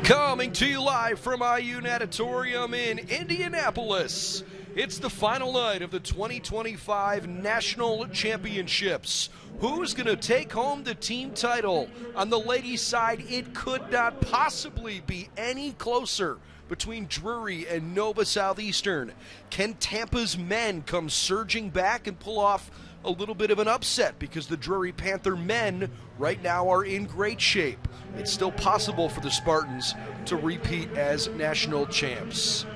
Coming to you live from IU Natatorium in Indianapolis. It's the final night of the 2025 National Championships. Who's going to take home the team title? On the ladies' side, it could not possibly be any closer between Drury and Nova Southeastern. Can Tampa's men come surging back and pull off a little bit of an upset, because the Drury Panther men right now are in great shape? It's still possible for the Spartans to repeat as national champs.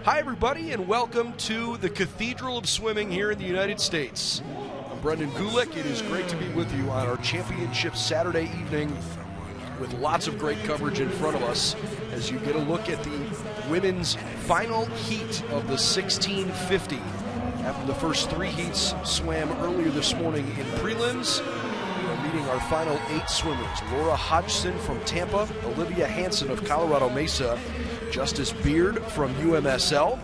Hi everybody, and welcome to the Cathedral of Swimming here in the United States. I'm Brendan Gulick. It is great to be with you on our championship Saturday evening with lots of great coverage in front of us as you get a look at the women's final heat of the 1650. After the first three heats swam earlier this morning in prelims, we are meeting our final 8 swimmers. Laura Hodgson from Tampa, Olivia Hansen of Colorado Mesa, Justice Beard from UMSL,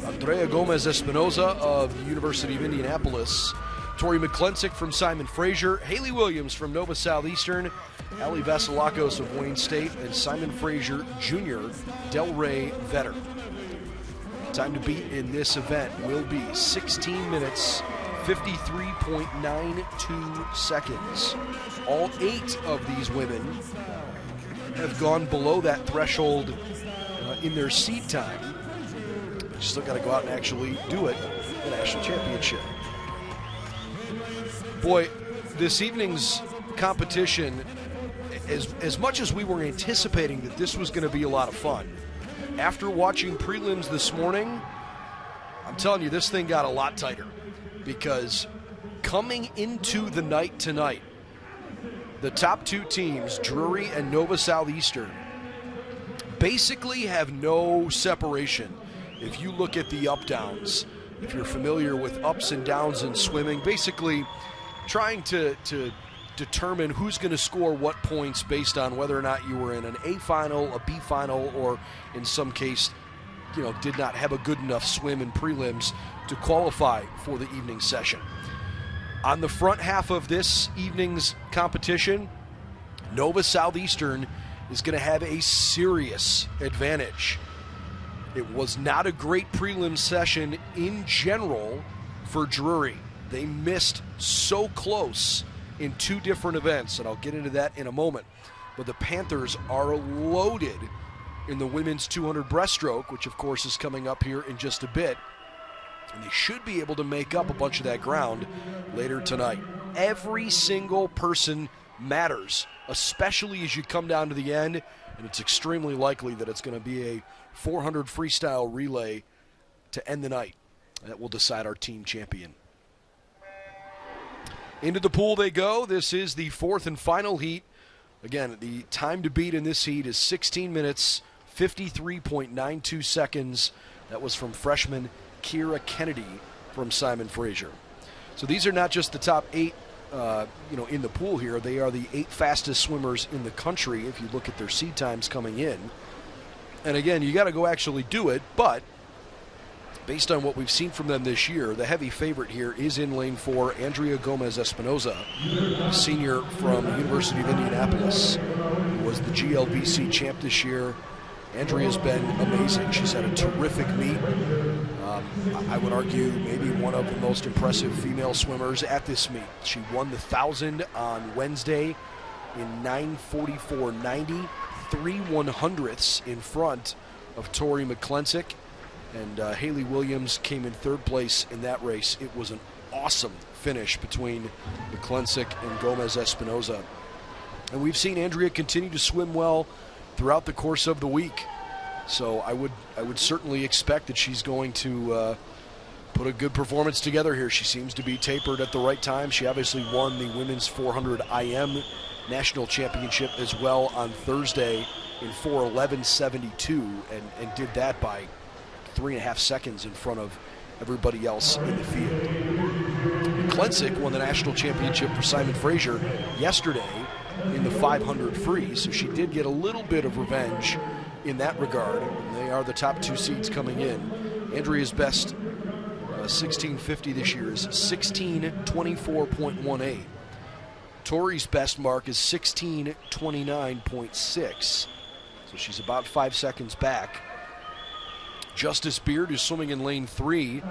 Andrea Gomez Espinoza of the University of Indianapolis, Tori McClensick from Simon Fraser, Haley Williams from Nova Southeastern, Ali Vasilakos of Wayne State, and Simon Fraser Jr., Delray Vetter. Time to beat in this event will be 16 minutes, 53.92 seconds. All 8 of these women have gone below that threshold in their seed time. But you still got to go out and actually do it at the national championship. Boy, this evening's competition, as much as we were anticipating that this was going to be a lot of fun, after watching prelims this morning, I'm telling you, this thing got a lot tighter, because coming into the night tonight, the top 2 teams, Drury and Nova Southeastern, basically have no separation. If you look at the up-downs, if you're familiar with ups and downs in swimming, basically trying to determine who's going to score what points based on whether or not you were in an A final, a B final, or in some case, did not have a good enough swim in prelims to qualify for the evening session. On the front half of this evening's competition, Nova Southeastern is going to have a serious advantage. It was not a great prelim session in general for Drury. They missed so close in 2 different events, and I'll get into that in a moment. But the Panthers are loaded in the women's 200 breaststroke, which of course is coming up here in just a bit. And they should be able to make up a bunch of that ground later tonight. Every single person matters, especially as you come down to the end, and it's extremely likely that it's going to be a 400 freestyle relay to end the night that will decide our team champion. Into the pool they go. This is the 4th and final heat. Again, the time to beat in this heat is 16 minutes, 53.92 seconds. That was from freshman Kira Kennedy from Simon Fraser. So these are not just the top 8 in the pool here. They are the 8 fastest swimmers in the country if you look at their seed times coming in. And again, you got to go actually do it, but based on what we've seen from them this year, the heavy favorite here is in lane 4, Andrea Gomez Espinoza, a senior from the University of Indianapolis, who was the GLBC champ this year. Andrea's been amazing. She's had a terrific meet. I would argue maybe one of the most impressive female swimmers at this meet. She won the 1,000 on Wednesday in 9:44.90, 3 100ths in front of Tori McClensick. And Haley Williams came in 3rd place in that race. It was an awesome finish between McClensick and Gomez Espinoza. And we've seen Andrea continue to swim well throughout the course of the week. So I would certainly expect that she's going to put a good performance together here. She seems to be tapered at the right time. She obviously won the women's 400 IM national championship as well on Thursday in 4:11.72 and did that by 3.5 seconds in front of everybody else in the field. McClensick won the national championship for Simon Fraser yesterday in the 500 free, so she did get a little bit of revenge in that regard. And they are the top 2 seeds coming in. Andrea's best 1650 this year is 16:24.18. Tori's best mark is 16:29.6. So she's about 5 seconds back. Justice Beard is swimming in lane 3.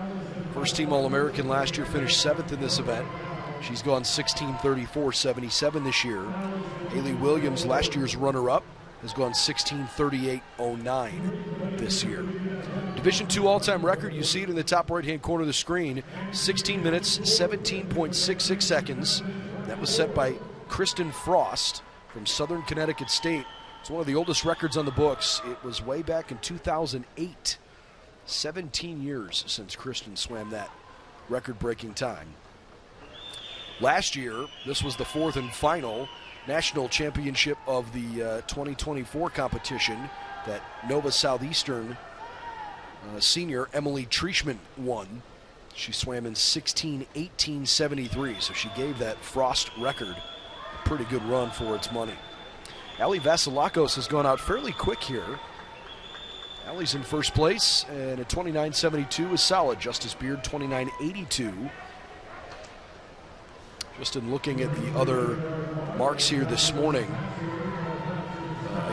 First team All-American last year, finished 7th in this event. She's gone 16:34.77 this year. Haley Williams, last year's runner-up, has gone 16:38.09 this year. Division II all-time record, you see it in the top right-hand corner of the screen, 16 minutes, 17.66 seconds. That was set by Kristen Frost from Southern Connecticut State. It's one of the oldest records on the books. It was way back in 2008. 17 years since Kristen swam that record-breaking time. Last year, this was the 4th and final national championship of the 2024 competition that Nova Southeastern senior Emily Trieschman won. She swam in 16:18.73, so she gave that Frost record a pretty good run for its money. Ali Vasilakos has gone out fairly quick here. Allie's in first place, and a 29.72 is solid. Justice Beard, 29.82. Just in looking at the other marks here this morning,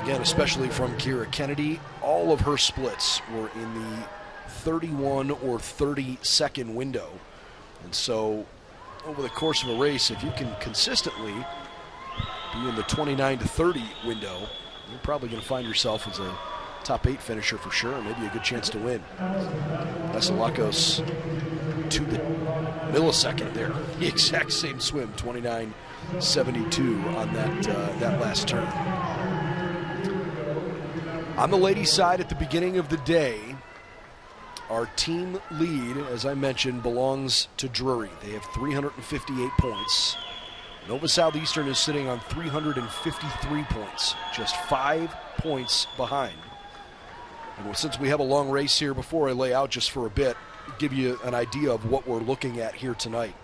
again, especially from Kira Kennedy, all of her splits were in the 31 or 30-second window. And so over the course of a race, if you can consistently be in the 29 to 30 window, you're probably going to find yourself as a top 8 finisher for sure, maybe a good chance to win. Vasilakos to the millisecond there. The exact same swim, 29.72 on that last turn. On the ladies' side at the beginning of the day, our team lead, as I mentioned, belongs to Drury. They have 358 points. Nova Southeastern is sitting on 353 points, just 5 points behind. And since we have a long race here, before I lay out just for a bit, give you an idea of what we're looking at here tonight.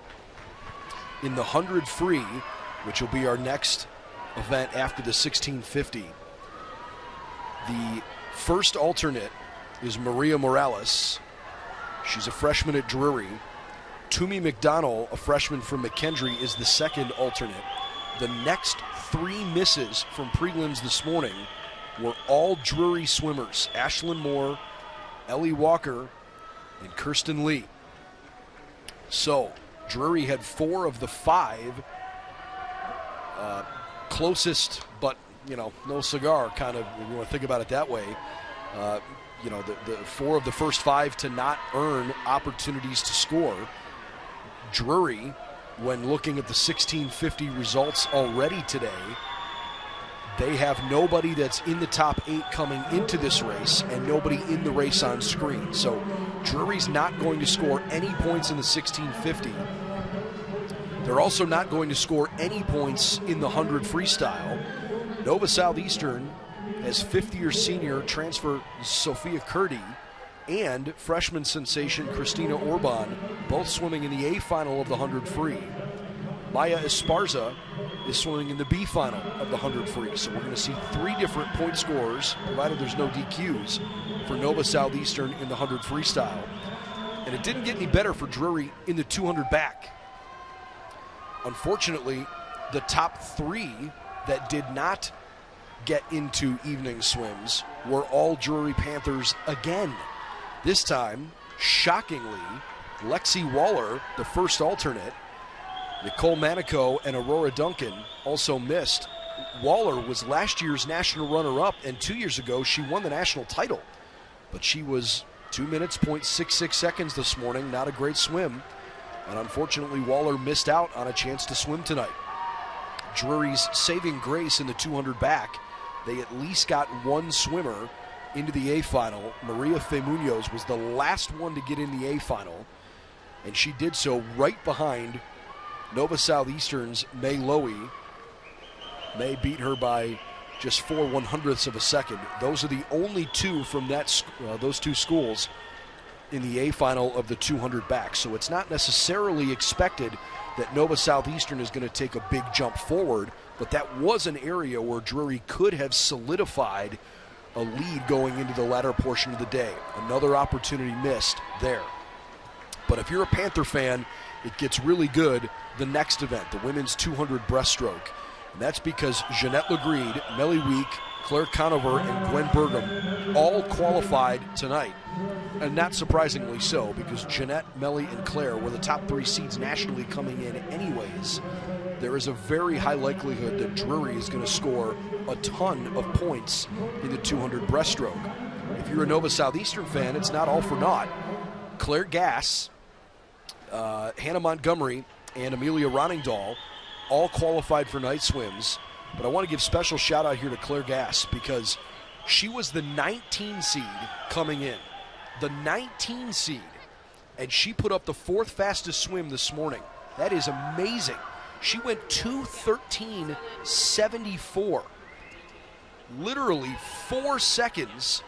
In the 100 free, which will be our next event after the 1650, the first alternate is Maria Morales. She's a freshman at Drury. Toomey McDonnell, a freshman from McKendree, is the second alternate. The next 3 misses from prelims this morning were all Drury swimmers. Ashlyn Moore, Ellie Walker, and Kirsten Lee. So Drury had 4 of the 5 closest, but no cigar kind of, if you want to think about it that way. The 4 of the first 5 to not earn opportunities to score. Drury, when looking at the 1650 results already today, they have nobody that's in the top 8 coming into this race and nobody in the race on screen. So Drury's not going to score any points in the 1650. They're also not going to score any points in the 100 freestyle. Nova Southeastern has 5th-year senior transfer Sophia Curdy and freshman sensation Christina Orban, both swimming in the A final of the 100 free. Maya Esparza is swimming in the B final of the 100 free. So we're going to see 3 different point scorers, provided there's no DQs, for Nova Southeastern in the 100 freestyle. And it didn't get any better for Drury in the 200 back. Unfortunately, the top 3 that did not get into evening swims were all Drury Panthers again. This time, shockingly, Lexi Waller, the first alternate, Nicole Manico and Aurora Duncan also missed. Waller was last year's national runner-up, and 2 years ago she won the national title. But she was 2 minutes, 0.66 seconds this morning, not a great swim. And unfortunately, Waller missed out on a chance to swim tonight. Drury's saving grace in the 200 back, they at least got 1 swimmer into the A final. Maria Fe-Munoz was the last one to get in the A final, and she did so right behind Nova Southeastern's May Lowy. May beat her by just 4 1/100ths of a second. Those are the only 2 from those 2 schools in the A final of the 200 back. So it's not necessarily expected that Nova Southeastern is going to take a big jump forward, but that was an area where Drury could have solidified a lead going into the latter portion of the day. Another opportunity missed there. But if you're a Panther fan, it gets really good the next event, the women's 200 breaststroke. And that's because Jeanette Legreed, Melly Week, Claire Conover, and Gwen Burgum all qualified tonight. And not surprisingly so, because Jeanette, Melly, and Claire were the top 3 seeds nationally coming in anyways. There is a very high likelihood that Drury is going to score a ton of points in the 200 breaststroke. If you're a Nova Southeastern fan, it's not all for naught. Claire Gass, Hannah Montgomery, and Amelia Roningdahl all qualified for night swims. But I want to give special shout out here to Claire Gass because she was the 19 seed coming in. The 19 seed. And she put up the 4th fastest swim this morning. That is amazing. She went 2:13.74. Literally 4 seconds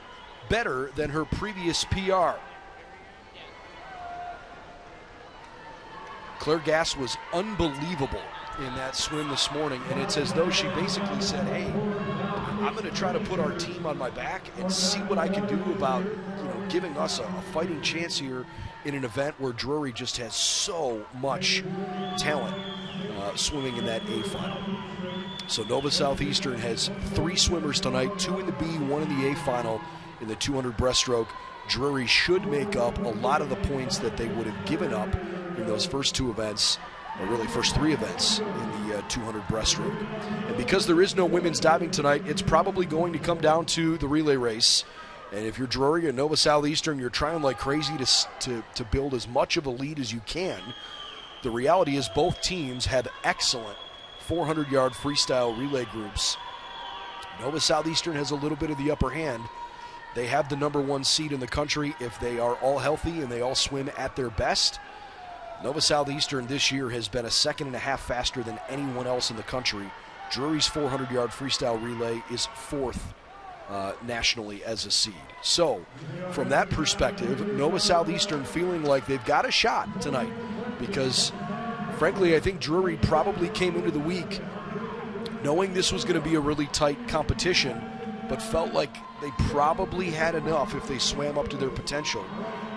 better than her previous PR. Claire Gass was unbelievable in that swim this morning, and it's as though she basically said, hey, I'm going to try to put our team on my back and see what I can do about giving us a fighting chance here in an event where Drury just has so much talent swimming in that A final. So Nova Southeastern has 3 swimmers tonight, 2 in the B, 1 in the A final in the 200 breaststroke. Drury should make up a lot of the points that they would have given up in those first 2 events, or really first 3 events in the 200 breaststroke. And because there is no women's diving tonight, it's probably going to come down to the relay race. And if you're Drury or Nova Southeastern, you're trying like crazy to build as much of a lead as you can. The reality is both teams have excellent 400-yard freestyle relay groups. Nova Southeastern has a little bit of the upper hand. They have the #1 seed in the country if they are all healthy and they all swim at their best. Nova Southeastern this year has been a 1.5 seconds faster than anyone else in the country. Drury's 400-yard freestyle relay is 4th nationally as a seed. So, from that perspective, Nova Southeastern feeling like they've got a shot tonight because, frankly, I think Drury probably came into the week knowing this was going to be a really tight competition, but felt like they probably had enough if they swam up to their potential.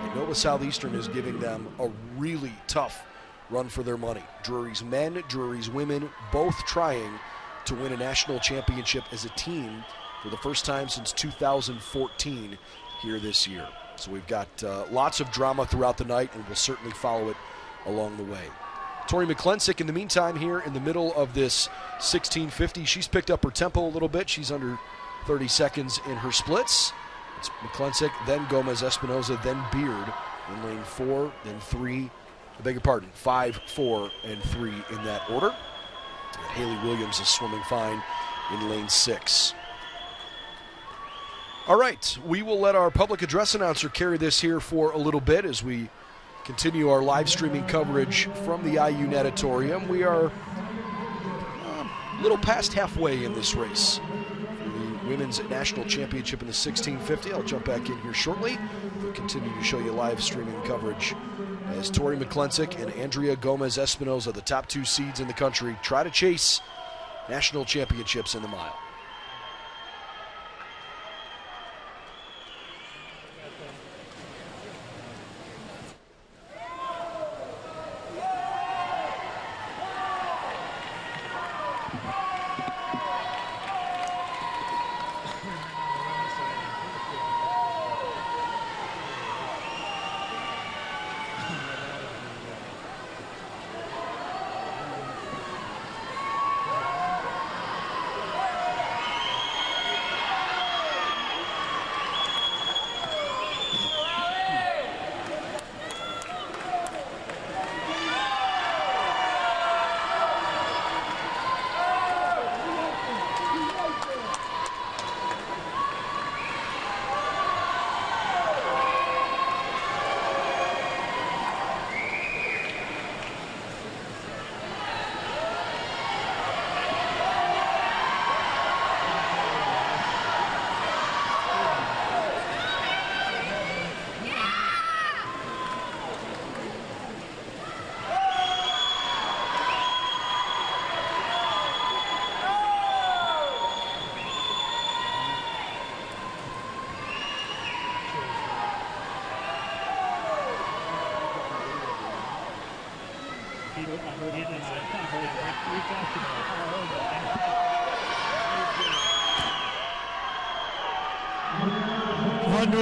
And Nova Southeastern is giving them a really tough run for their money. Drury's men, Drury's women, both trying to win a national championship as a team for the first time since 2014 here this year. So we've got lots of drama throughout the night, and we'll certainly follow it along the way. Tori McClensick, in the meantime, here in the middle of this 1650, she's picked up her tempo a little bit. She's under 30 seconds in her splits. It's McClensick, then Gomez Espinoza, then Beard in lane 4, then 3, I beg your pardon, 5, 4, and 3 in that order. And Haley Williams is swimming fine in lane 6. All right, we will let our public address announcer carry this here for a little bit as we continue our live streaming coverage from the IU Natatorium. We are a little past halfway in this race for the Women's National Championship in the 1650. I'll jump back in here shortly. We'll continue to show you live streaming coverage as Tori McClensick and Andrea Gomez Espinoza, the top 2 seeds in the country, try to chase national championships in the mile.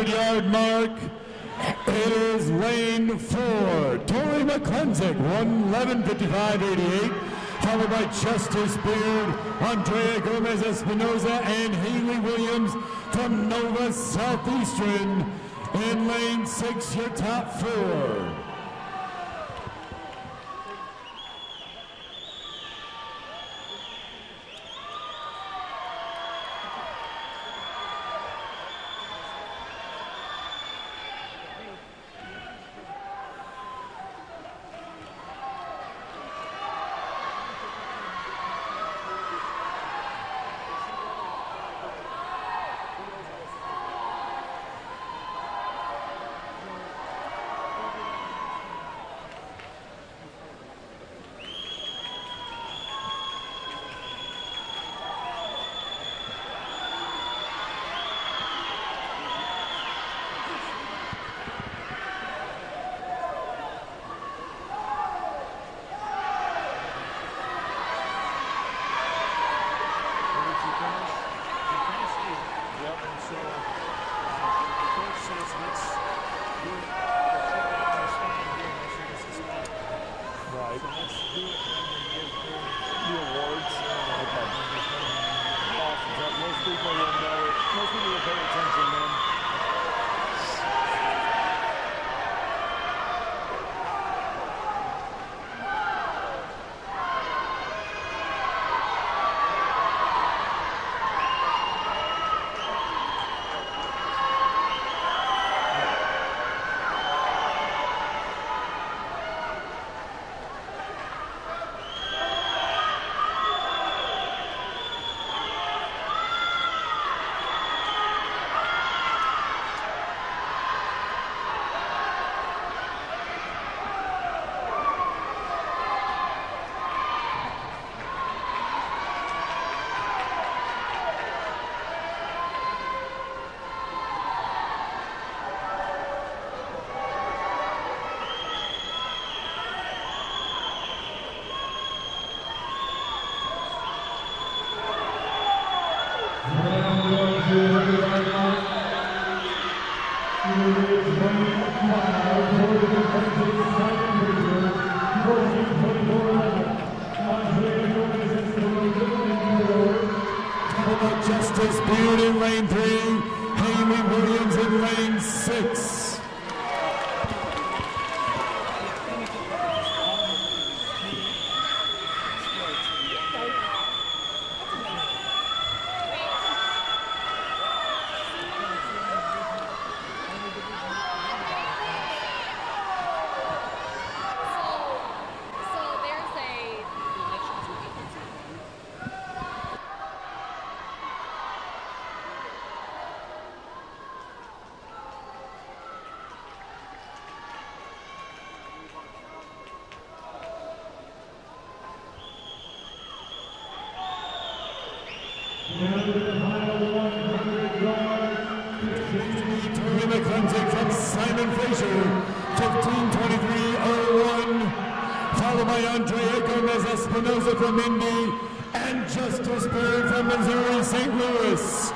Yard mark. It is lane 4. Tori McClensick, 1:11:55.88, followed by Justice Beard, Andrea Gomez Espinoza, and Haley Williams from Nova Southeastern. In lane 6, your top 4. Justice Beard in lane 3, Haley Williams in lane 6. Simon Frazier, 15:23.01, followed by Andrea Gomez Espinoza from Indy and Justice Beard from Missouri, St. Louis.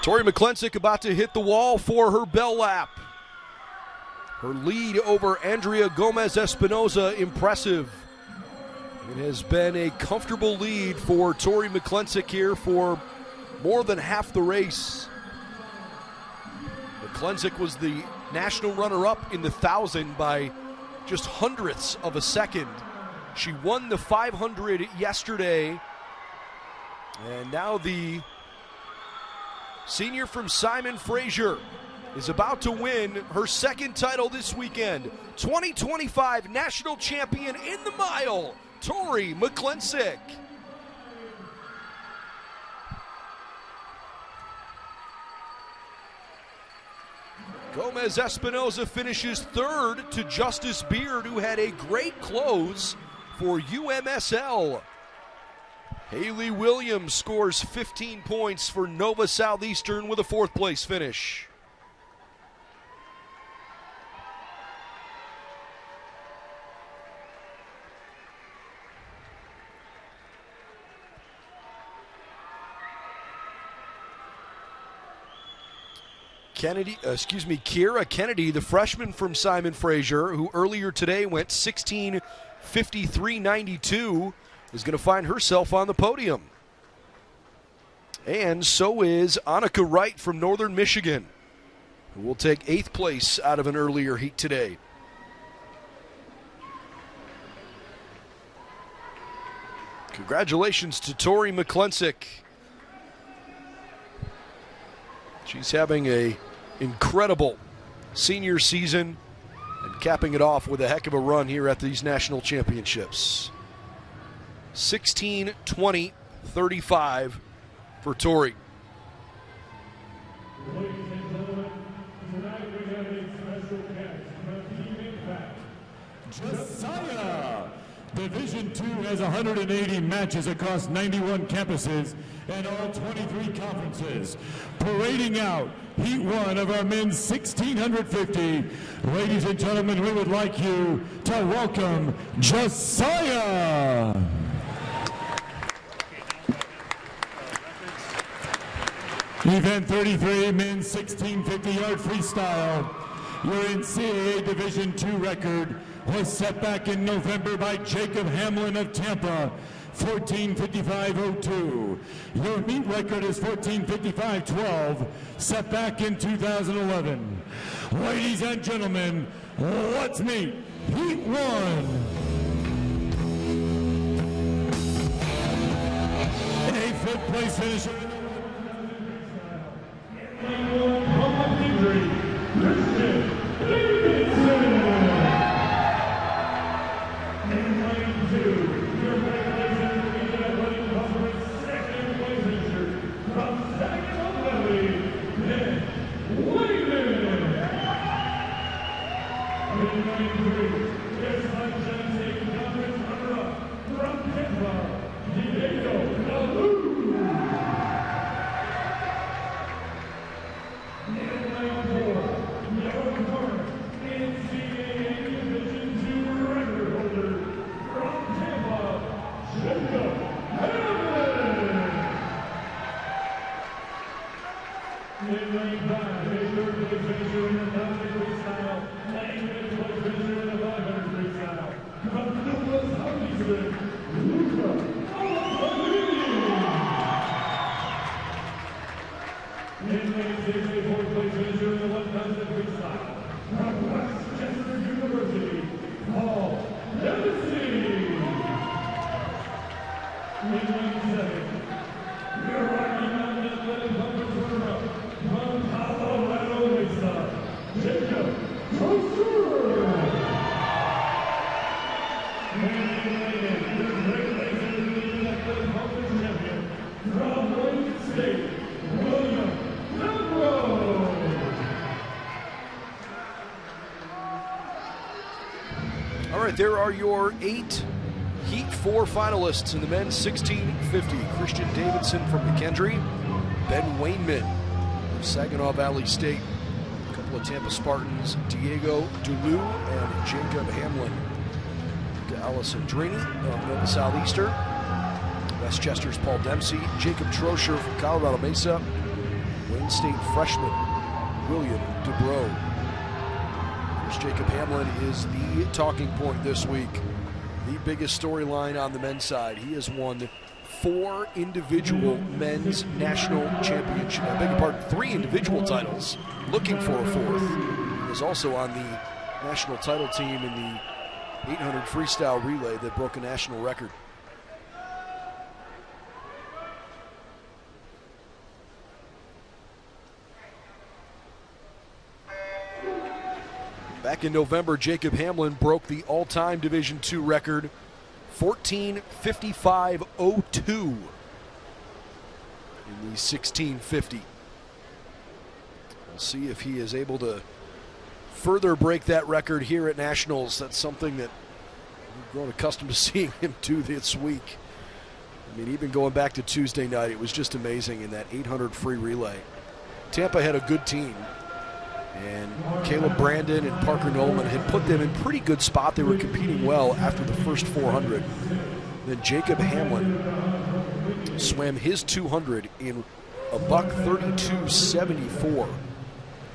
Tori McClensick about to hit the wall for her bell lap. Her lead over Andrea Gomez Espinoza, impressive. It has been a comfortable lead for Tori McClensick here for more than half the race. McClensick was the national runner-up in the 1,000 by just hundredths of a second. She won the 500 yesterday, and now the senior from Simon Frazier is about to win her second title this weekend. 2025 national champion in the mile, Tori McClensick. Gomez Espinoza finishes third to Justice Beard, who had a great close for UMSL. Haley Williams scores 15 points for Nova Southeastern with a fourth place finish. Kira Kennedy, the freshman from Simon Fraser, who earlier today went 16:53.92, is going to find herself on the podium. And so is Annika Wright from Northern Michigan, who will take 8th place out of an earlier heat today. Congratulations to Tori McClensick. She's having an incredible senior season and capping it off with a heck of a run here at these national championships. 16:20.35 for Tori. Ladies and gentlemen, tonight we have a special guest from Team Impact, Josiah. Division II has 180 matches across 91 campuses and all 23 conferences. Parading out Heat 1 of our men's 1650. Ladies and gentlemen, we would like you to welcome Josiah. Event 33, men's 1650-yard freestyle. Your NCAA Division II record was set back in November by Jacob Hamlin of Tampa, 14:55.02. Your meet record is 14:55.12, set back in 2011. Ladies and gentlemen, let's meet Heat 1. A 5th place finisher. There are your 8 Heat 4 finalists in the men's 1650. Christian Davidson from McKendree, Ben Wainman of Saginaw Valley State, a couple of Tampa Spartans, Diego Dulu and Jacob Hamlin. Allison Drini of Nova Southeastern, Westchester's Paul Dempsey, Jacob Trosher from Colorado Mesa, Wayne State freshman William Dubrow. Jacob Hamlin is the talking point this week. The biggest storyline on the men's side. He has won 4 individual men's national championship. I beg your pardon, 3 individual titles, looking for a 4th. He is also on the national title team in the 800 freestyle relay that broke a national record. Back in November, Jacob Hamlin broke the all-time Division II record, 14:55.02 in the 1650. We'll see if he is able to further break that record here at Nationals. That's something that we've grown accustomed to seeing him do this week. I mean, even going back to Tuesday night, it was just amazing in that 800 free relay. Tampa had a good team. And Caleb Brandon and Parker Nolan had put them in pretty good spot. They were competing well after the first 400. Then Jacob Hamlin swam his 200 in a buck 32.74.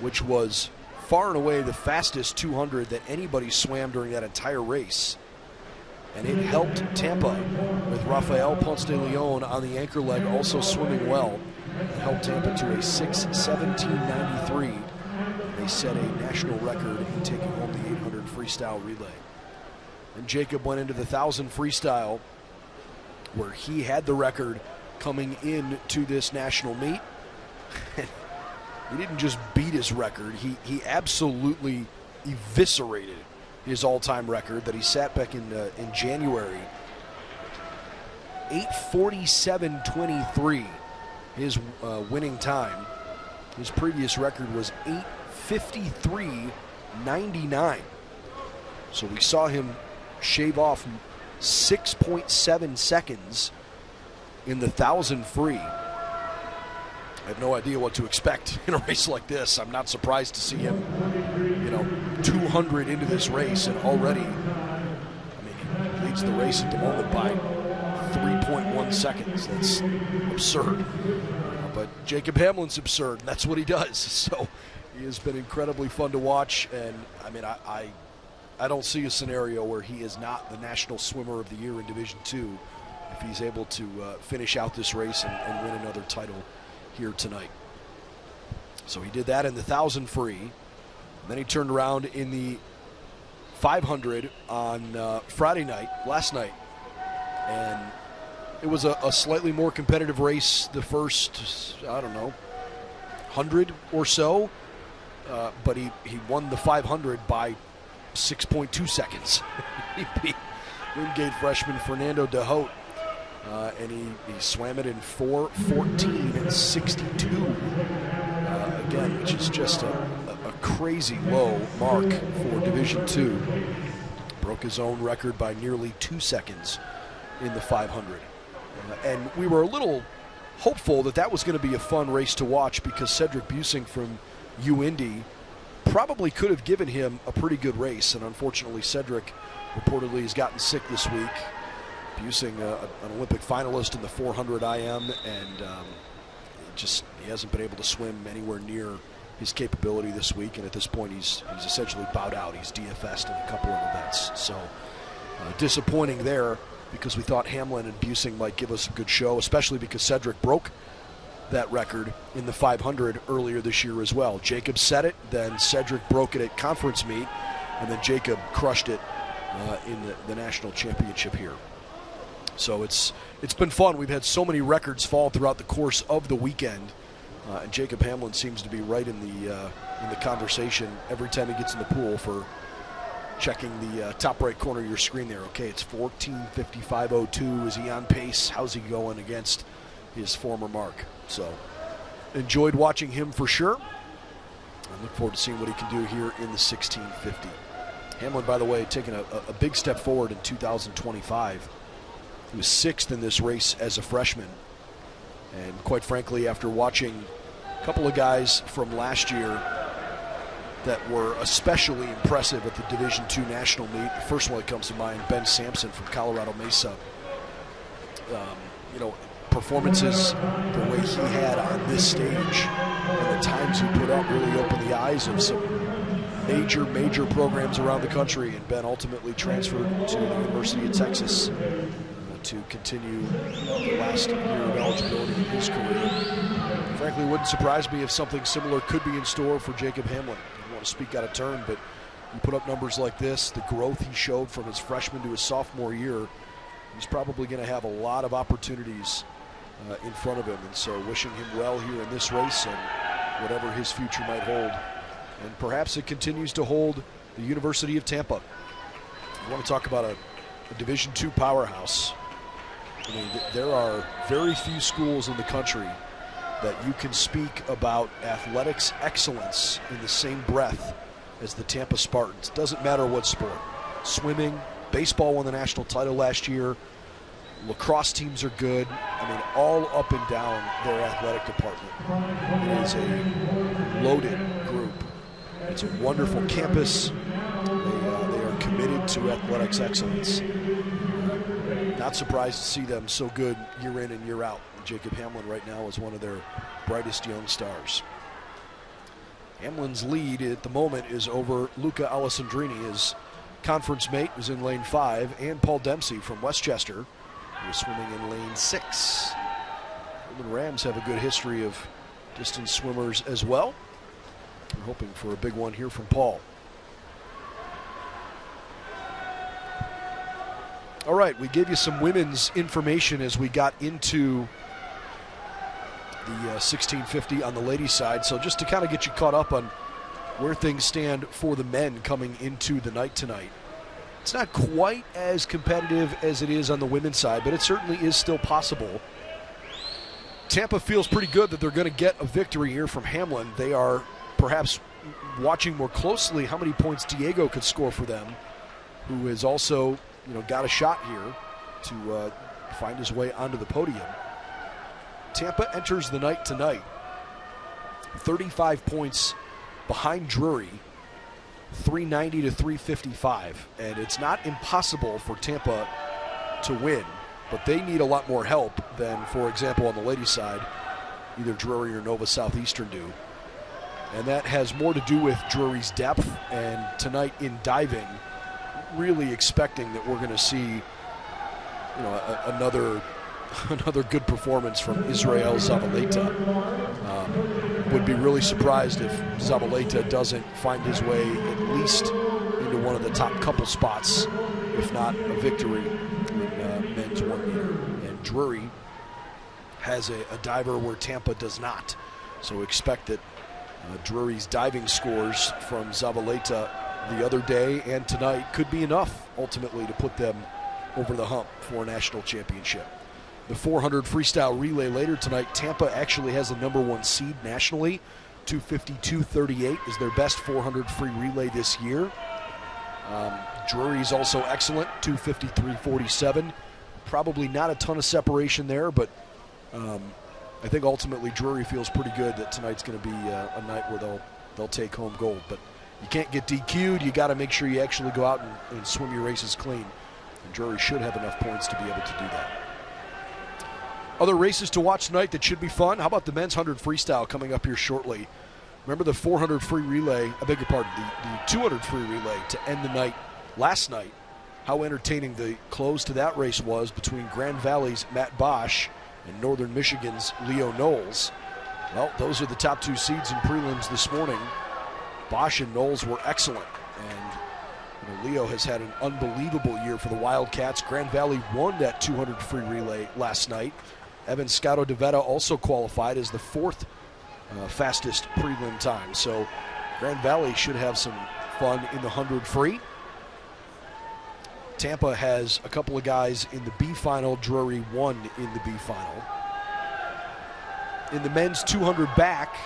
which was far and away the fastest 200 that anybody swam during that entire race. And it helped Tampa with Rafael Ponce de Leon on the anchor leg also swimming well. It helped Tampa to a 6:17.93. They set a national record in taking home the 800 freestyle relay. And Jacob went into the 1,000 freestyle, where he had the record coming into this national meet. He didn't just beat his record, he absolutely eviscerated his all-time record that he set back in January. 8:47.23, his winning time. His previous record was 8:53.99. So we saw him shave off 6.7 seconds in the 1,000 free. I have no idea what to expect in a race like this. I'm not surprised to see him, 200 into this race, and already, he leads the race at the moment by 3.1 seconds. That's absurd. But Jacob Hamlin's absurd, and that's what he does. So he has been incredibly fun to watch, and I don't see a scenario where he is not the National Swimmer of the Year in Division II if he's able to finish out this race and win another title here tonight. So he did that in the 1,000 free. And then he turned around in the 500 on Friday night, last night. And it was a slightly more competitive race the first, 100 or so. But he won the 500 by 6.2 seconds. He beat Wingate freshman Fernando de Hout. And he swam it in 4:14.62. Again, which is just a crazy low mark for Division II. Broke his own record by nearly 2 seconds in the 500. And we were a little hopeful that was going to be a fun race to watch, because Cedric Busing from UIndy probably could have given him a pretty good race. And unfortunately, Cedric reportedly has gotten sick this week. Busing, an Olympic finalist in the 400 IM, and he hasn't been able to swim anywhere near his capability this week. And at this point, he's essentially bowed out. He's DFS'd in a couple of events. So disappointing there, because we thought Hamlin and Busing might give us a good show, especially because Cedric broke that record in the 500 earlier this year as well. Jacob set it, then Cedric broke it at conference meet, and then Jacob crushed it in the national championship here. So it's been fun. We've had so many records fall throughout the course of the weekend, and Jacob Hamlin seems to be right in the conversation every time he gets in the pool. For checking the top right corner of your screen there. Okay, it's 14:55.02. Is he on pace? How's he going against his former mark? So enjoyed watching him for sure. I look forward to seeing what he can do here in the 1650. Hamlin, by the way, taking a big step forward in 2025. He was 6th in this race as a freshman. And quite frankly, after watching a couple of guys from last year that were especially impressive at the Division II national meet, the first one that comes to mind, Ben Sampson from Colorado Mesa. Performances the way he had on this stage and the times he put up really opened the eyes of some major programs around the country. And Ben ultimately transferred to the University of Texas to continue the last year of eligibility in his career. Frankly, it wouldn't surprise me if something similar could be in store for Jacob Hamlin. I don't want to speak out of turn, but you put up numbers like this, the growth he showed from his freshman to his sophomore year, he's probably going to have a lot of opportunities in front of him. And so wishing him well here in this race and whatever his future might hold. And perhaps it continues to hold the University of Tampa. I want to talk about a Division II powerhouse. I mean, there are very few schools in the country that you can speak about athletics excellence in the same breath as the Tampa Spartans. Doesn't matter what sport. Swimming, baseball won the national title last year. Lacrosse teams are good. I mean, all up and down their athletic department. It is a loaded group. It's a wonderful campus. They are committed to athletics excellence. Not surprised to see them so good year in and year out. Jacob Hamlin right now is one of their brightest young stars. Hamlin's lead at the moment is over Luca Alessandrini. His conference mate was in lane 5, and Paul Dempsey from Westchester was swimming in lane 6. The Rams have a good history of distance swimmers as well. We're hoping for a big one here from Paul. All right, we gave you some women's information as we got into the 1650 on the ladies' side. So just to kind of get you caught up on where things stand for the men coming into the night tonight. It's not quite as competitive as it is on the women's side, but it certainly is still possible. Tampa feels pretty good that they're going to get a victory here from Hamlin. They are perhaps watching more closely how many points Diego could score for them, who has also, got a shot here to find his way onto the podium. Tampa enters the night tonight 35 points behind Drury, 390 to 355, and it's not impossible for Tampa to win, but they need a lot more help than, for example, on the ladies' side, either Drury or Nova Southeastern do. And that has more to do with Drury's depth, and tonight in diving, really expecting that we're going to see another good performance from Israel Zavaleta. Would be really surprised if Zavaleta doesn't find his way at least into one of the top couple spots, if not a victory in men's 1 meter. And Drury has a diver where Tampa does not. So expect that Drury's diving scores from Zavaleta the other day and tonight could be enough ultimately to put them over the hump for a national championship. The 400 freestyle relay later tonight, Tampa actually has the #1 seed nationally. 252.38 is their best 400 free relay this year. Drury's also excellent, 253.47. Probably not a ton of separation there, but I think ultimately Drury feels pretty good that tonight's going to be a night where they'll take home gold. But you can't get DQ'd. You got to make sure you actually go out and swim your races clean. And Drury should have enough points to be able to do that. Other races to watch tonight that should be fun. How about the men's 100 freestyle coming up here shortly? Remember the 400 free relay, I beg your pardon, the 200 free relay to end the night last night. How entertaining the close to that race was between Grand Valley's Matt Bosch and Northern Michigan's Leo Knowles. Well, those are the top 2 seeds in prelims this morning. Bosch and Knowles were excellent, and Leo has had an unbelievable year for the Wildcats. Grand Valley won that 200 free relay last night. Evan Scotto de Veta also qualified as the 4th fastest prelim time. So Grand Valley should have some fun in the 100 free. Tampa has a couple of guys in the B final. Drury won in the B final. In the men's 200 back,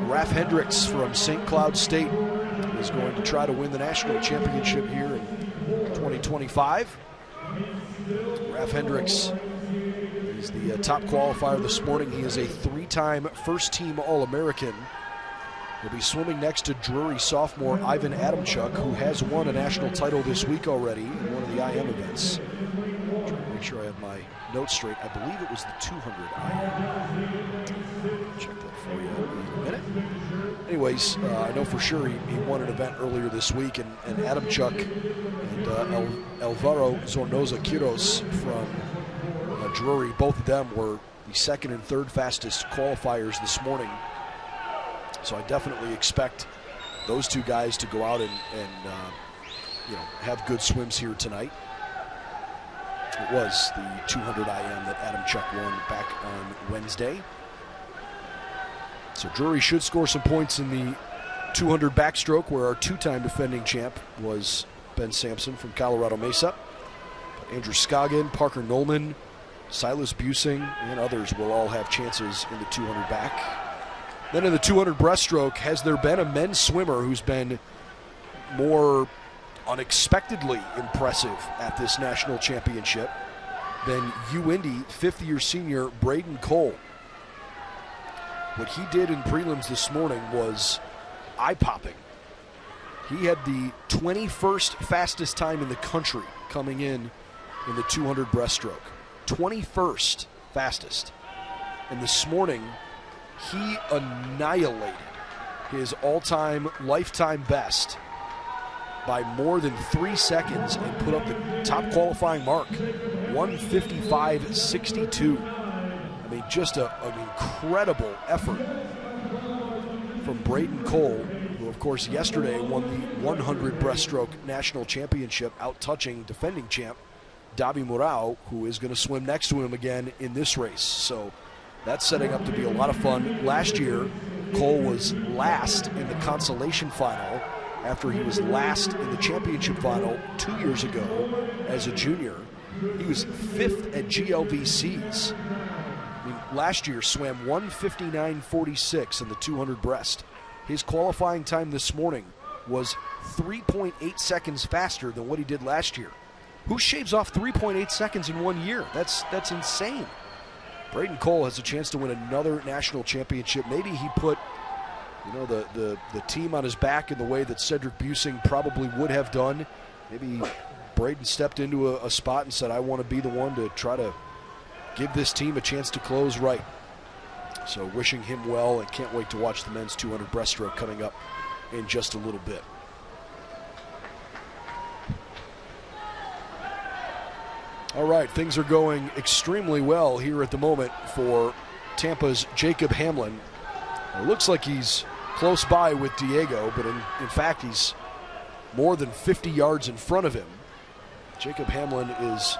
Raf Hendricks from St. Cloud State is going to try to win the national championship here in 2025. Raf Hendricks is the top qualifier this morning. He is a 3-time first-team All-American. He'll be swimming next to Drury sophomore Ivan Adamchuk, who has won a national title this week already in one of the IM events. I'm trying to make sure I have my notes straight. I believe it was the 200 IM. Check that for you in a minute. Anyways, I know for sure he won an event earlier this week, and Adamchuk and Alvaro Zornoza Quiros from Drury, both of them were the 2nd and 3rd fastest qualifiers this morning. So I definitely expect those 2 guys to go out and have good swims here tonight. It was the 200 IM that Adamchuk won back on Wednesday. So Drury should score some points in the 200 backstroke, where our 2-time defending champ was Ben Sampson from Colorado Mesa. Andrew Scoggin, Parker Nolman, Silas Busing, and others will all have chances in the 200 back. Then in the 200 breaststroke, has there been a men's swimmer who's been more unexpectedly impressive at this national championship than UIndy 5th-year senior Braden Cole? What he did in prelims this morning was eye-popping. He had the 21st fastest time in the country coming in the 200 breaststroke. 21st fastest. And this morning, he annihilated his all-time lifetime best by more than 3 seconds and put up the top qualifying mark, 1:55.62. I mean, just an incredible effort from Braden Cole, who, of course, yesterday won the 100 breaststroke national championship, out-touching defending champ Davi Murao, who is going to swim next to him again in this race. So that's setting up to be a lot of fun. Last year, Cole was last in the consolation final after he was last in the championship final 2 years ago as a junior. He was 5th at GLVCs. I mean, last year swam 1:59.46 in the 200 breast. His qualifying time this morning was 3.8 seconds faster than what he did last year. Who shaves off 3.8 seconds in 1 year? That's insane. Braden Cole has a chance to win another national championship. Maybe he put, the team on his back in the way that Cedric Busing probably would have done. Maybe Braden stepped into a spot and said, I want to be the one to try to give this team a chance to close right. So wishing him well, and can't wait to watch the men's 200 breaststroke coming up in just a little bit. All right, things are going extremely well here at the moment for Tampa's Jacob Hamlin. It looks like he's close by with Diego, but in fact he's more than 50 yards in front of him. Jacob Hamlin is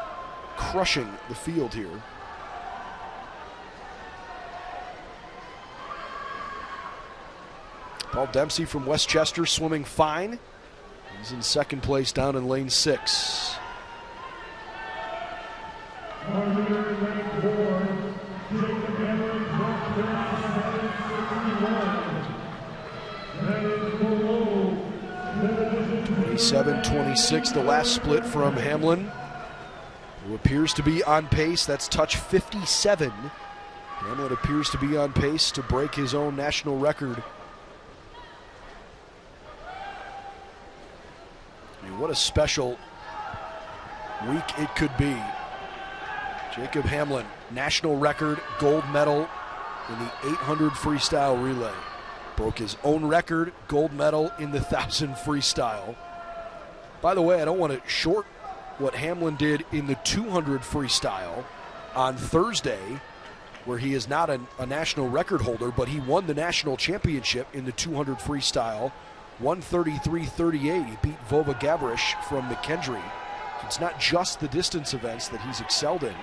crushing the field here. Paul Dempsey from Westchester swimming fine. He's in second place down in lane 6. (27-26) the last split from Hamlin, who appears to be on pace. That's touch 57. Hamlin appears to be on pace to break his own national record. I mean, what a special week it could be. Jacob Hamlin, national record, gold medal in the 800 freestyle relay. Broke his own record, gold medal in the 1,000 freestyle. By the way, I don't want to short what Hamlin did in the 200 freestyle on Thursday, where he is not a national record holder, but he won the national championship in the 200 freestyle, 1:33.38. He beat Vova Gavrish from McKendree. So it's not just the distance events that he's excelled in,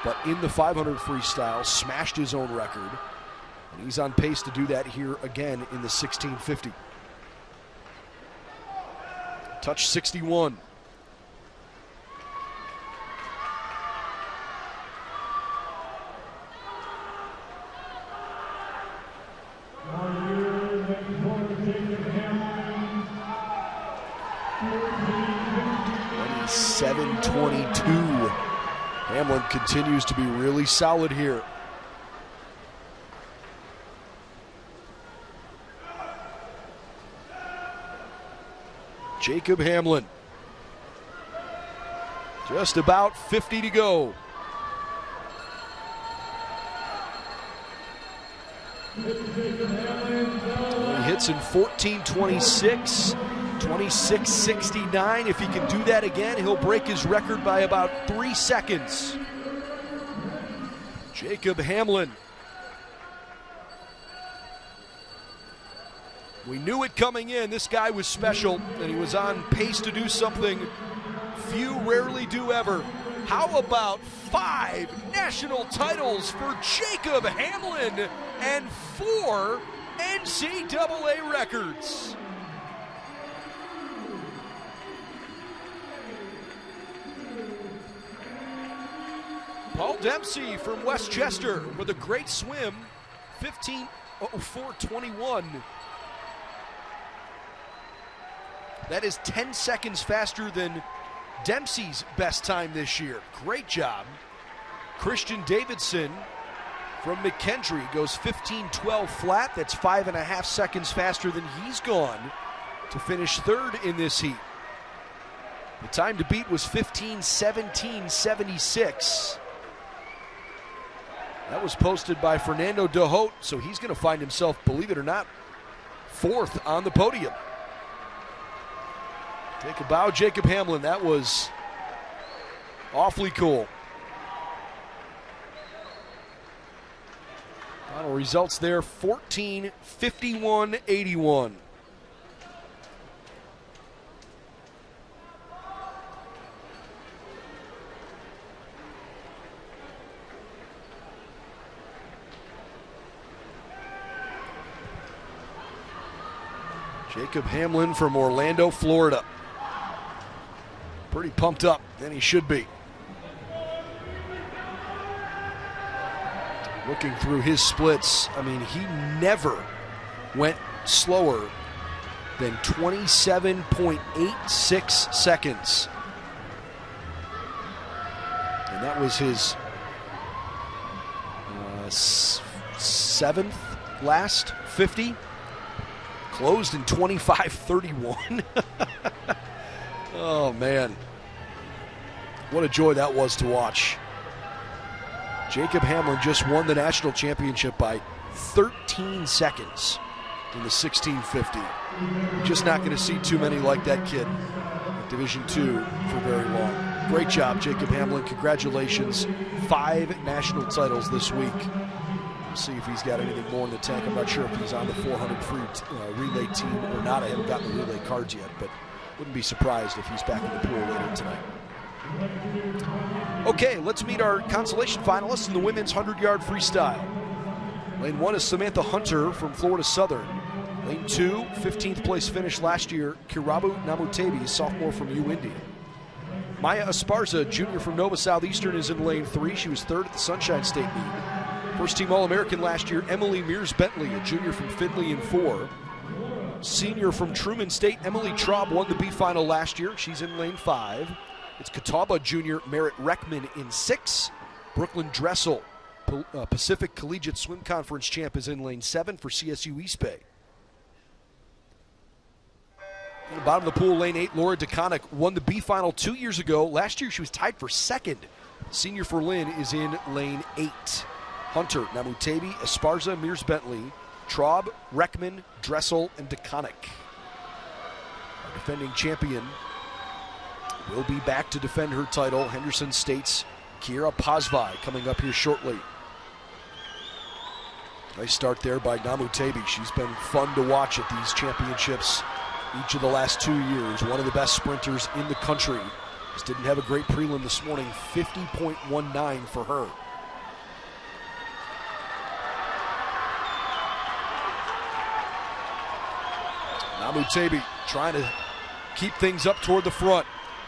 but in the 500 freestyle, smashed his own record. And he's on pace to do that here again in the 1650. Touch 61. (27:22). Hamlin continues to be really solid here. Jacob Hamlin. Just about 50 to go. He hits in 14:26, 26:69. If he can do that again, he'll break his record by about 3 seconds. Jacob Hamlin. We knew it coming in. This guy was special, and he was on pace to do something few rarely do ever. How about 5 national titles for Jacob Hamlin and 4 NCAA records? Paul Dempsey from Westchester with a great swim, 15:04.21. That is 10 seconds faster than Dempsey's best time this year. Great job. Christian Davidson from McKendree goes 15:12 flat. That's 5.5 seconds faster than he's gone to finish third in this heat. The time to beat was 15:17.76. That was posted by Fernando De Hout, so he's going to find himself, believe it or not, 4th on the podium. Take a bow, Jacob Hamlin. That was awfully cool. Final results there, 14, 51, 81. Jacob Hamlin from Orlando, Florida. Pretty pumped up than he should be. Looking through his splits, I mean, he never went slower than 27.86 seconds. And that was his 7th last 50. Closed in 25:31. Oh, man. What a joy that was to watch. Jacob Hamlin just won the national championship by 13 seconds in the 1650. Just not going to see too many like that kid at Division II for very long. Great job, Jacob Hamlin. Congratulations. 5 national titles this week. We'll see if he's got anything more in the tank. I'm not sure if he's on the 400 free relay team or not. I haven't gotten the relay cards yet, but wouldn't be surprised if he's back in the pool later tonight. Okay, let's meet our consolation finalists in the women's 100-yard freestyle. Lane 1 is Samantha Hunter from Florida Southern. Lane 2, 15th place finish last year, Kirabu Namutebi, sophomore from UIndy. Maya Esparza, junior from Nova Southeastern, is in lane 3. She was 3rd at the Sunshine State meet. First team All-American last year, Emily Mears-Bentley, a junior from Findlay, in 4. Senior from Truman State, Emily Traub, won the B final last year. She's in lane 5. It's Catawba junior Merritt Reckman in 6. Brooklyn Dressel, Pacific Collegiate Swim Conference champ, is in lane 7 for CSU East Bay. At the bottom of the pool, lane 8, Laura DeConnick won the B final 2 years ago. Last year she was tied for 2nd. Senior for Lynn is in lane 8. Hunter, Namutebi, Esparza, Mears-Bentley, Traub, Reckman, Dressel, and DeConnick. Our defending champion will be back to defend her title. Henderson State's Kiera Pazvai coming up here shortly. Nice start there by Namutebi. She's been fun to watch at these championships each of the last 2 years. One of the best sprinters in the country. Just didn't have a great prelim this morning. 50.19 for her. Namutebi trying to keep things up toward the front.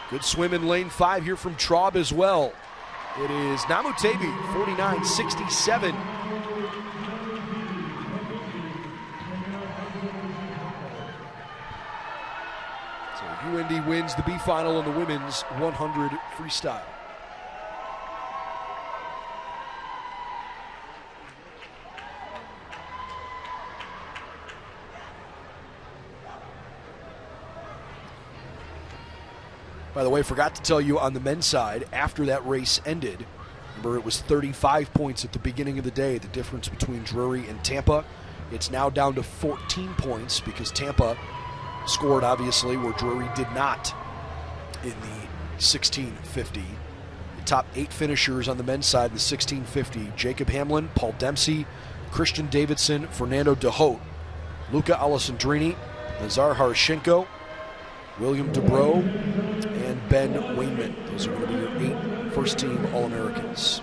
Good swim in lane 5 here from Traub as well. It is Namutebi, 49.67. So UND wins the B final in the women's 100 freestyle. By the way, forgot to tell you on the men's side, after that race ended, remember it was 35 points at the beginning of the day, the difference between Drury and Tampa. It's now down to 14 points because Tampa scored, obviously, where Drury did not in the 1650. The top 8 finishers on the men's side, the 1650, Jacob Hamlin, Paul Dempsey, Christian Davidson, Fernando DeHote, Luca Alessandrini, Nazar Harashenko, William Dubrow, and Ben Wainman. Those are going to be your 8 first-team All-Americans.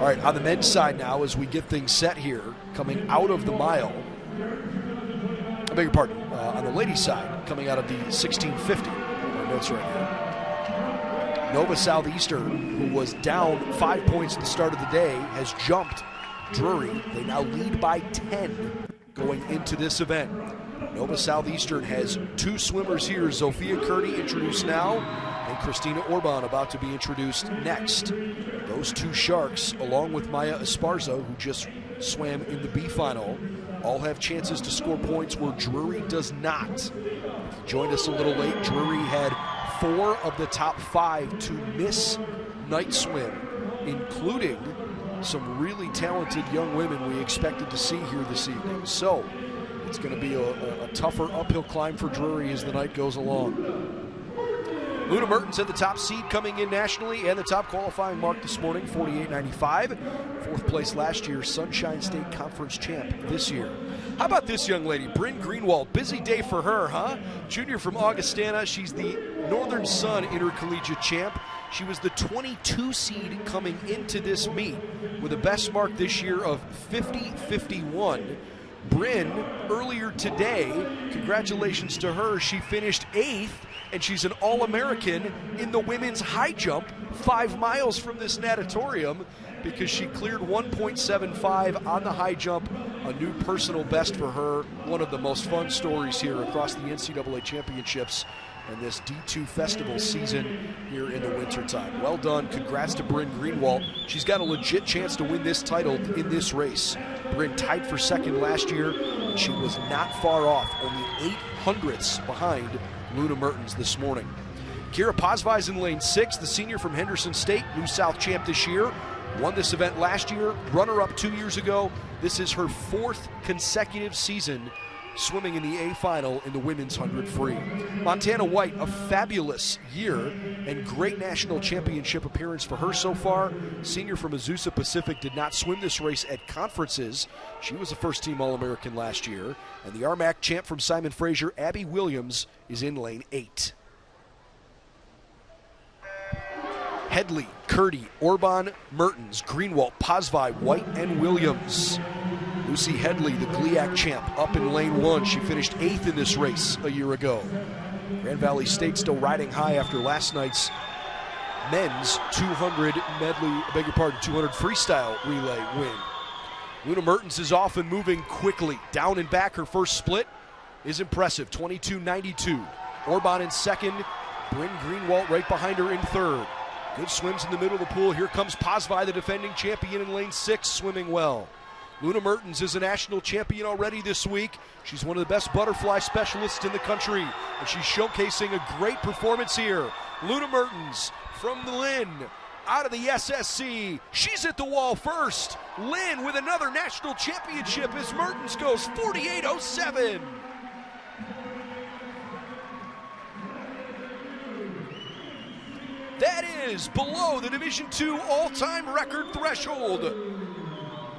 All right, on the men's side now, as we get things set here, coming out of the mile, I beg your pardon, on the ladies' side, coming out of the 1650, my notes right here, Nova Southeastern, who was down 5 points at the start of the day, has jumped Drury. They now lead by 10 going into this event. Nova Southeastern has 2 swimmers here. Zofia Curdy introduced now, and Christina Orban about to be introduced next. Those 2 Sharks, along with Maya Esparza, who just swam in the B final, all have chances to score points where Drury does not. If you joined us a little late, Drury had 4 of the top 5 to miss night swim, including some really talented young women we expected to see here this evening. So, it's going to be a tougher uphill climb for Drury as the night goes along. Luna Mertens at the top seed coming in nationally and the top qualifying mark this morning, 48.95. Fourth place last year, Sunshine State Conference champ this year. How about this young lady, Bryn Greenwald? Busy day for her, huh? Junior from Augustana. She's the Northern Sun Intercollegiate champ. She was the 22 seed coming into this meet with a best mark this year of 50.51. Bryn, earlier today, congratulations to her, she finished 8th, and she's an All-American in the women's high jump 5 miles from this natatorium because she cleared 1.75 on the high jump, a new personal best for her. One of the most fun stories here across the NCAA championships and this D2 festival season here in the wintertime. Well done. Congrats to Bryn Greenwald. She's got a legit chance to win this title in this race. Bryn tied for second last year, and she was not far off, only 800ths behind Luna Mertens this morning. Kira Pazvai's in lane 6, the senior from Henderson State, New South champ this year. Won this event last year, runner-up 2 years ago. This is her 4th consecutive season swimming in the A final in the women's 100 free. Montana White, a fabulous year and great national championship appearance for her so far. Senior from Azusa Pacific did not swim this race at conferences. She was a first-team All-American last year. And the RMAC champ from Simon Fraser, Abby Williams, is in lane 8. Headley, Curdy, Orban, Mertens, Greenwald, Pazvai, White, and Williams. Lucy Headley, the GLIAC champ, up in lane 1. She finished 8th in this race a year ago. Grand Valley State still riding high after last night's men's 200 medley, 200 freestyle relay win. Luna Mertens is off and moving quickly. Down and back, her first split is impressive, 22.92. Orban in second, Bryn Greenwald right behind her in third. Good swims in the middle of the pool. Here comes Pazvai, the defending champion in lane 6, swimming well. Luna Mertens is a national champion already this week. She's one of the best butterfly specialists in the country, and she's showcasing a great performance here. Luna Mertens from the Lynn, out of the SSC. She's at the wall first. Lynn with another national championship as Mertens goes 48.07. That is below the Division II all-time record threshold.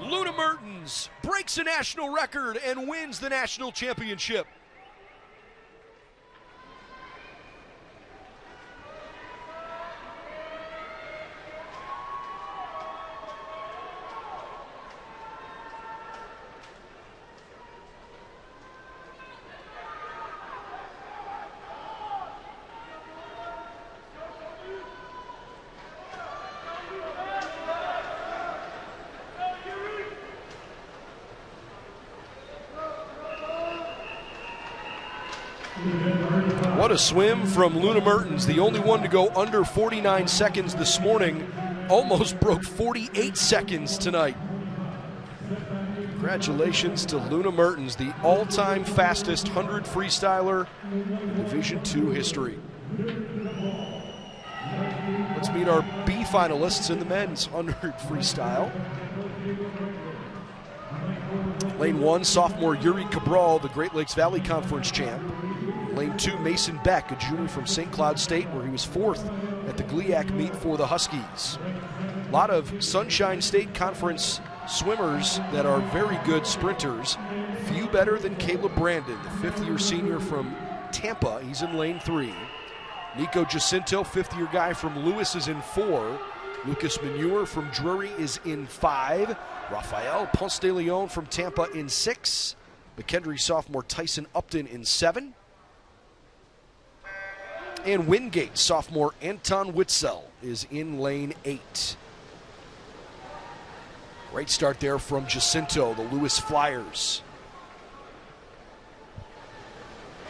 Luna Mertens breaks a national record and wins the national championship. What a swim from Luna Mertens, the only one to go under 49 seconds this morning. Almost broke 48 seconds tonight. Congratulations to Luna Mertens, the all-time fastest 100 freestyler in Division II history. Let's meet our B finalists in the men's 100 freestyle. Lane 1, sophomore Yuri Cabral, the Great Lakes Valley Conference champ. Lane 2, Mason Beck, a junior from St. Cloud State, where he was 4th at the GLIAC meet for the Huskies. A lot of Sunshine State Conference swimmers that are very good sprinters. Few better than Caleb Brandon, the 5th-year senior from Tampa. He's in lane 3. Nico Jacinto, 5th-year guy from Lewis, is in 4. Lucas Manure from Drury is in 5. Rafael Ponce de Leon from Tampa in 6. McKendree sophomore Tyson Upton in 7. And Wingate sophomore Anton Witzel is in lane 8. Great start there from Jacinto, the Lewis Flyers.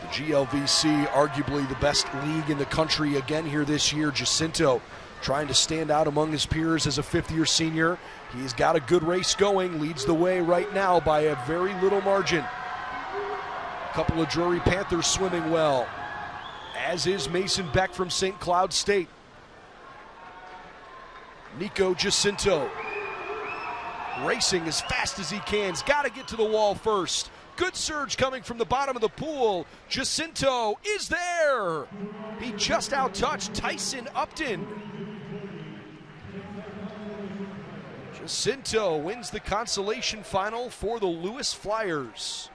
The GLVC, arguably the best league in the country again here this year. Jacinto trying to stand out among his peers as a 5th-year senior. He's got a good race going, leads the way right now by a very little margin. A couple of Drury Panthers swimming well, as is Mason Beck from St. Cloud State. Nico Jacinto racing as fast as he can. He's got to get to the wall first. Good surge coming from the bottom of the pool. Jacinto is there. He just out-touched Tyson Upton. Jacinto wins the consolation final for the Lewis Flyers.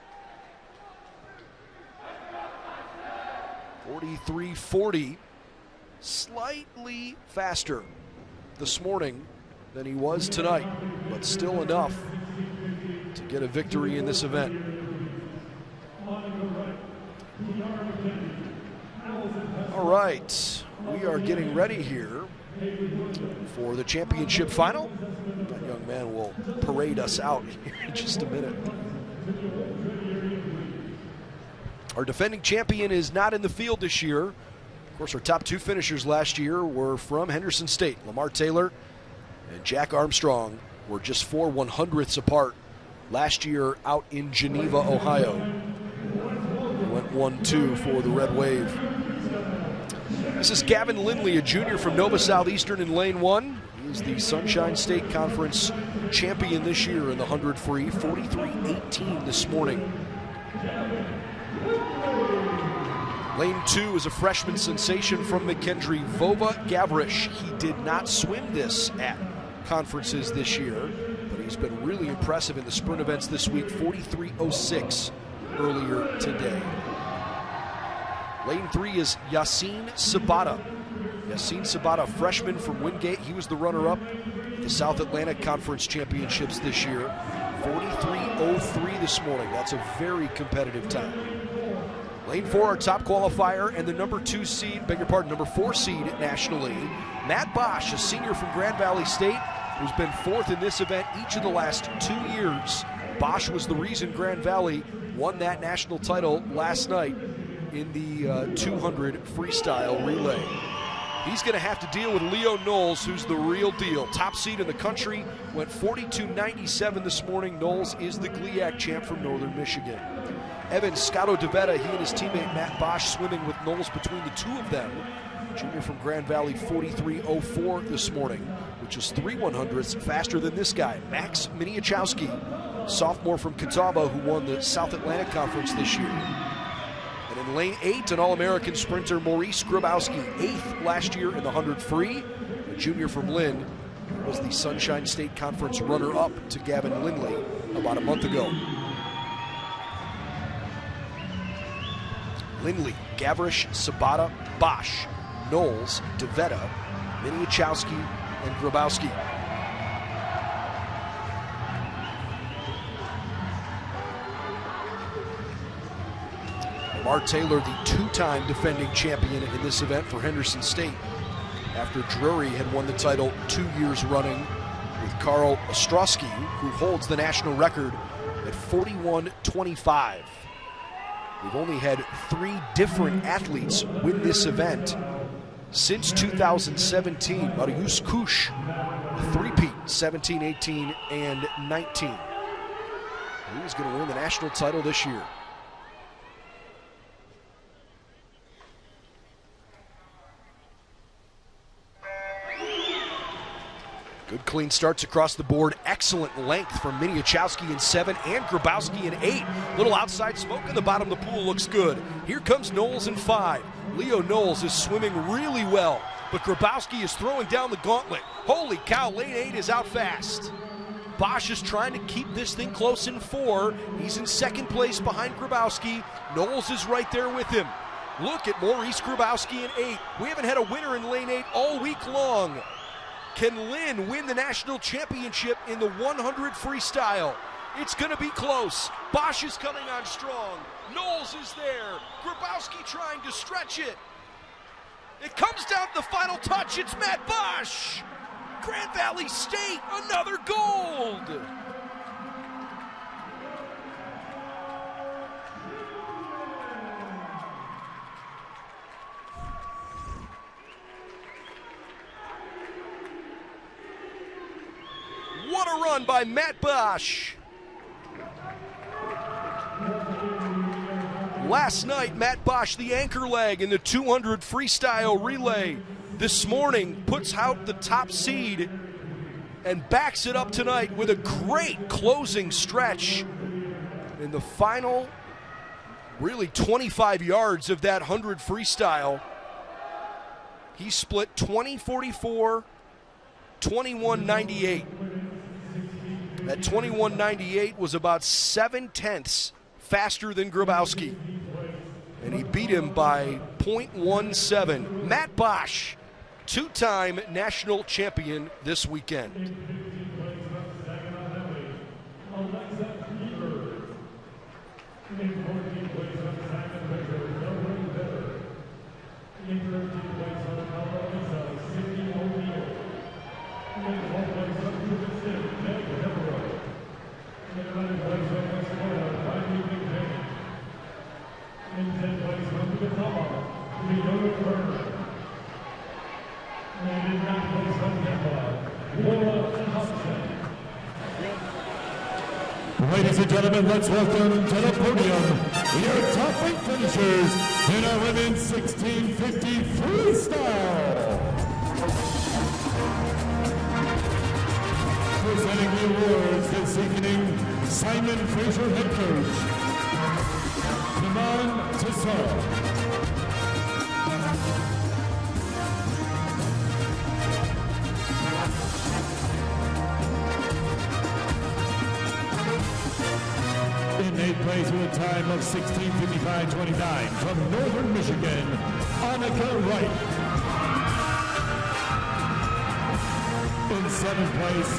43-40, slightly faster this morning than he was tonight, but still enough to get a victory in this event. All right, we are getting ready here for the championship final. That young man will parade us out here in just a minute. Our defending champion is not in the field this year. Of course, our top two finishers last year were from Henderson State. Lamar Taylor and Jack Armstrong were just 4 100ths apart last year out in Geneva, Ohio. They went 1-2 for the Red Wave. This is Gavin Lindley, a junior from Nova Southeastern in Lane 1. He is the Sunshine State Conference champion this year in the 100 free, 43-18 this morning. Lane 2 is a freshman sensation from McKendree, Vova Gavrish. He did not swim this at conferences this year, but he's been really impressive in the sprint events this week, 43.06 earlier today. Lane 3 is Yassine Sabata. Yassine Sabata, freshman from Wingate. He was the runner-up at the South Atlantic Conference Championships this year. 43.03 this morning. That's a very competitive time. Lane 4, our top qualifier, and the number 4 seed nationally, Matt Bosch, a senior from Grand Valley State, who's been 4th in this event each of the last 2 years. Bosch was the reason Grand Valley won that national title last night in the 200 freestyle relay. He's going to have to deal with Leo Knowles, who's the real deal. Top seed in the country, went 42.97 this morning. Knowles is the GLIAC champ from Northern Michigan. Evan Scotto DeVetta, he and his teammate Matt Bosch swimming with Knowles between the two of them. Junior from Grand Valley, 43.04 this morning, which is 3 100ths faster than this guy, Max Miniachowski, sophomore from Catawba, who won the South Atlantic Conference this year. And in Lane 8, an All-American sprinter, Maurice Grabowski, 8th last year in the 100 free. A junior from Lynn, was the Sunshine State Conference runner-up to Gavin Lindley about a month ago. Lindley, Gavrish, Sabata, Bosch, Knowles, DeVetta, Miniachowski, and Grabowski. Lamar Taylor, the 2-time defending champion in this event for Henderson State, after Drury had won the title 2 years running with Carl Ostrowski, who holds the national record at 41.25. We've only had 3 different athletes win this event since 2017. Mariusz Kusz, a three-peat, 17, 18, and 19. He's going to win the national title this year. Good clean starts across the board. Excellent length from Miniachowski in 7 and Grabowski in 8. Little outside smoke in the bottom of the pool looks good. Here comes Knowles in 5. Leo Knowles is swimming really well, but Grabowski is throwing down the gauntlet. Holy cow, lane 8 is out fast. Bosch is trying to keep this thing close in 4. He's in 2nd place behind Grabowski. Knowles is right there with him. Look at Maurice Grabowski in 8. We haven't had a winner in lane 8 all week long. Can Lynn win the national championship in the 100 freestyle? It's going to be close. Bosch is coming on strong. Knowles is there. Grabowski trying to stretch it. It comes down to the final touch. It's Matt Bosch. Grand Valley State, another gold. What a run by Matt Bosch. Last night, Matt Bosch, the anchor leg in the 200 freestyle relay. This morning, puts out the top seed and backs it up tonight with a great closing stretch in the final, really 25 yards of that 100 freestyle. He split 20-44, 21-98. That 21-98 was about 7/10 faster than Grabowski, and he beat him by 0.17. Matt Bosch, two-time national champion this weekend. Ladies and gentlemen, let's welcome to the podium your top 8 finishers in our women's 1650 freestyle. Presenting the awards this evening, Simon Fraser head coach, Damon Tassar. In 8th place with a time of 16:55.29 from Northern Michigan, Annika Wright. In 7th place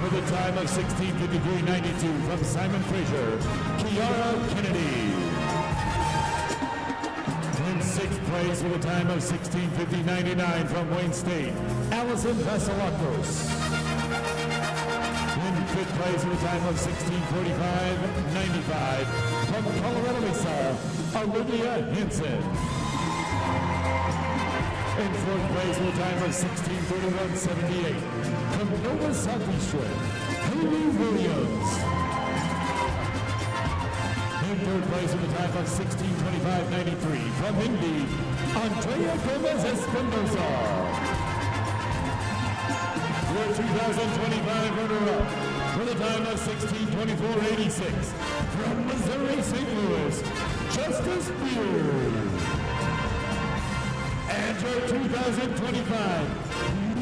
with a time of 16:53.92 from Simon Fraser, Kiara Kennedy. In 6th place with a time of 16:50.99 from Wayne State, Allison Vasilakos. In 5th place with a time of 16:45.95 from Colorado Mesa, Olivia Henson. In 4th place with a time of 16:31.78 from Nova Southeastern, Haley Williams. In 3rd place with a time of 16:25.93 from Indy, Andrea Gomez Espinosa. Your 2025 runner-up with a time of 16:24.86 from Missouri St. Louis, Justice Beard. And your 2025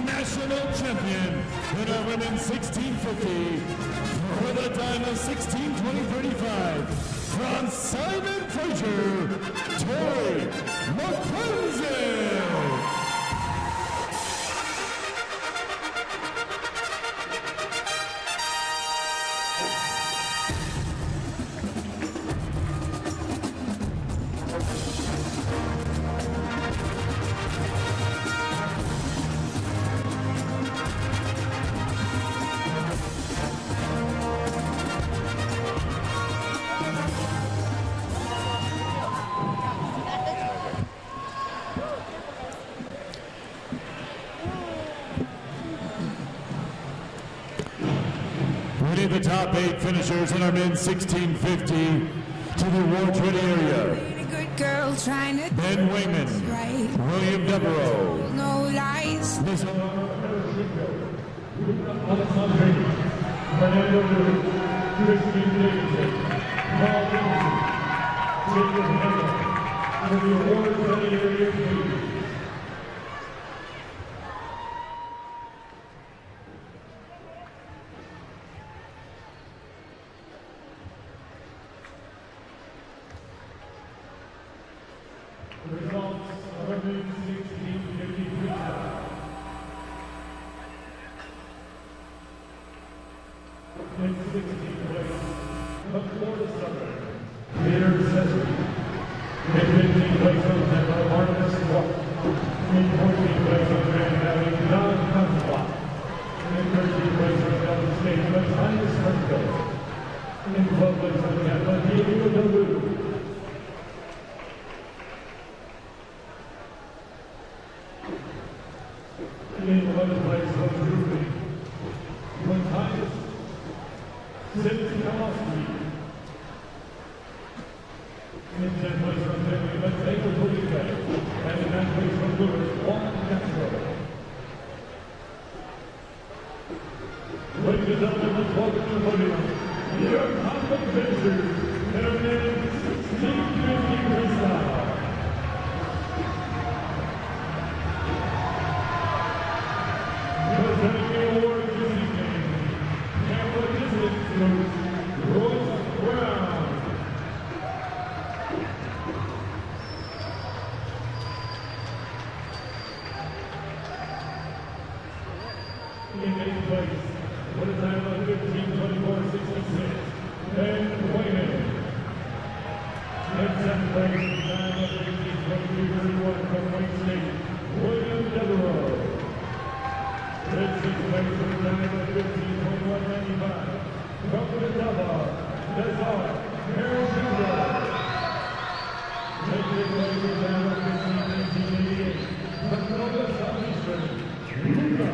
national champion in our women's 1650 with a time of 16:20.35 from Simon Fraser, Tori McClenson. The top 8 finishers in our men's 1650 to the award-ready area. Good girl trying to Ben Wayman, right. William Devereaux, No lies. the podium, your competitors in a men's 1650 freestyle. Presenting the award this evening, Tampa Distance Group, Royce Brown. In 8th place, with a time of 15:24.66, Ben Wayman. In 7th place, with a time of 15:23.31 from Wayne State, William Devereaux. In 6th place, with a time of 15:21.95 from Ottawa, Desart, Harold Jr. In 5th place, with a time of 15:19.88 from Nova Southeastern, Luca.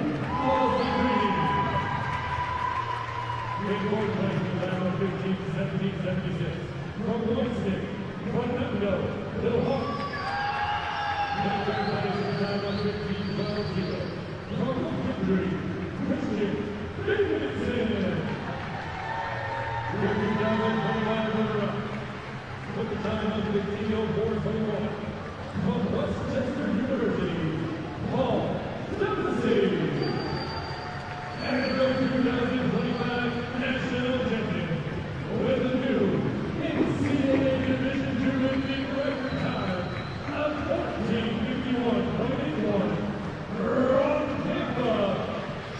In 4th place, with a time of 15:17.76 from Winston, Fernando Del Hawk. In 3rd place, with a time of 15:12.0 from Victory, Christian Davidson. With the time of 25 runner-up, with the time of 15:04.21 from Westchester University, Paul Dempsey. And the 2025 national champion with a new NCAA Division II Olympic record time of 14:51.81 from Tampa,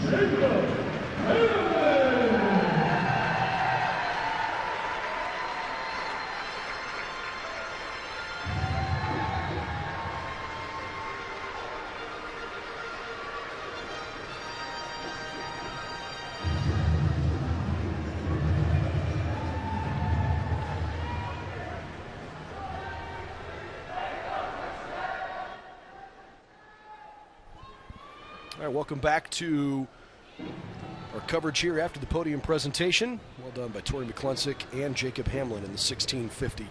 Jacob Hamlin. All right, welcome back to our coverage here after the podium presentation. Well done by Tori McClensick and Jacob Hamlin in the 1650.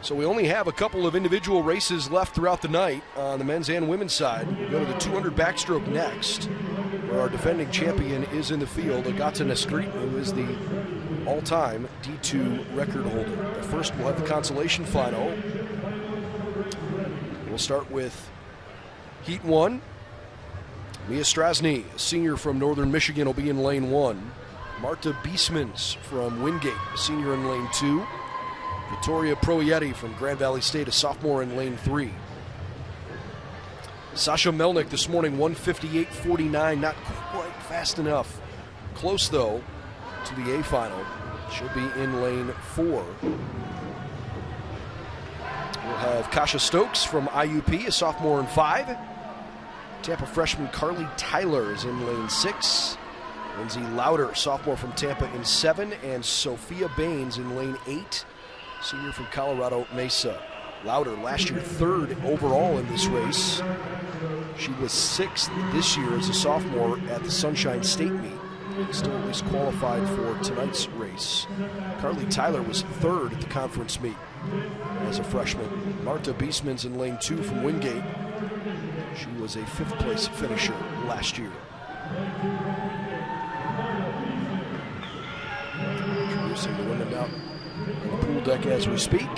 So we only have a couple of individual races left throughout the night on the men's and women's side. We go to the 200 backstroke next, where our defending champion is in the field, Agata Neskrit, who is the all-time D2 record holder. But first, we'll have the consolation final. We'll start with Heat 1. Mia Strasny, a senior from Northern Michigan, will be in lane 1. Marta Biesmans from Wingate, a senior in lane 2. Vittoria Proietti from Grand Valley State, a sophomore in lane 3. Sasha Melnick this morning, 158.49, not quite fast enough. Close, though, to the A final. She'll be in lane 4. We'll have Kasha Stokes from IUP, a sophomore in 5. Tampa freshman Carly Tyler is in lane 6. Lindsay Lauder, sophomore from Tampa, in 7. And Sophia Baines in lane 8, senior from Colorado Mesa. Lauder, last year 3rd overall in this race. She was 6th this year as a sophomore at the Sunshine State meet. Still at least qualified for tonight's race. Carly Tyler was 3rd at the conference meet as a freshman. Marta Biesmans in lane 2 from Wingate. She was a 5th place finisher last year. Introducing the women out on the pool deck as we speak.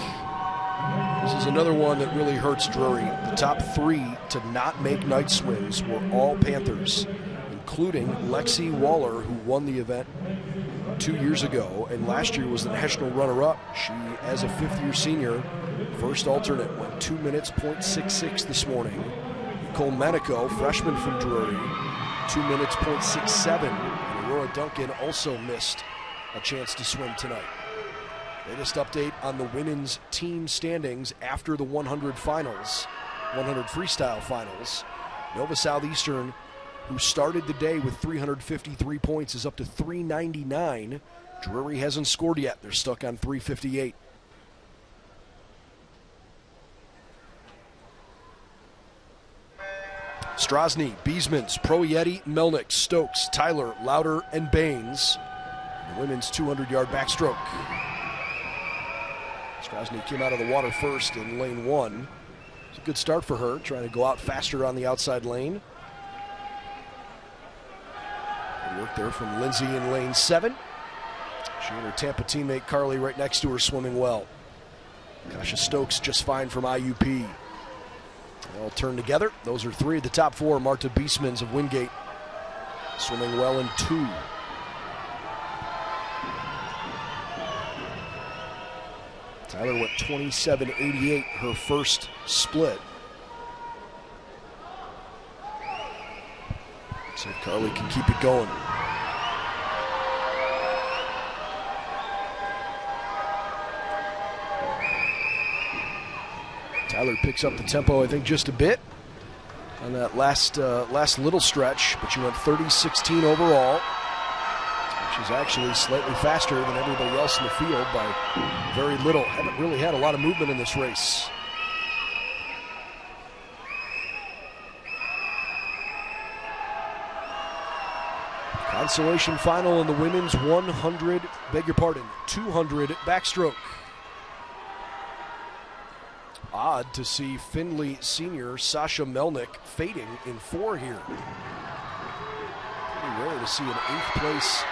This is another one that really hurts Drury. The top 3 to not make night swims were all Panthers, including Lexi Waller, who won the event 2 years ago and last year was the national runner-up. She, as a 5th-year senior, first alternate, went 2 minutes, .66 this morning. Nicole Manico, freshman from Drury, 2 minutes, .67. And Aurora Duncan also missed a chance to swim tonight. Latest update on the women's team standings after the 100 finals, 100 freestyle finals. Nova Southeastern, who started the day with 353 points, is up to 399. Drury hasn't scored yet. They're stuck on 358. Strasny, Biesmans, Proietti, Melnick, Stokes, Tyler, Lauder, and Baines. The women's 200-yard backstroke. Strasny came out of the water first in lane 1. It's a good start for her, trying to go out faster on the outside lane. And work break there from Lindsay in lane 7. She and her Tampa teammate Carly right next to her swimming well. Kasha Stokes just fine from IUP. They all turn together. Those are 3 of the top 4. Marta Beastmans of Wingate swimming well in 2. Tyler went 27.88 her first split. See if Carly can keep it going. Tyler picks up the tempo, I think, just a bit on that last little stretch, but she went 30.16 overall, which is actually slightly faster than everybody else in the field by very little. Haven't really had a lot of movement in this race. Consolation final in the women's 200 backstroke. Odd to see Findlay senior Sasha Melnick fading in 4 here. Pretty rare to see an 8th place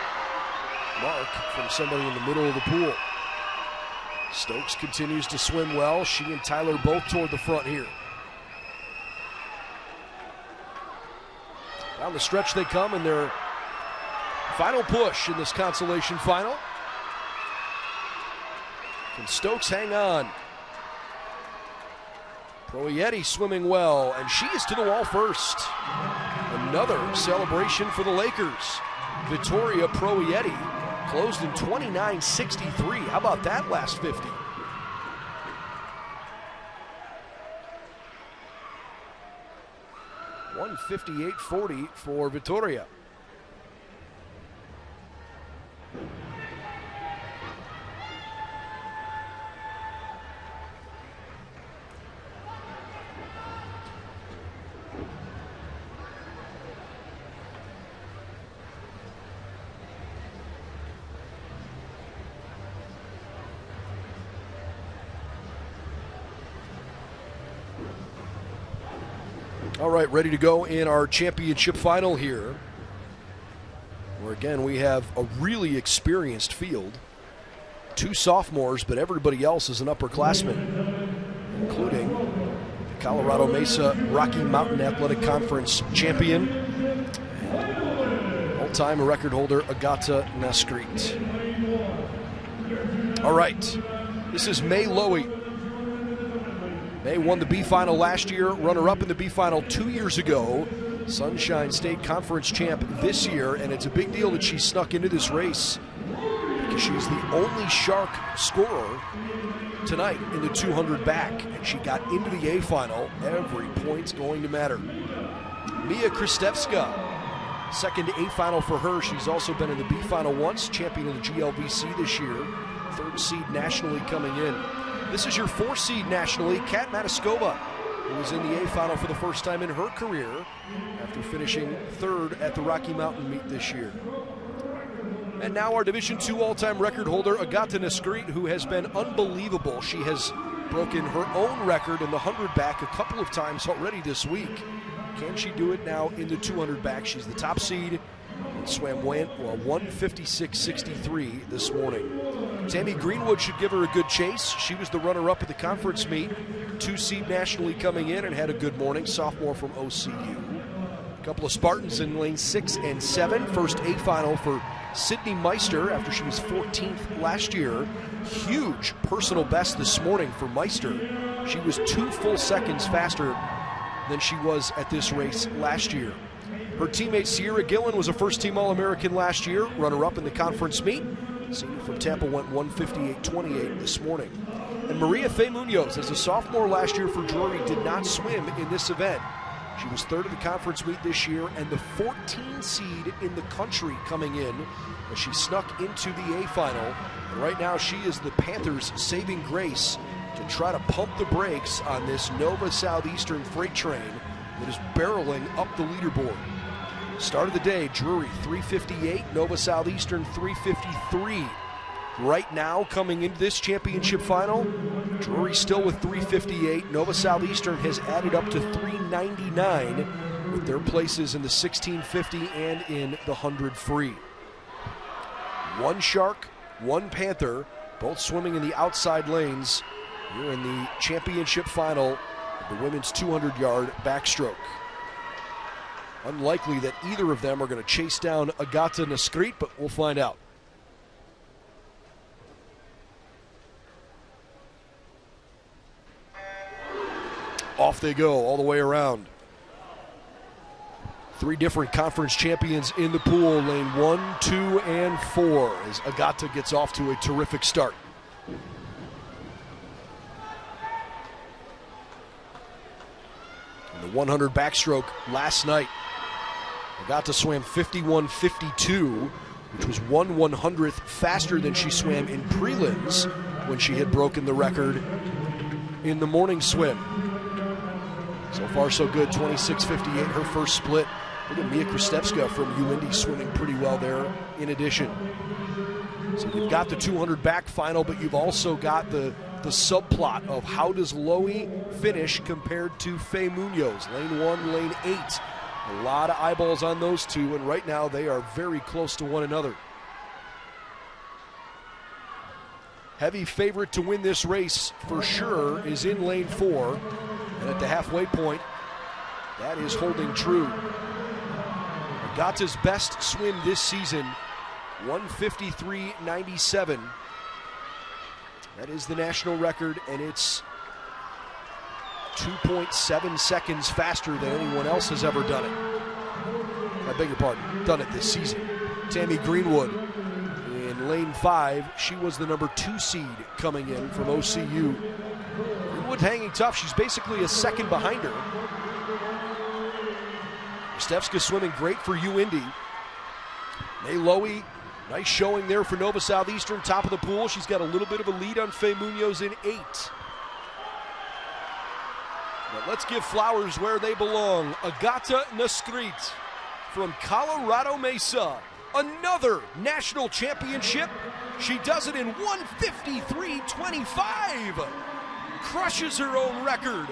mark from somebody in the middle of the pool. Stokes continues to swim well. She and Tyler both toward the front here. Down the stretch they come in their final push in this consolation final. Can Stokes hang on? Proietti swimming well, and she is to the wall first. Another celebration for the Lakers. Vittoria Proietti closed in 29.63. How about that last 50? $158.40 for Vittoria. All right, ready to go in our championship final here, where again we have a really experienced field. 2 sophomores, but everybody else is an upperclassman, including the Colorado Mesa Rocky Mountain Athletic Conference champion and all-time record holder Agata Nascrit. All right, this is May Lowy. May won the B final last year, runner-up in the B final 2 years ago. Sunshine State Conference champ this year, and it's a big deal that she snuck into this race because she's the only Shark scorer tonight in the 200 back, and she got into the A final. Every point's going to matter. Mia Kristevska, second A final for her. She's also been in the B final once, champion of the GLVC this year. 3rd seed nationally coming in. This is your 4th seed nationally, Kat Mataskova, who was in the A final for the first time in her career after finishing 3rd at the Rocky Mountain meet this year. And now our Division II all-time record holder, Agata Nascrit, who has been unbelievable. She has broken her own record in the 100 back a couple of times already this week. Can she do it now in the 200 back? She's the top seed and swam 156.63 this morning. Tammy Greenwood should give her a good chase. She was the runner-up at the conference meet. 2 seed nationally coming in and had a good morning. Sophomore from OCU. A couple of Spartans in lane 6 and 7. First A final for Sydney Meister after she was 14th last year. Huge personal best this morning for Meister. She was 2 full seconds faster than she was at this race last year. Her teammate Sierra Gillen was a first-team All-American last year, runner-up in the conference meet. Senior from Tampa went 158.28 this morning. And Maria Fe Munoz, as a sophomore last year for Drury, did not swim in this event. She was 3rd at the conference meet this year and the 14 seed in the country coming in as she snuck into the A final. And right now she is the Panthers' saving grace to try to pump the brakes on this Nova Southeastern freight train that is barreling up the leaderboard. Start of the day, Drury 358, Nova Southeastern 353. Right now, coming into this championship final, Drury still with 358. Nova Southeastern has added up to 399 with their places in the 1650 and in the 100 free. One Shark, one Panther, both swimming in the outside lanes here in the championship final of the women's 200-yard backstroke. Unlikely that either of them are going to chase down Agata Naskrit, but we'll find out. Off they go all the way around. Three different conference champions in the pool, lane 1, 2, and 4, as Agata gets off to a terrific start. In the 100 backstroke last night, Agata swam 51:52, which was 1/100th faster than she swam in prelims when she had broken the record in the morning swim. So far so good, 26:58 her first split. Look at Mia Kristevska from UIndy swimming pretty well there in addition. So you've got the 200 back final, but you've also got the subplot of how does Lowy finish compared to Faye Munoz, lane 1, lane 8. A lot of eyeballs on those two, and right now they are very close to one another. Heavy favorite to win this race for sure is in lane 4, and at the halfway point, that is holding true. Agata's best swim this season, 1:53.97. That is the national record, and it's 2.7 seconds faster than anyone else has ever done it. I beg your pardon, done it this season. Tammy Greenwood in lane 5, she was the number 2 seed coming in from OCU. Greenwood hanging tough, she's basically a second behind her. Stefska swimming great for UIndy. May Lowy, nice showing there for Nova Southeastern, top of the pool. She's got a little bit of a lead on Faye Munoz in 8. But let's give flowers where they belong. Agata Naskrit from Colorado Mesa. Another national championship. She does it in 1:53.25. Crushes her own record.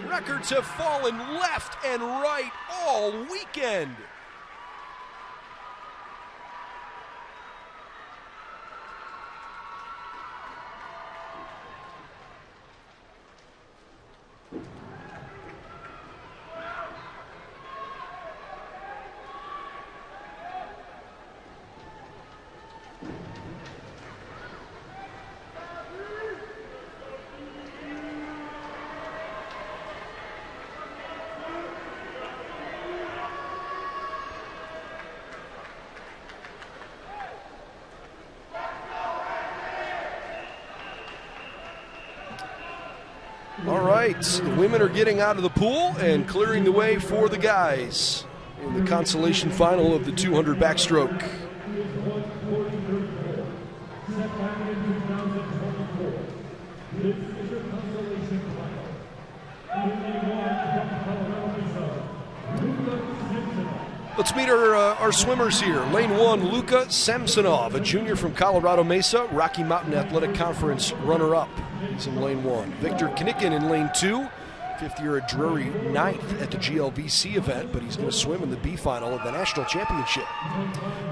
Records have fallen left and right all weekend. All right, the women are getting out of the pool and clearing the way for the guys in the consolation final of the 200 backstroke. Let's meet our swimmers here. Lane 1, Luka Samsonov, a junior from Colorado Mesa, Rocky Mountain Athletic Conference runner-up. He's in lane 1. Victor Knicken in lane 2, fifth year at Drury, 9th at the GLVC event, but he's going to swim in the B final of the national championship.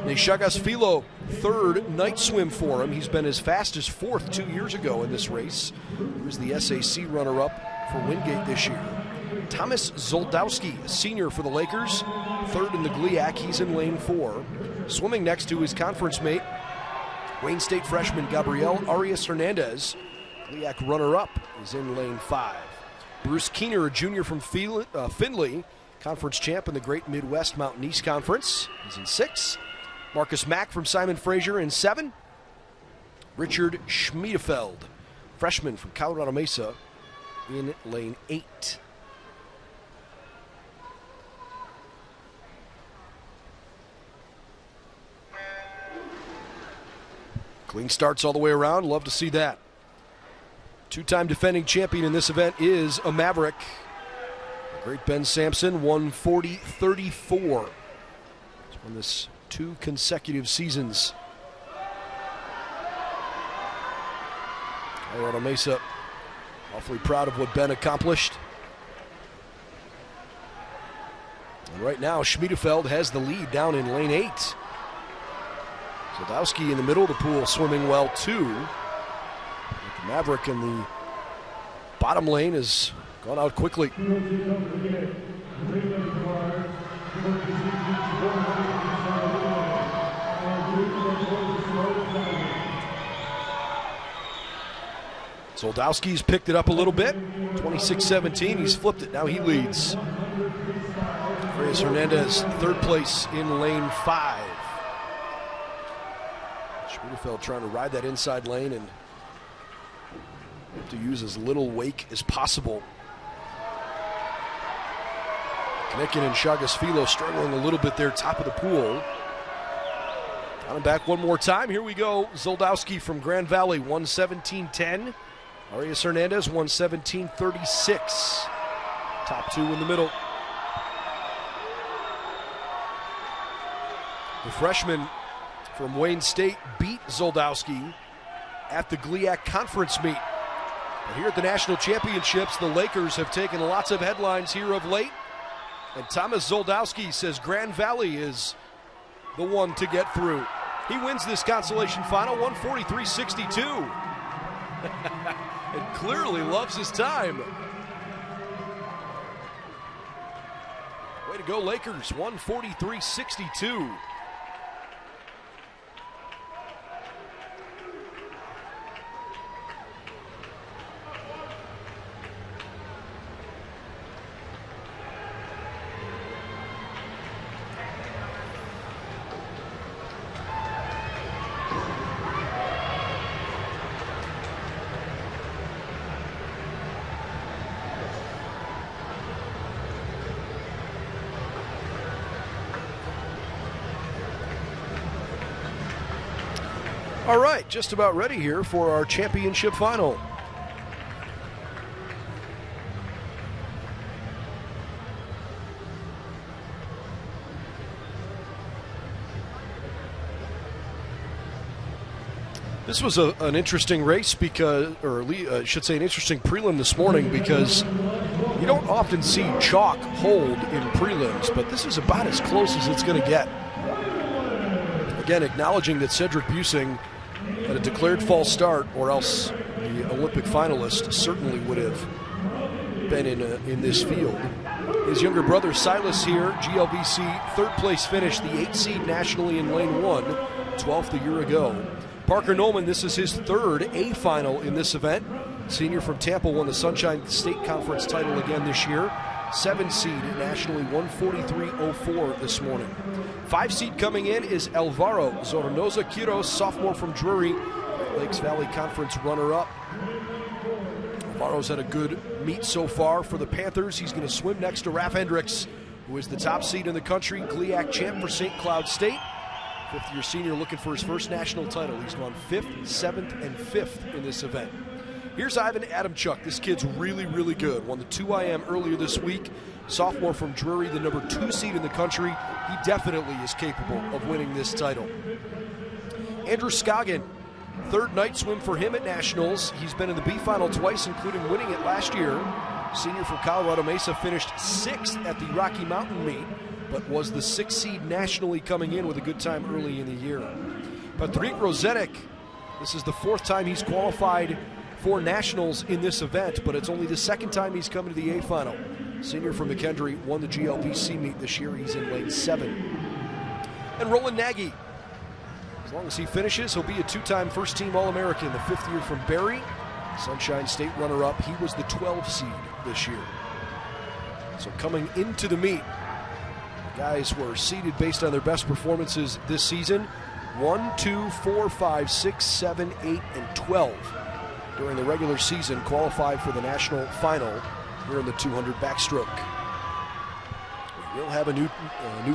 Neshagas Filo, 3rd night swim for him. He's been as fast as 4th 2 years ago in this race. He was the SAC runner-up for Wingate this year. Thomas Zoldowski, a senior for the Lakers, 3rd in the GLIAC. He's in lane 4. Swimming next to his conference mate, Wayne State freshman Gabriel Arias Hernandez. GLIAC runner-up is in lane 5. Bruce Keener, a junior from Findlay, conference champ in the Great Midwest Mountain East Conference. He's in 6. Marcus Mack from Simon Fraser in 7. Richard Schmiedefeld, freshman from Colorado Mesa, in lane 8. Clean starts all the way around. Love to see that. Two-time defending champion in this event is a Maverick. The great Ben Sampson, 1:40.34. on this 2 consecutive seasons. Colorado Mesa awfully proud of what Ben accomplished. And right now, Schmiedefeld has the lead down in lane 8. Zoldowski in the middle of the pool swimming well too. The Maverick in the bottom lane has gone out quickly. Zoldowski's picked it up a little bit. 26-17, he's flipped it. Now he leads. Reyes Hernandez, third place in lane 5. Schmiedefeld trying to ride that inside lane and to use as little wake as possible. Knicken and Chagas Filo struggling a little bit there, top of the pool. On and back one more time. Here we go. Zoldowski from Grand Valley, 1:17.10. Arias Hernandez, 1:17.36. Top 2 in the middle. The freshman from Wayne State beat Zoldowski at the GLIAC conference meet. But here at the National Championships, the Lakers have taken lots of headlines here of late. And Thomas Zoldowski says Grand Valley is the one to get through. He wins this consolation final, 143-62. And clearly loves his time. Way to go, Lakers, 143-62. All right, just about ready here for our championship final. This was an interesting race because, or I should say an interesting prelim this morning because you don't often see chalk hold in prelims, but this is about as close as it's going to get. Again, acknowledging that Cedric Busing had a declared false start, or else the Olympic finalist certainly would have been in this field. His younger brother Silas here, GLVC third place finish, the 8th seed nationally in lane 1, 12th a year ago. Parker Nolan, this is his third A final in this event. Senior from Tampa won the Sunshine State Conference title again this year. 7 seed nationally, 143.04 this morning. 5 seed coming in is Alvaro Zornoza Quiros, sophomore from Drury, Lakes Valley Conference runner-up. Alvaro's had a good meet so far for the Panthers. He's going to swim next to Raph Hendricks, who is the top seed in the country, GLIAC champ for St. Cloud State. 5th-year senior looking for his first national title. He's gone 5th, 7th, and 5th in this event. Here's Ivan Adamchuk. This kid's really, really good. Won the 2IM earlier this week. Sophomore from Drury, the number 2 seed in the country. He definitely is capable of winning this title. Andrew Scoggin, third night swim for him at Nationals. He's been in the B final twice, including winning it last year. Senior from Colorado Mesa finished 6th at the Rocky Mountain meet, but was the 6th seed nationally coming in with a good time early in the year. Patrick Rozenek, this is the 4th time he's qualified for Nationals in this event, but it's only the 2nd time he's come to the A final. Senior from McKendree won the GLVC meet this year. He's in lane 7. And Roland Nagy, as long as he finishes, he'll be a 2-time first-team All-American, the 5th year from Barry. Sunshine State runner-up. He was the 12th seed this year. So coming into the meet, the guys were seeded based on their best performances this season. 1, 2, 4, 5, 6, 7, 8, and 12 during the regular season, qualified for the national final here in the 200 backstroke. We will have a new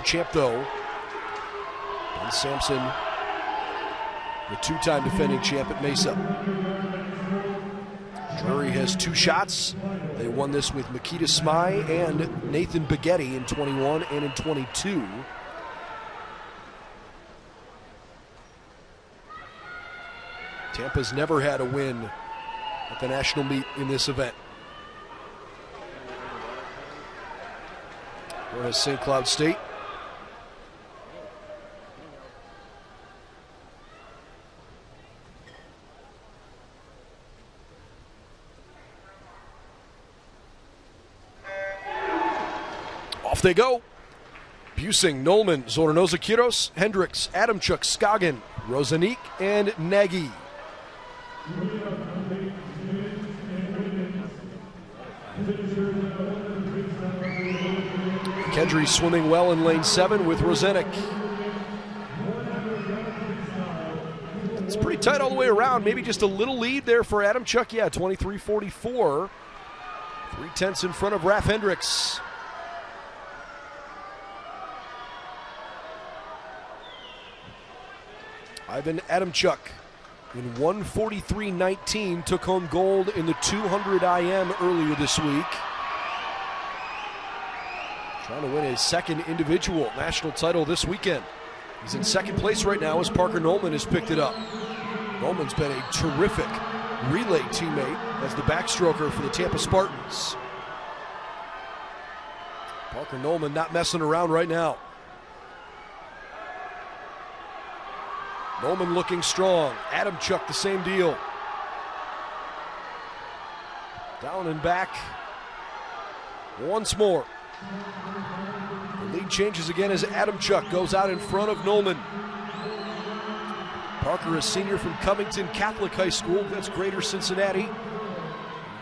champ though. Ben Sampson, the 2-time defending champ at Mesa. Drury has 2 shots. They won this with Makita Smythe and Nathan Baghetti in 21 and in 22. Tampa's never had a win at the national meet in this event. Whereas St. Cloud State. Off they go. Busing, Nolman, Zornoza Quiros, Hendricks, Adamchuk, Scoggin, Rosanik, and Nagy. Kedry swimming well in lane 7 with Rosenik. It's pretty tight all the way around. Maybe just a little lead there for Adamchuk. Yeah, 23:44. 3/10 in front of Raf Hendricks. Ivan Adamchuk in 1:43.19 took home gold in the 200 IM earlier this week. Trying to win his second individual national title this weekend. He's in second place right now as Parker Nolman has picked it up. Nolman's been a terrific relay teammate as the backstroker for the Tampa Spartans. Parker Nolman not messing around right now. Nolman looking strong. Adamchuk the same deal. Down and back once more. The lead changes again as Adamchuk goes out in front of Nolman. Parker, a senior from Covington Catholic High School, that's Greater Cincinnati. He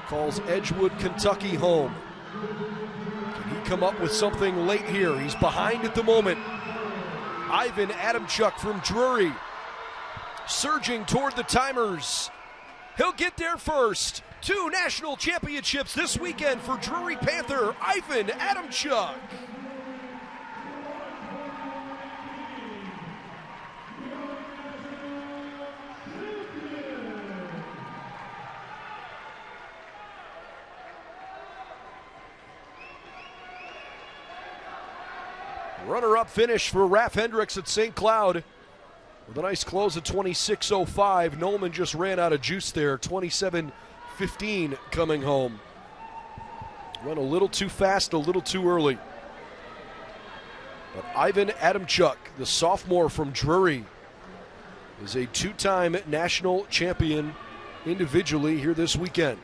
calls Edgewood, Kentucky home. Can he come up with something late here? He's behind at the moment. Ivan Adamchuk from Drury, surging toward the timers. He'll get there first. 2 national championships this weekend for Drury Panther, Ivan Adamchuk. Runner-up finish for Raf Hendricks at St. Cloud. With a nice close at 26:05. Nolman just ran out of juice there. 27:15 coming home. Went a little too fast, a little too early. But Ivan Adamchuk, the sophomore from Drury, is a 2-time national champion individually here this weekend.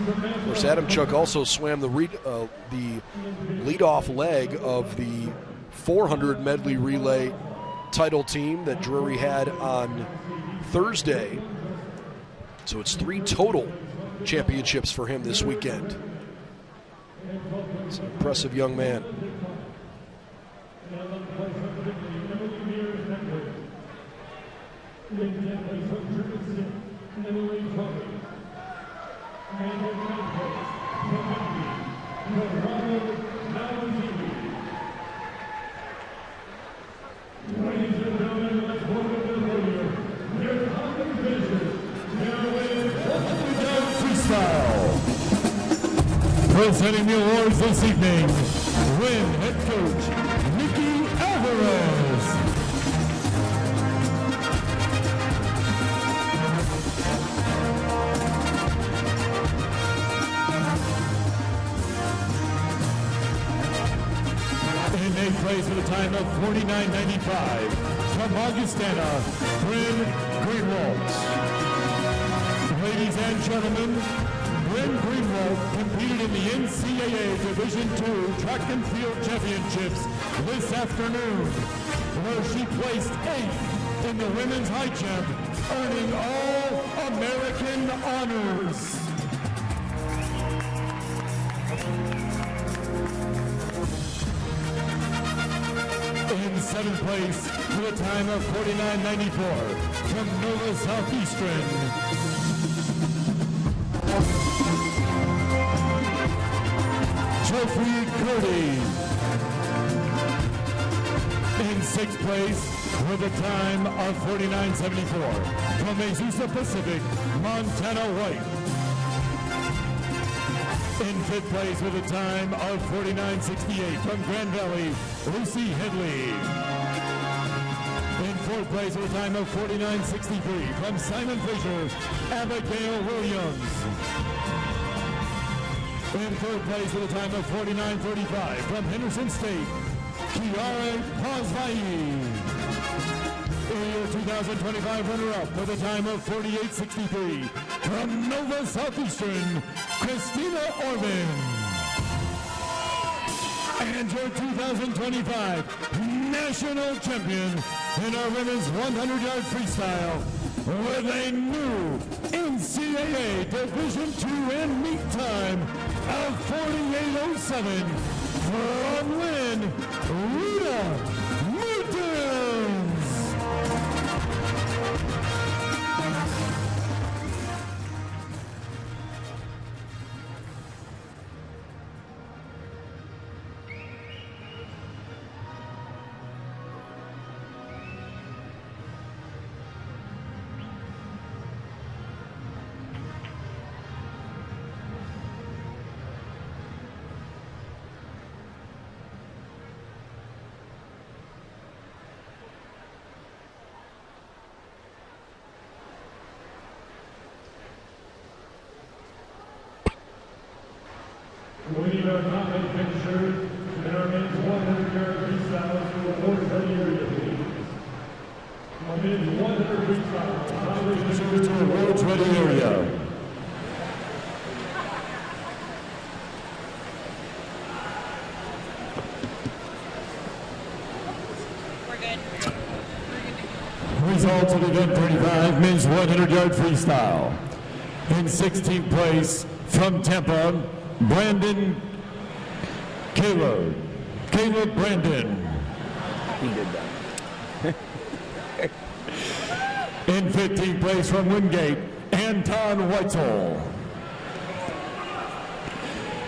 Of course, Adamchuk also swam the leadoff leg of the 400 medley relay title team that Drury had on Thursday. So it's 3 total championships for him this weekend. It's an impressive young man. Presenting the awards this evening, Win head coach Mickey Alvarez. In 8th place with a time of 49.95 from Augustana, Bryn Greenwald. Ladies and gentlemen, Bryn Greenwald competed in the NCAA Division II Track and Field Championships this afternoon, where she placed 8th in the women's high jump, earning All-American honors. In 7th place with a time of 49.94 from Nova Southeastern, Geoffrey Curdy. In 6th place with a time of 49.74 from Azusa Pacific, Montana White. In fifth place with a time of 49.68 from Grand Valley, Lucy Headley. In fourth place with a time of 49.63 from Simon Fraser, Abigail Williams. In third place with a time of 49.35 from Henderson State, Kiara Pazvai. Your 2025 runner-up with a time of 48.63 from Nova Southeastern, Christina Orban. And your 2025 national champion in our women's 100-yard freestyle with a new NCAA Division II and meet time of 48.07 from Lynn, Rita Mertens. Winning our combat finisher and our men's 100-yard freestyle to awards ready area, please. Our men's 100 freestyle finishers to awards ready area. Results of event 35, men's 100-yard freestyle. In 16th place from Tampa, Brandon Caleb Brandon. He did that. In 15th place from Wingate, Anton Weitzel.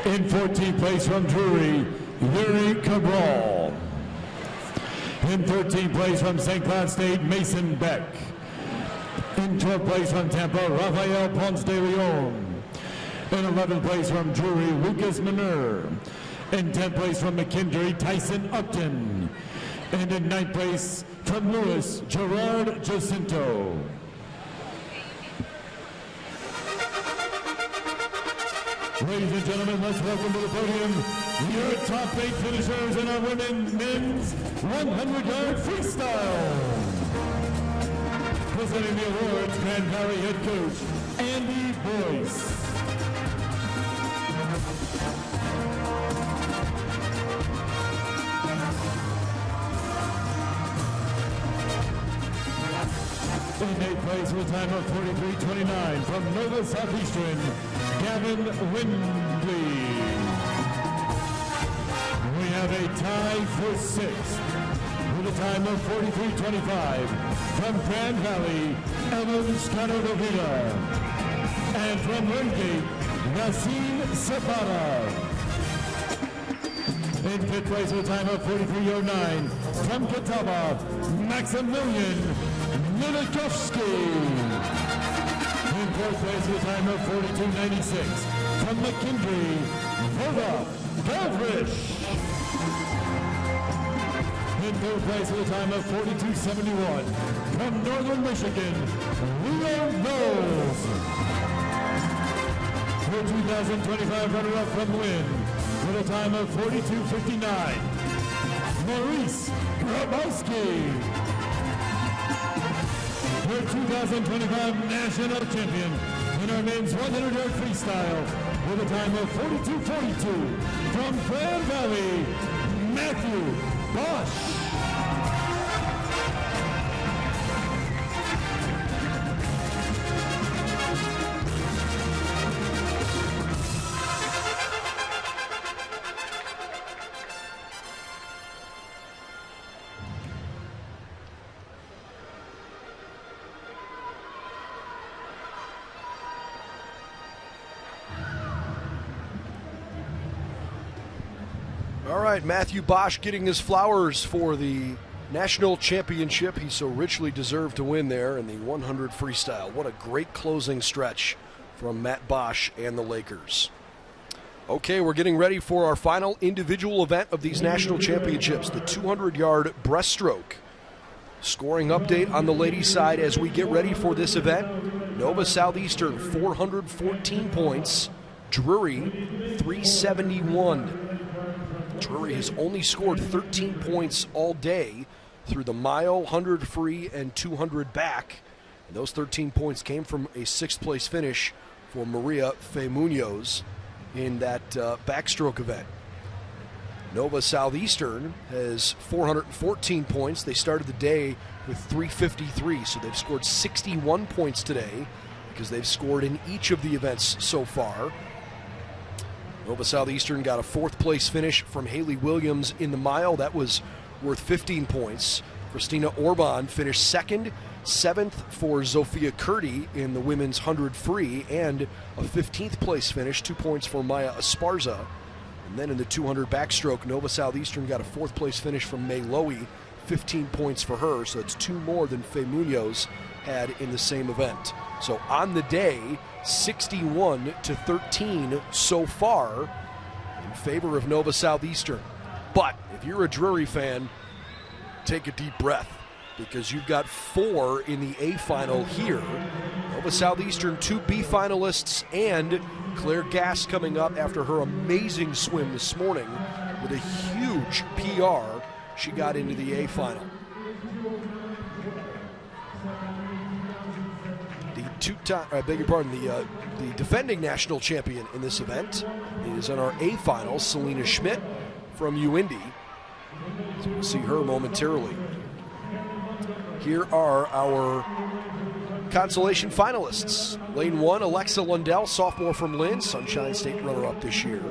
In 14th place from Drury, Yuri Cabral. In 13th place from St. Cloud State, Mason Beck. In 12th place from Tampa, Rafael Ponce de Leon. In 11th place from Drury, Lucas Manur. In 10th place from McKendree, Tyson Upton. And in 9th place from Lewis, Gerard Jacinto. Ladies and gentlemen, let's welcome to the podium your top 8 finishers in our men's 100-yard freestyle. Presenting the awards, Grand Valley head coach Andy Boyce. In 8th place with a time of 43.29 from Nova Southeastern, Gavin Windley. We have a tie for 6th with a time of 43.25 from Grand Valley, Evan Scanovita. And from Wingate, Nassim Sabata. In 5th place with a time of 43.09 from Catawba, Maximilian Milakovsky. In 4th place with a time of 42.96 from McKendree, Voda Galvrish. In 3rd place with a time of 42.71 from Northern Michigan, Leo Knowles. Your 2025 runner-up from Lynn with a time of 42.59, Maurice Grabowski. Your 2025 national champion in our men's 100-yard freestyle with a time of 42.42 from Grand Valley, Matthew Bosch. All right, Matthew Bosch getting his flowers for the national championship. He so richly deserved to win there in the 100 freestyle. What a great closing stretch from Matt Bosch and the Lakers. Okay, we're getting ready for our final individual event of these national championships, the 200-yard breaststroke. Scoring update on the ladies' side as we get ready for this event. Nova Southeastern, 414 points. Drury, 371. Drury has only scored 13 points all day through the mile, 100 free, and 200 back. And those 13 points came from a sixth-place finish for Maria Fe Munoz in that backstroke event. Nova Southeastern has 414 points. They started the day with 353, so they've scored 61 points today because they've scored in each of the events so far. Nova Southeastern got a fourth-place finish from Haley Williams in the mile. That was worth 15 points. Christina Orban finished second. Seventh for Zofia Curdy in the women's 100 free, and a 15th place finish, 2 points for Maya Esparza. And then in the 200 backstroke, Nova Southeastern got a fourth place finish from May Lowy, 15 points for her, so it's 2 more than Fe Munoz had in the same event. So on the day, 61-13 so far in favor of Nova Southeastern. But if you're a Drury fan, take a deep breath, because you've got 4 in the A final here. Nova Southeastern, 2 B finalists, and Claire Gass coming up after her amazing swim this morning with a huge PR. She got into the A final. The defending national champion in this event is in our A final, Selena Schmidt from UIndy. So we'll see her momentarily. Here are our consolation finalists. Lane 1, Alexa Lundell, sophomore from Lynn, Sunshine State runner-up this year.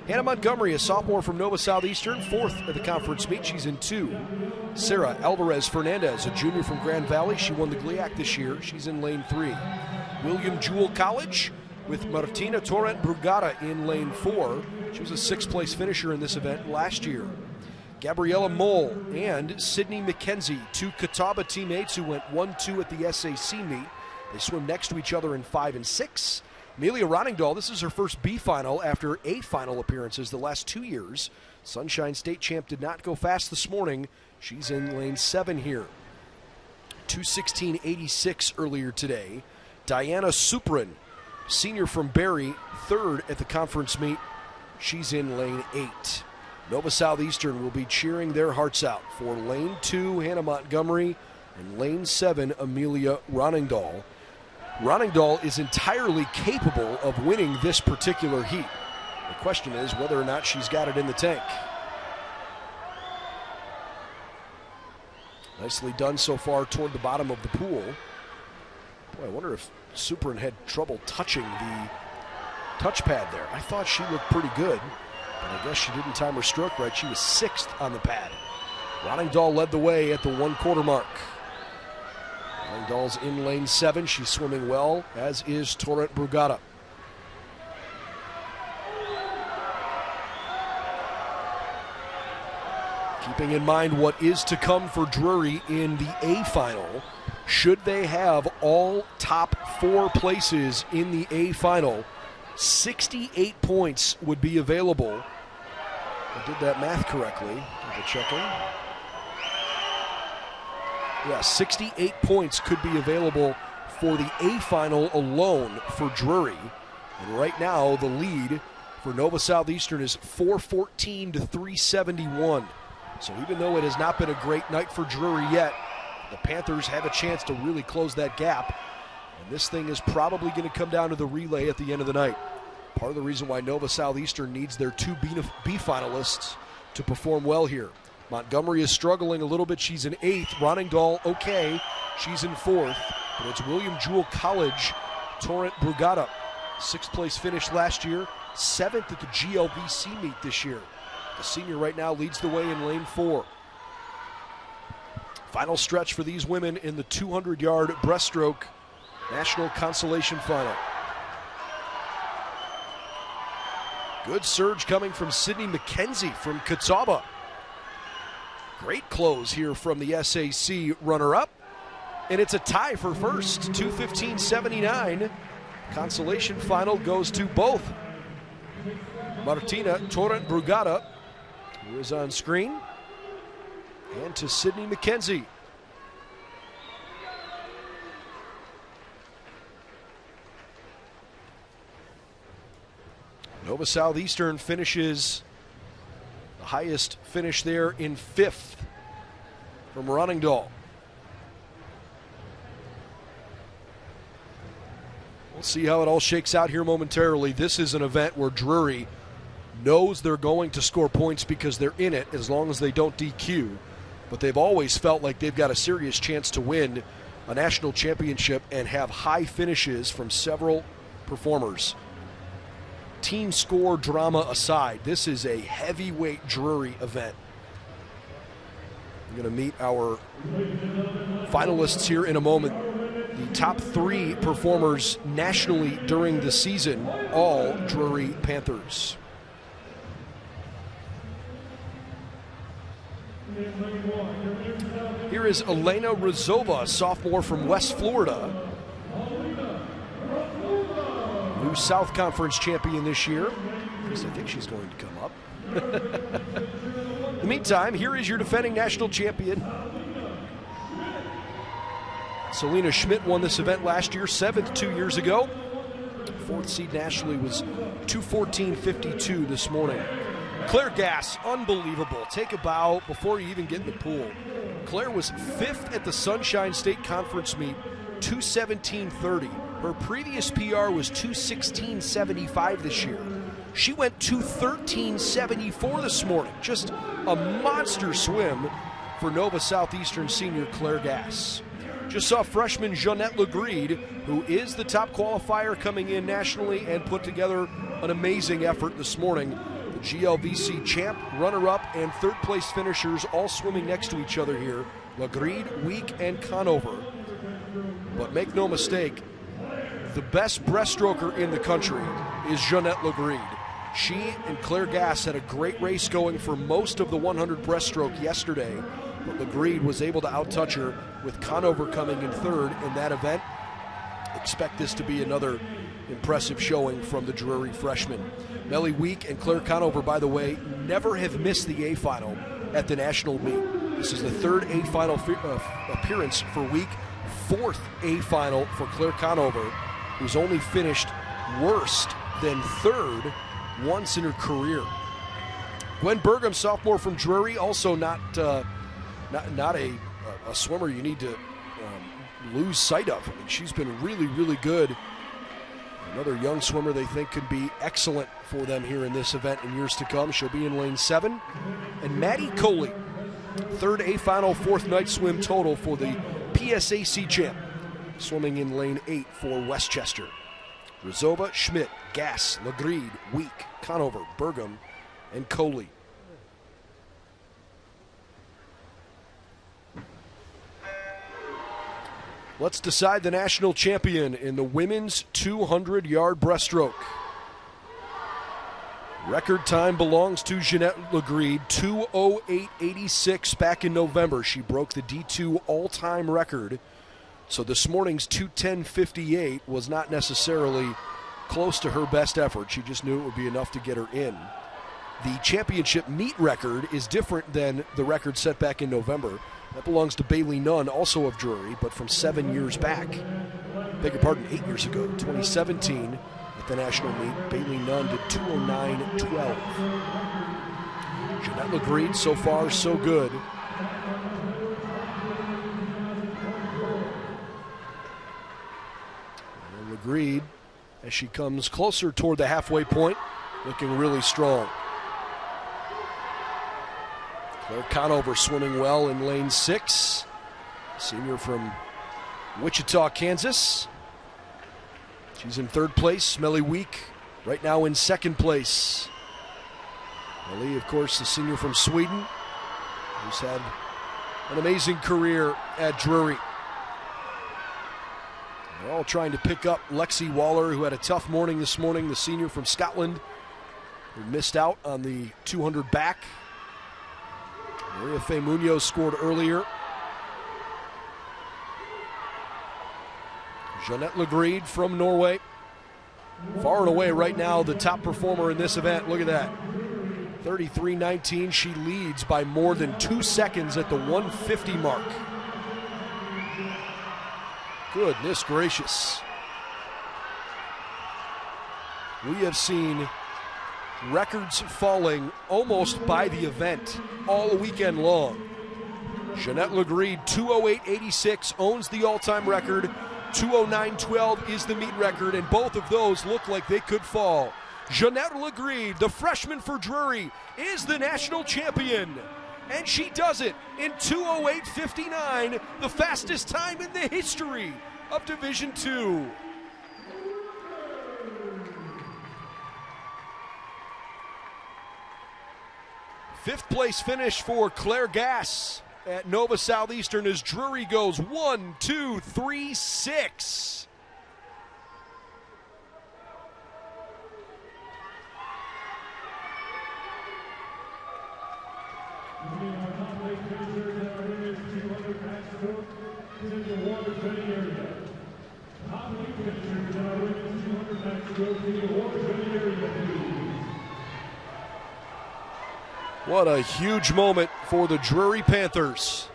Hannah Montgomery, a sophomore from Nova Southeastern, 4th at the conference meet. She's in 2. Sarah Alvarez Fernandez, a junior from Grand Valley. She won the GLIAC this year. She's in lane 3. William Jewell College with Martina Torrent Brugada in lane 4. She was a 6th place finisher in this event last year. Gabriella Mole and Sydney McKenzie, 2 Catawba teammates who went 1-2 at the SAC meet. They swim next to each other in 5 and 6. Amelia Roningdahl, this is her first B final after A final appearances the last 2 years. Sunshine State champ did not go fast this morning. She's in lane 7 here. 2:16.86 earlier today. Diana Suprin, senior from Barrie, 3rd at the conference meet. She's in lane 8. Nova Southeastern will be cheering their hearts out for lane 2, Hannah Montgomery, and lane 7, Amelia Roningdahl. Roningdahl is entirely capable of winning this particular heat. The question is whether or not she's got it in the tank. Nicely done so far toward the bottom of the pool. Boy, I wonder if Suprin had trouble touching the touchpad there. I thought she looked pretty good, but I guess she didn't time her stroke right. She was 6th on the pad. Roningdahl led the way at the 1/4 mark. Roningdahl's in lane 7. She's swimming well, as is Torrent Brugada. Keeping in mind what is to come for Drury in the A final, should they have all top 4 places in the A final, 68 points would be available. I did that math correctly. Double checking. Yeah, 68 points could be available for the A final alone for Drury. And right now, the lead for Nova Southeastern is 414-371. So even though it has not been a great night for Drury yet, the Panthers have a chance to really close that gap. And this thing is probably going to come down to the relay at the end of the night. Part of the reason why Nova Southeastern needs their 2 B finalists to perform well here. Montgomery is struggling a little bit. She's in 8th. Roningdahl, okay. She's in 4th. But it's William Jewell College, Torrent Brugada. 6th place finish last year. 7th at the GLVC meet this year. The senior right now leads the way in lane 4. Final stretch for these women in the 200-yard breaststroke national consolation final. Good surge coming from Sydney McKenzie from Catawba. Great close here from the SAC runner-up. And it's a tie for first, 2:15.79. Consolation final goes to both Martina Torrent Brugada, who is on screen, and to Sydney McKenzie. Nova Southeastern finishes the highest finish there in 5th from Runningdale. We'll see how it all shakes out here momentarily. This is an event where Drury knows they're going to score points because they're in it as long as they don't DQ. But they've always felt like they've got a serious chance to win a national championship and have high finishes from several performers. Team score drama aside, this is a heavyweight Drury event. We're going to meet our finalists here in a moment. The top 3 performers nationally during the season, all Drury Panthers. Here is Elena Rizova, sophomore from West Florida. New South Conference champion this year. At least I think she's going to come up. In the meantime, here is your defending national champion. Selena Schmidt won this event last year, 7th 2 years ago. 4th seed nationally was 2:14.52 this morning. Claire Gass, unbelievable. Take a bow before you even get in the pool. Claire was 5th at the Sunshine State Conference meet, 2:17.30. Her previous PR was 2:16.75 this year. She went 2:13.74 this morning. Just a monster swim for Nova Southeastern senior Claire Gass. Just saw freshman Jeanette Legreed, who is the top qualifier coming in nationally and put together an amazing effort this morning. The GLVC champ, runner-up, and 3rd place finishers all swimming next to each other here. Legreed, Week, and Conover. But make no mistake, the best breaststroker in the country is Jeanette Legreed. She and Claire Gass had a great race going for most of the 100 breaststroke yesterday, but Legreed was able to outtouch her with Conover coming in 3rd in that event. Expect this to be another impressive showing from the Drury freshmen. Melly Week and Claire Conover, by the way, never have missed the A final at the national meet. This is the 3rd A final appearance for Week, 4th A final for Claire Conover, who's only finished worse than 3rd once in her career. Gwen Burgum, sophomore from Drury, also not a swimmer you need to lose sight of. I mean, she's been really, really good. Another young swimmer they think could be excellent for them here in this event in years to come. She'll be in lane 7. And Maddie Coley, 3rd A final, 4th night swim total for the PSAC champ, swimming in lane 8 for Westchester. Rizova, Schmidt, Gass, Legreed, Week, Conover, Burgum, and Coley. Let's decide the national champion in the women's 200-yard breaststroke. Record time belongs to Jeanette Legreed, 2:08.86 back in November. She broke the D2 all-time record. So this morning's 2:10.58 was not necessarily close to her best effort. She just knew it would be enough to get her in. The championship meet record is different than the record set back in November. That belongs to Bailey Nunn, also of Drury, but from 7 years back. Beg your pardon, 8 years ago, 2017 at the national meet. Bailey Nunn did 2:09.12. Jeanette Legreed, so far, so good. And Legreed, as she comes closer toward the halfway point, looking really strong. Claire Conover swimming well in lane 6. Senior from Wichita, Kansas. She's in 3rd place. Melly Week right now in 2nd place. Melly, of course, the senior from Sweden, who's had an amazing career at Drury. They're all trying to pick up Lexi Waller, who had a tough morning this morning, the senior from Scotland, who missed out on the 200 back. Maria Faye Munoz scored earlier. Jeanette Legreed from Norway. Far and away right now the top performer in this event. Look at that. 33-19. She leads by more than 2 seconds at the 150 mark. Goodness gracious. We have seen records falling almost by the event all weekend long. Jeanette Legreed, 208.86, owns the all-time record. 209.12 is the meet record, and both of those look like they could fall. Jeanette Legreed, the freshman for Drury, is the national champion. And she does it in 208.59, the fastest time in the history of Division II. Fifth place finish for Claire Gass at Nova Southeastern as Drury goes 1, 2, 3, 6. What a huge moment for the Drury Panthers.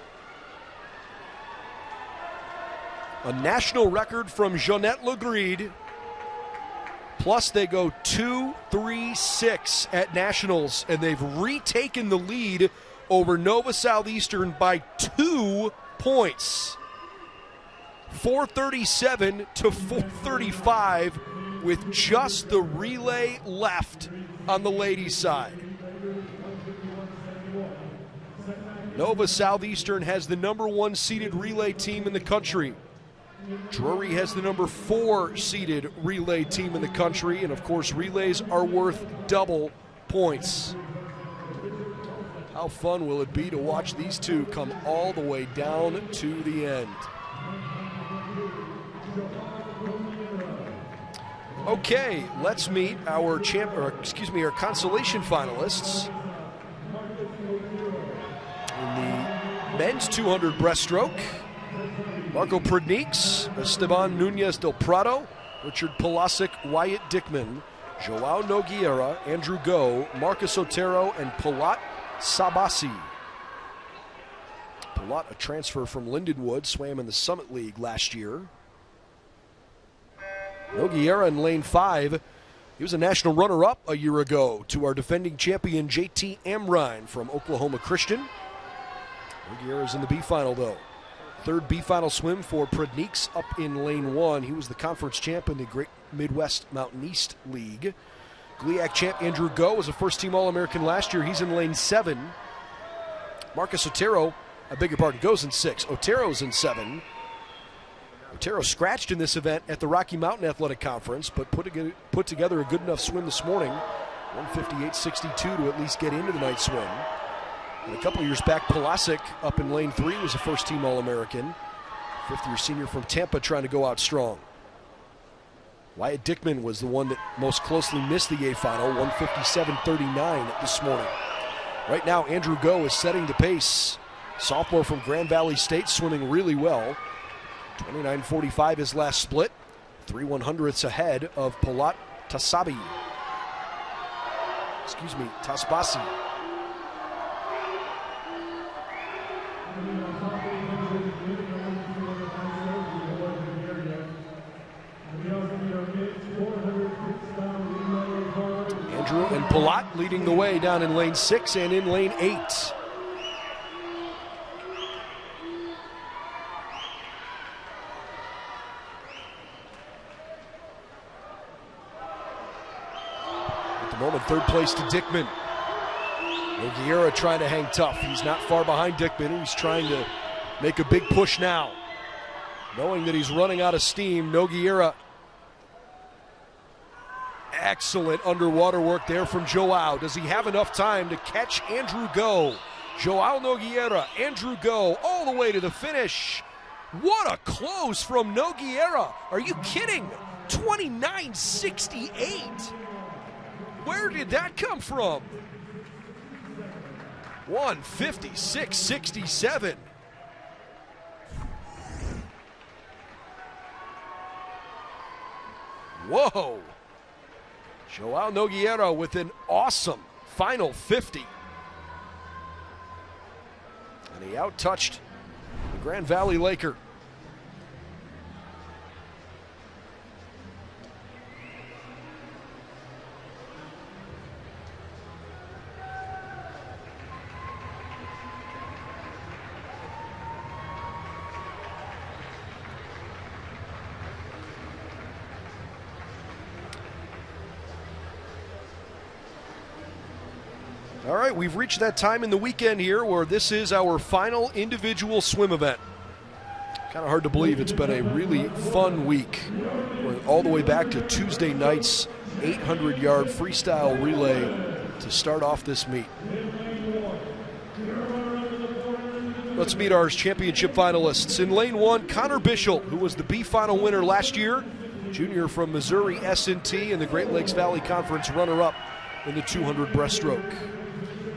A national record from Jeanette Legreed. Plus they go 2-3-6 at nationals, and they've retaken the lead over Nova Southeastern by 2 points. 437 to 435 with just the relay left on the ladies' side. Nova Southeastern has the #1 seeded relay team in the country. Drury has the #4 seeded relay team in the country, and of course relays are worth double points. How fun will it be to watch these two come all the way down to the end? Okay, let's meet our consolation finalists. In the men's 200 breaststroke, Marco Prodniks, Esteban Nunez del Prado, Richard Polasic, Wyatt Dickman, Joao Nogueira, Andrew Go, Marcus Otero, and Palat Sabasi. Palat, a transfer from Lindenwood, swam in the Summit League last year. Nogueira in lane 5. He was a national runner-up a year ago to our defending champion JT Amrine from Oklahoma Christian. Nogueira's in the B final though. Third B final swim for Prodniks up in lane 1. He was the conference champ in the Great Midwest Mountain East League. GLIAC champ Andrew Go was a first-team All-American last year. He's in lane 7. Marcus Otero, goes in 6. Otero's in 7. Otero scratched in this event at the Rocky Mountain Athletic Conference, but put together a good enough swim this morning. 158.62 to at least get into the night swim. And a couple of years back, Polasic up in lane 3 was a first-team All-American. Fifth-year senior from Tampa trying to go out strong. Wyatt Dickman was the one that most closely missed the A final, 157.39 this morning. Right now, Andrew Go is setting the pace. Sophomore from Grand Valley State, swimming really well. 29.45 his last split. 3/100ths ahead of Palat Tasbasi. Andrew and Palat leading the way down in lane 6 and in lane 8. At the moment, third place to Dickman. Nogueira trying to hang tough. He's not far behind Dickman. He's trying to make a big push now. Knowing that he's running out of steam, Nogueira. Excellent underwater work there from Joao. Does he have enough time to catch Andrew Go? Joao Nogueira, Andrew Go, all the way to the finish. What a close from Nogueira. Are you kidding? 29.68. Where did that come from? 156.67. Whoa. Joao Nogueira with an awesome final 50. And he outtouched the Grand Valley Laker. All right, we've reached that time in the weekend here where this is our final individual swim event. Kind of hard to believe it's been a really fun week. We're all the way back to Tuesday night's 800-yard freestyle relay to start off this meet. Let's meet our championship finalists. In lane 1, Connor Bischel, who was the B final winner last year, junior from Missouri S&T and the Great Lakes Valley Conference runner-up in the 200 breaststroke.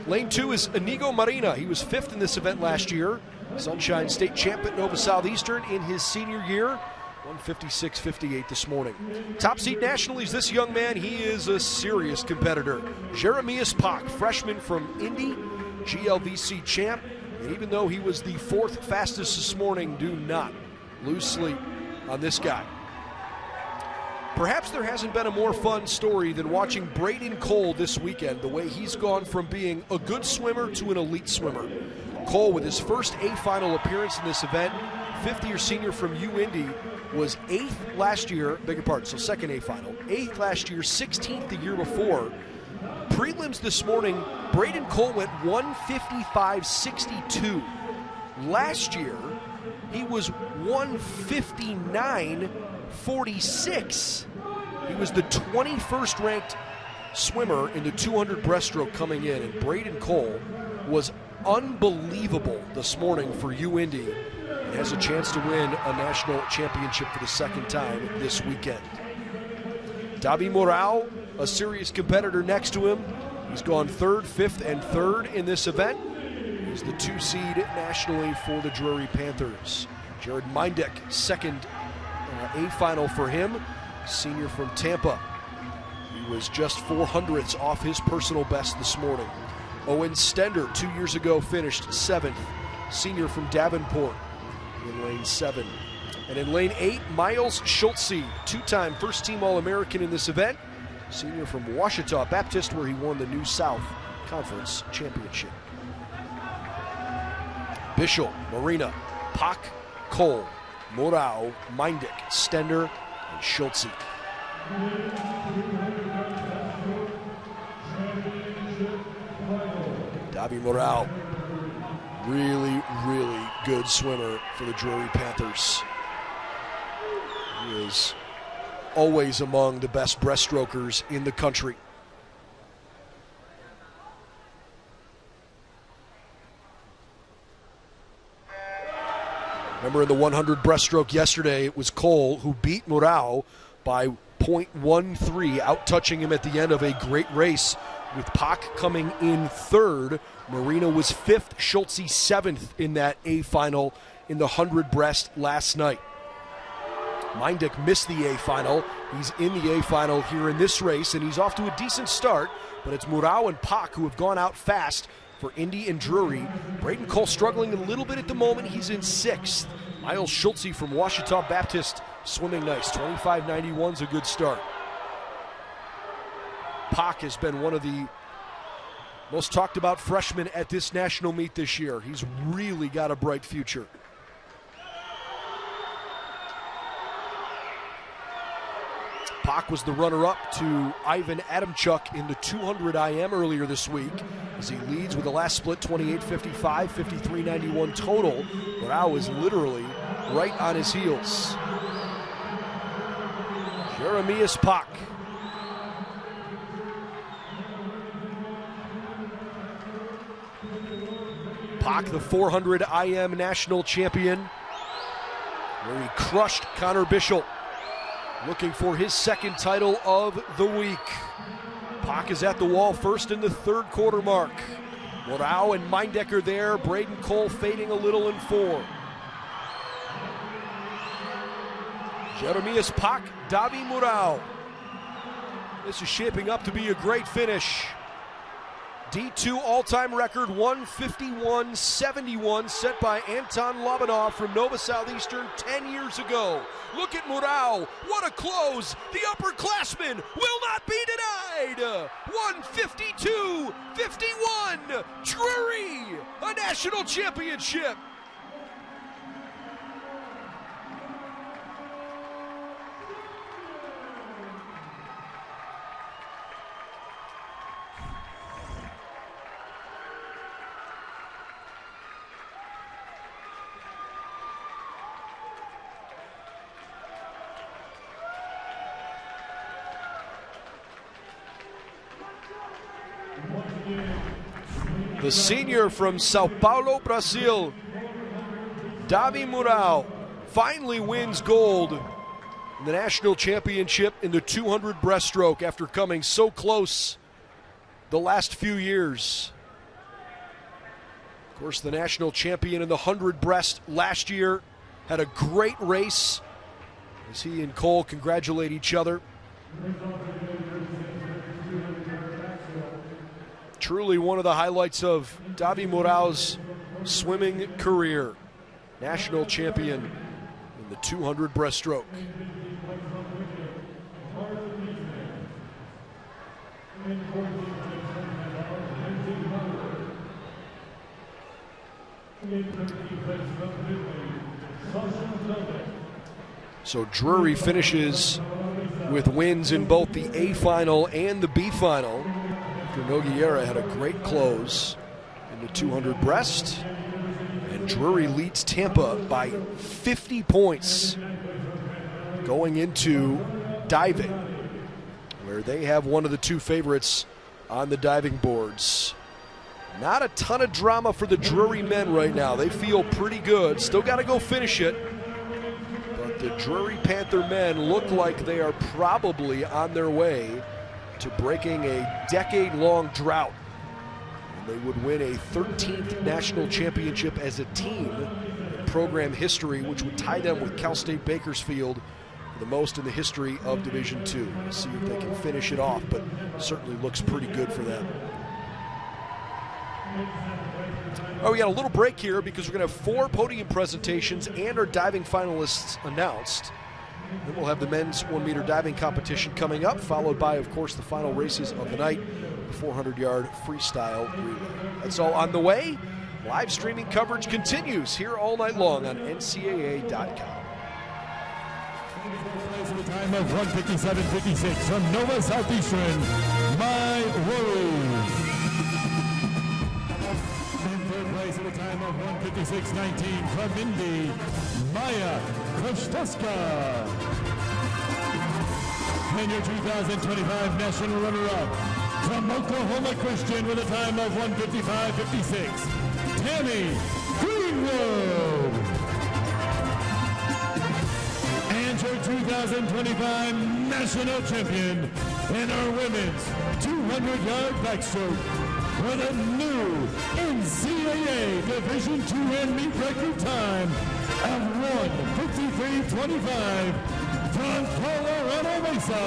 Lane 2 is Inigo Marina. He was 5th in this event last year. Sunshine State champ at Nova Southeastern in his senior year. 156.58 this morning. Top seed nationally is this young man. He is a serious competitor. Jeremias Pak, freshman from Indy, GLVC champ. And even though he was the 4th fastest this morning, do not lose sleep on this guy. Perhaps there hasn't been a more fun story than watching Braden Cole this weekend, the way he's gone from being a good swimmer to an elite swimmer. Cole, with his first A-final appearance in this event, 5th-year senior from UIndy, was 8th last year, so second A-final, 8th last year, 16th the year before. Prelims this morning, Braden Cole went 155.62. Last year, he was 159.46. He was the 21st ranked swimmer in the 200 breaststroke coming in, and Braden Cole was unbelievable this morning for UIndy and has a chance to win a national championship for the 2nd time this weekend. Davi Morao, a serious competitor next to him. He's gone 3rd, 5th, and 3rd in this event. He's the 2 seed nationally for the Drury Panthers. Jared Mindek, 2nd A-final for him, senior from Tampa. He was just 400ths off his personal best this morning. Owen Stender, 2 years ago, finished 7th, senior from Davenport in lane 7. And in lane 8, Miles Schultze, 2-time first-team All-American in this event, senior from Ouachita Baptist, where he won the New South Conference Championship. Bischel, Marina, Pak, Cole, Morao, Mindek, Stender, and Schultze. Davi Morao, really, really good swimmer for the Drury Panthers. He is always among the best breaststrokers in the country. Remember in the 100 breaststroke yesterday, it was Cole who beat Morao by 0.13, out-touching him at the end of a great race, with Pak coming in 3rd. Marina was 5th, Schultze 7th in that A-final in the 100 breast last night. Mindek missed the A-final. He's in the A-final here in this race, and he's off to a decent start, but it's Morao and Pak who have gone out fast for Indy and Drury. Braden Cole struggling a little bit at the moment. He's in 6th. Miles Schultze from Ouachita Baptist swimming nice. 25.91's a good start. Pak has been one of the most talked about freshmen at this national meet this year. He's really got a bright future. Pak was the runner-up to Ivan Adamchuk in the 200 IM earlier this week, as he leads with the last split 28.55, 53.91 total. Morao is literally right on his heels. Jeremias Pak. Pak, the 400 IM national champion, where he crushed Connor Bischel, looking for his 2nd title of the week. Pak is at the wall first in the 3rd quarter mark. Morao and Mindek are there. Braden Cole fading a little in 4. Jeremias Pak, Davi Morao. This is shaping up to be a great finish. D2 all-time record 151.71 set by Anton Lobanov from Nova Southeastern 10 years ago. Look at Murao. What a close. The upperclassman will not be denied. 152.51. Drury, a national championship. The senior from Sao Paulo, Brazil, Davi Murao, finally wins gold in the national championship in the 200 breaststroke after coming so close the last few years. Of course, the national champion in the 100 breast last year had a great race as he and Cole congratulate each other. Truly one of the highlights of Davi Murao's swimming career. National champion in the 200 breaststroke. So Drury finishes with wins in both the A final and the B final. Nogueira had a great close in the 200 breast, and Drury leads Tampa by 50 points going into diving, where they have one of the two favorites on the diving boards. Not a ton of drama for the Drury men right now. They feel pretty good. Still got to go finish it. But the Drury Panther men look like they are probably on their way to breaking a decade-long drought. And they would win a 13th national championship as a team in program history, which would tie them with Cal State Bakersfield for the most in the history of Division II. We'll see if they can finish it off, but certainly looks pretty good for them. Oh, we got a little break here because we're going to have 4 podium presentations and our diving finalists announced. Then we'll have the men's 1-meter diving competition coming up, followed by, of course, the final races of the night, the 400-yard freestyle relay. That's all on the way. Live streaming coverage continues here all night long on NCAA.com. The time of 157.56 from Nova Southeastern, My Warriors. In third place at the time of 156.19 from Indy, Maya Kosteska. And your 2025 national runner-up from Oklahoma Christian with a time of 155.56, Tammy Greenwood. And your 2025 national champion in our women's 200-yard backstroke with a new NCAA Division II and meet record time of 1:53.25 from Colorado Mesa,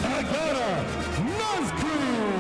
Agata Nazcrew.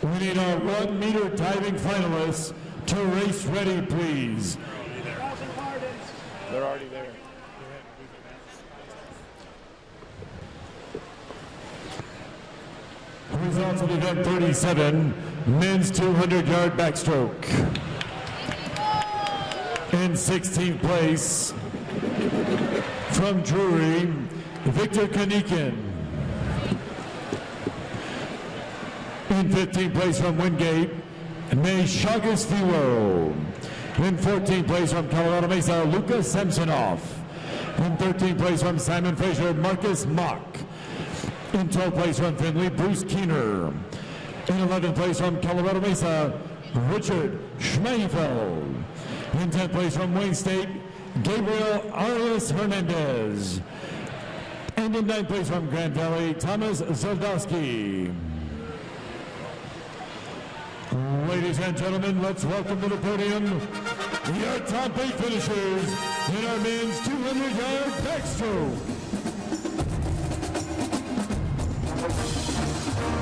We need our 1-meter diving finalists to race ready, please. They're already there. Results of event 37, men's 200-yard backstroke. In 16th place, from Drury, Victor Kanikin. In 15th place from Wingate, May Chagas Filo. In 14th place from Colorado Mesa, Luka Samsonov. In 13th place from Simon Fraser, Marcus Mock. In 12th place from Finley, Bruce Keener. In 11th place from Colorado Mesa, Richard Schmeifeld. In 10th place from Wayne State, Gabriel Arlis Hernandez. And in 9th place from Grand Valley, Thomas Zaldowski. Ladies and gentlemen, let's welcome to the podium your top 8 finishers in our men's 200-yard backstroke.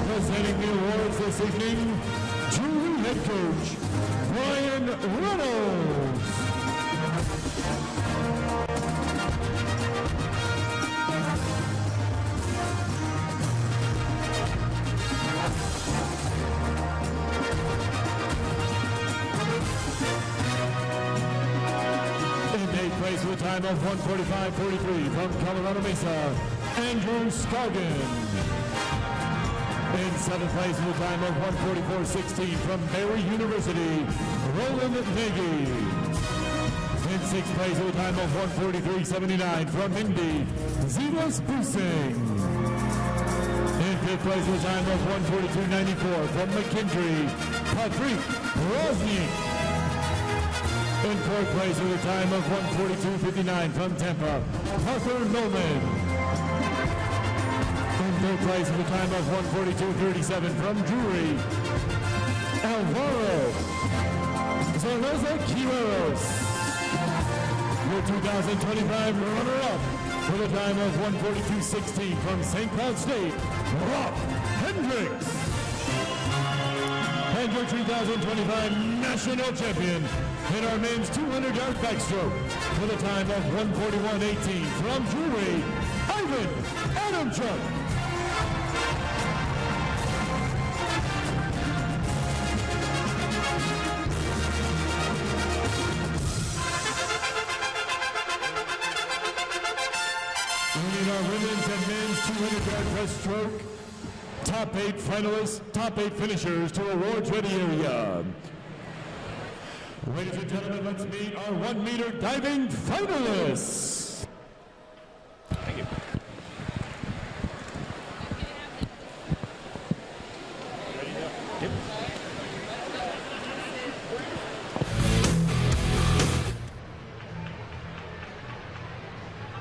Presenting the awards this evening, Junior Head Coach Brian Reynolds. Place with a time of 1:45:43 from Colorado Mesa, Andrew Scoggin. In 7th place with a time of 1:44:16 from Barry University, Roland Nagy. In 6th place with a time of 1:43:79 from Indy, Zetas Busing. In 5th place with a time of 1:42:94 from McKendree, Patrick Rosnick. In 4th place with a time of 1:42:59 from Tampa, Arthur Nolan. In 3rd place with a time of 1:42:37 from Drury, Alvaro Zaraza Quiroz. Your 2025 runner-up with a time of 1:42:16 from St. Cloud State, Rob Hendricks. And your 2025 national champion in our men's 200-yard backstroke with a time of 1:41:18 from Drury, Ivan Adamchuk. In our women's and men's 200-yard breaststroke, top 8 finalists, top 8 finishers to awards ready area. Ladies and gentlemen, let's meet our 1-meter diving finalists. Thank you. Yep.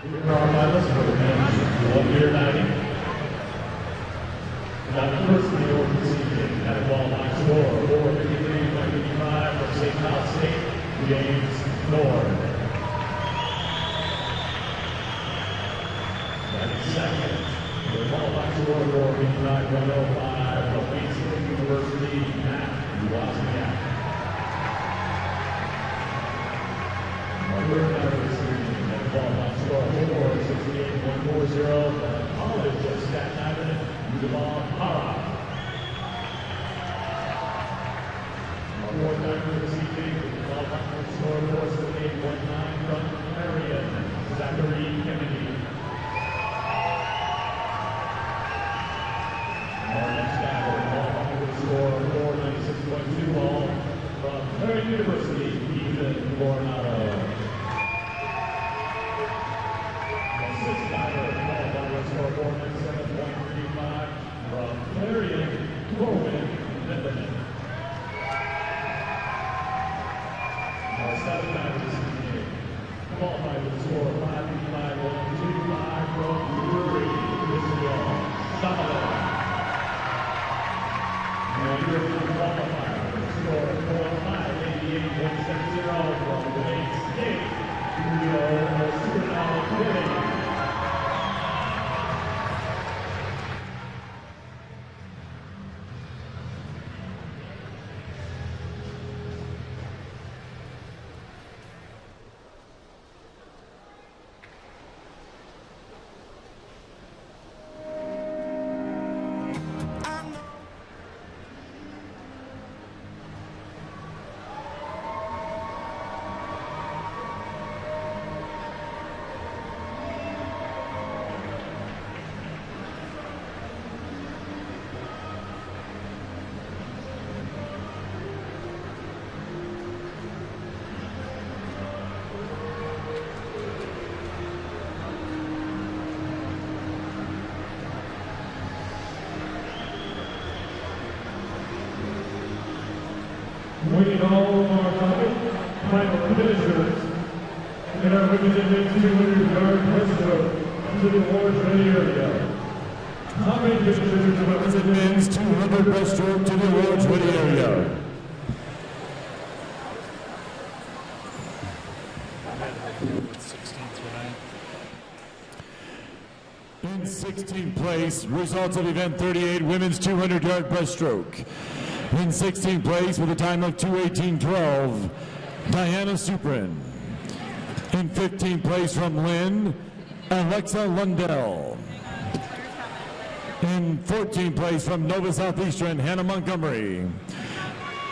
Here are our finalists for the men's 1-meter diving. The first meter receiving at a qualifying score 4:53.55 from St. Cloud State, James Nord. Second, the qualifying score 4:59.05 from Wayne State University, Matt Wozniak. Third meter receiving at a qualifying score 4:68.40 from College of Staten Island, Jamal Hara. Fourth diver receiving qualifying score 4:78.9 from Marion, Zachary Kennedy. Our next diver qualifying score 4:96.2 all from Marion University, Ethan Coronado. Our sixth diver qualifying score 4:97.35 from Marion, Corwin Netherlands. Our seventh diver receiving qualified with a score of 5:55.125 from Drury, Israel, Samalah. And European qualifier with a score of 4:588.70 from Wayne State, Julio Osuna. Winning all of our final finishers in our women's and men's 200-yard breaststroke to the awards ready area. Top 8 finishers in the women's and men's 200 breaststroke to the awards ready area. In 16th place, results of event 38, women's 200-yard breaststroke. In 16th place with a time of 2:18.12, Diana Suprin. In 15th place from Lynn, Alexa Lundell. In 14th place from Nova Southeastern, Hannah Montgomery.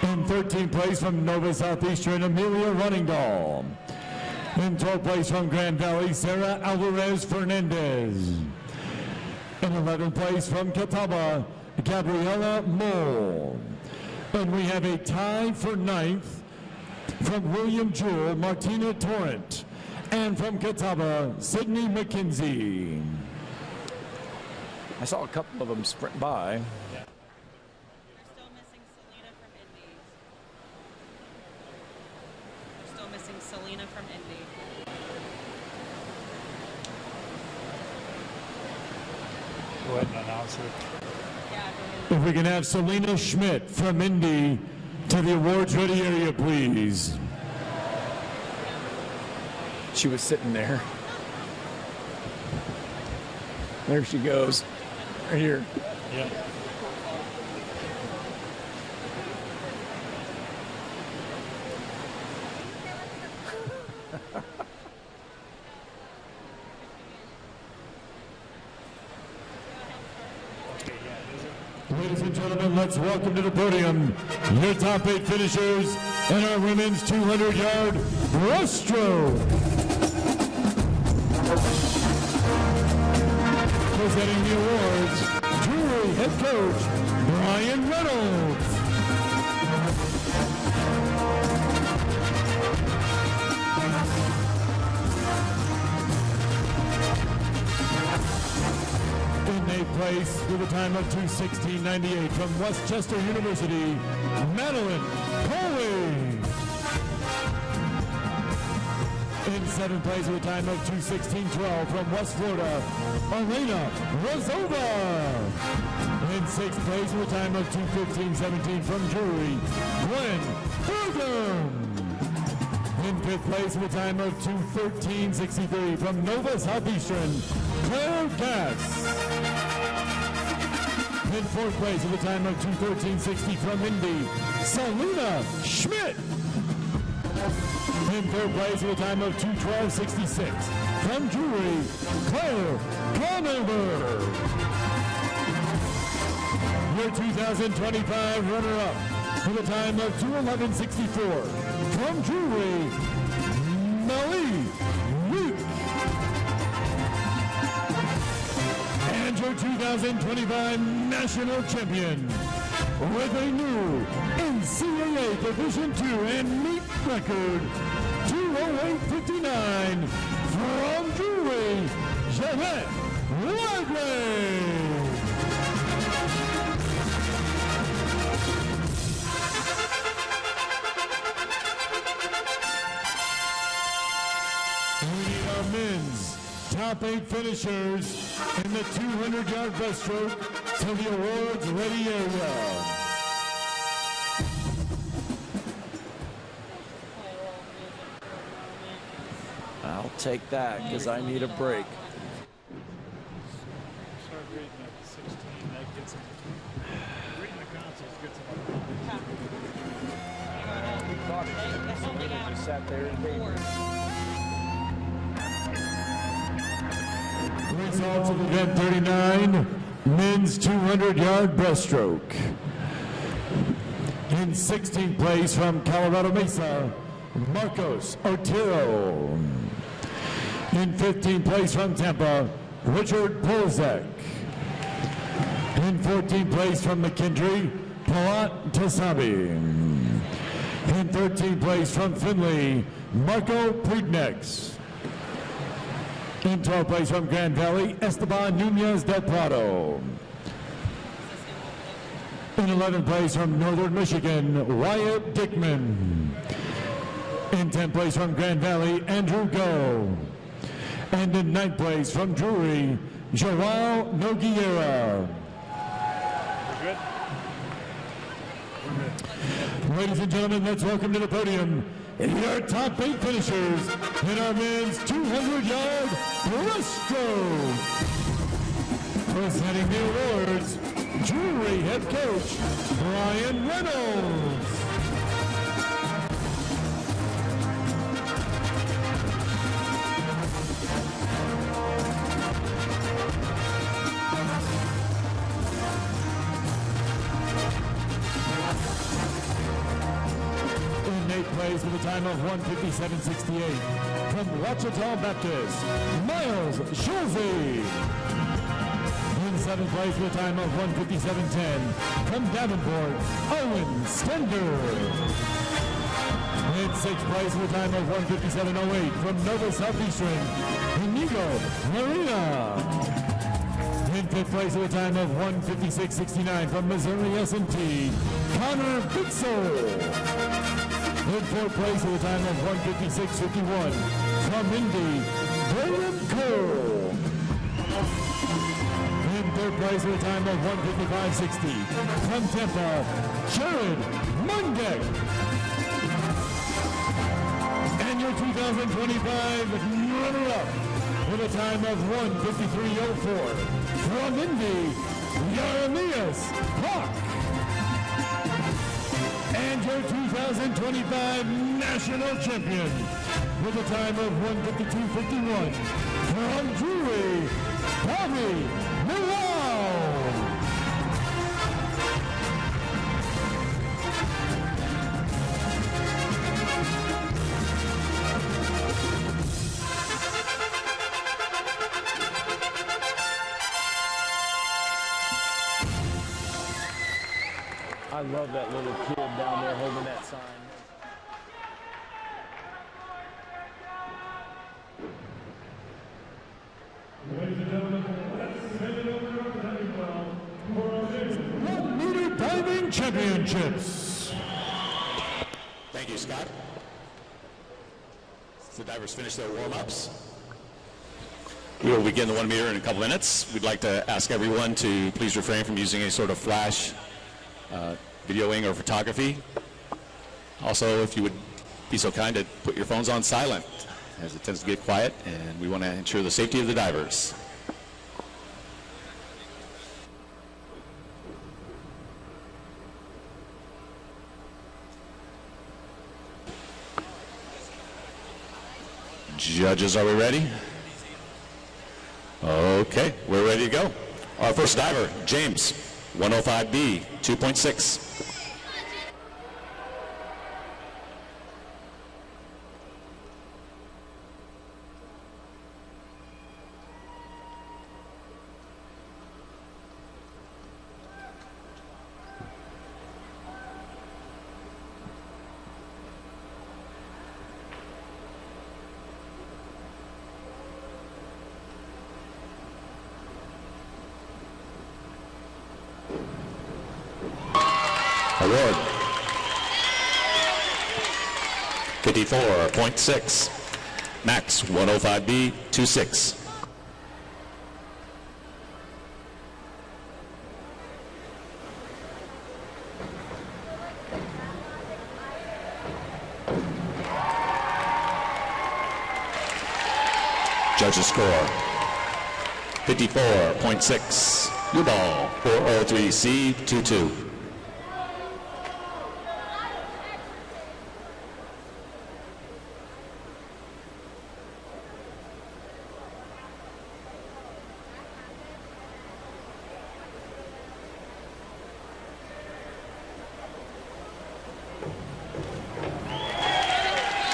In 13th place from Nova Southeastern, Amelia Runningdahl. In 12th place from Grand Valley, Sarah Alvarez Fernandez. In 11th place from Catawba, Gabriela Mole. And we have a tie for 9th from William Jewell, Martina Torrent. And from Catawba, Sydney McKenzie. I saw a couple of them sprint by. We're still missing Selena from Indy. We're still missing Selena from Indy. Go ahead and announce it. Yeah, go ahead. If we can have Selena Schmidt from Indy to the awards ready area, please. She was sitting there. There she goes. Right here. Yeah. Ladies and gentlemen, let's welcome to the podium your top 8 finishers in our women's 200-yard breaststroke. Presenting the awards, Jewelry Head Coach Brian Reynolds. In 8th place with a time of 2:16.98 from Westchester University, Madeline Coley. In 7th place with a time of 2:16.12 from West Florida, Elena Rozova. In 6th place with a time of 2:15.17 from Drury, Gwen Burgum. In 5th place with a time of 2:13.63 from Nova Southeastern, Claire Gass. In 4th place with a time of 2:13.60 from Indy, Selena Schmidt. In 3rd place with a time of 2:12.66 from Drury, Claire Conover. Your 2025 runner-up with a time of 2:11.64 from Drury, Melly Week. And your 2025 national champion with a new NCAA Division II and meet record 2:08.59 from Drury, Jeanette Wagner. We need our men's top 8 finishers in the 200-yard breaststroke to the awards ready area. I'll take that because I need a break. Start reading at 16. That gets them. Reading the consoles gets them. Just sat there and waited. Results of event 39, men's 200-yard breaststroke. In 16th place from Colorado Mesa, Marcos Otero. In 15th place from Tampa, Richard Polzek. In 14th place from McKendree, Palat Tosabi. In 13th place from Findlay, Marco Pridnex. In 12th place from Grand Valley, Esteban Nunez del Prado. In 11th place from Northern Michigan, Wyatt Dickman. In 10th place from Grand Valley, Andrew Go. And in 9th place from Drury, Joao Nogueira. Good. Ladies and gentlemen, let's welcome to the podium your top 8 finishers in our men's 200-yard breaststroke. Presenting the awards, Drury head coach Brian Reynolds. Plays with a time of 1:57.68 from Ouachita Baptist, Miles Schulze. In 7th place with a time of 1:57.10 from Davenport, Owen Stender. In 6th place with a time of 1:57.08 from Nova Southeastern, Inigo Marina. In 5th place with a time of 1:56.69 from Missouri S&T, Connor Bitzel. In 4th place with a time of 1:56.51 from Indy, Brian Cole. In 3rd place with a time of 1:55.60 from Tampa, Jared Mundek. And your 2025 runner-up with a time of 1:53.04 from Indy, Jeremias Hawk. And your 2025 national champion with a time of 1:52.51 from Drury, Bobby Millau. I love that little kid down there holding that sign. Ladies and gentlemen, let's send it over to our diving well for our next 1-meter diving championships. Thank you, Scott. As the divers finish their warm-ups, we will begin the 1 meter in a couple minutes. We'd like to ask everyone to please refrain from using any sort of flash, videoing or photography. Also, if you would be so kind to put your phones on silent, as it tends to get quiet, and we want to ensure the safety of the divers. Judges, are we ready? Okay, we're ready to go. Our first diver, James, 105B, 2.6. Award 54.6, Max 105B 26. Judges score 54.6. Your ball 403C 22.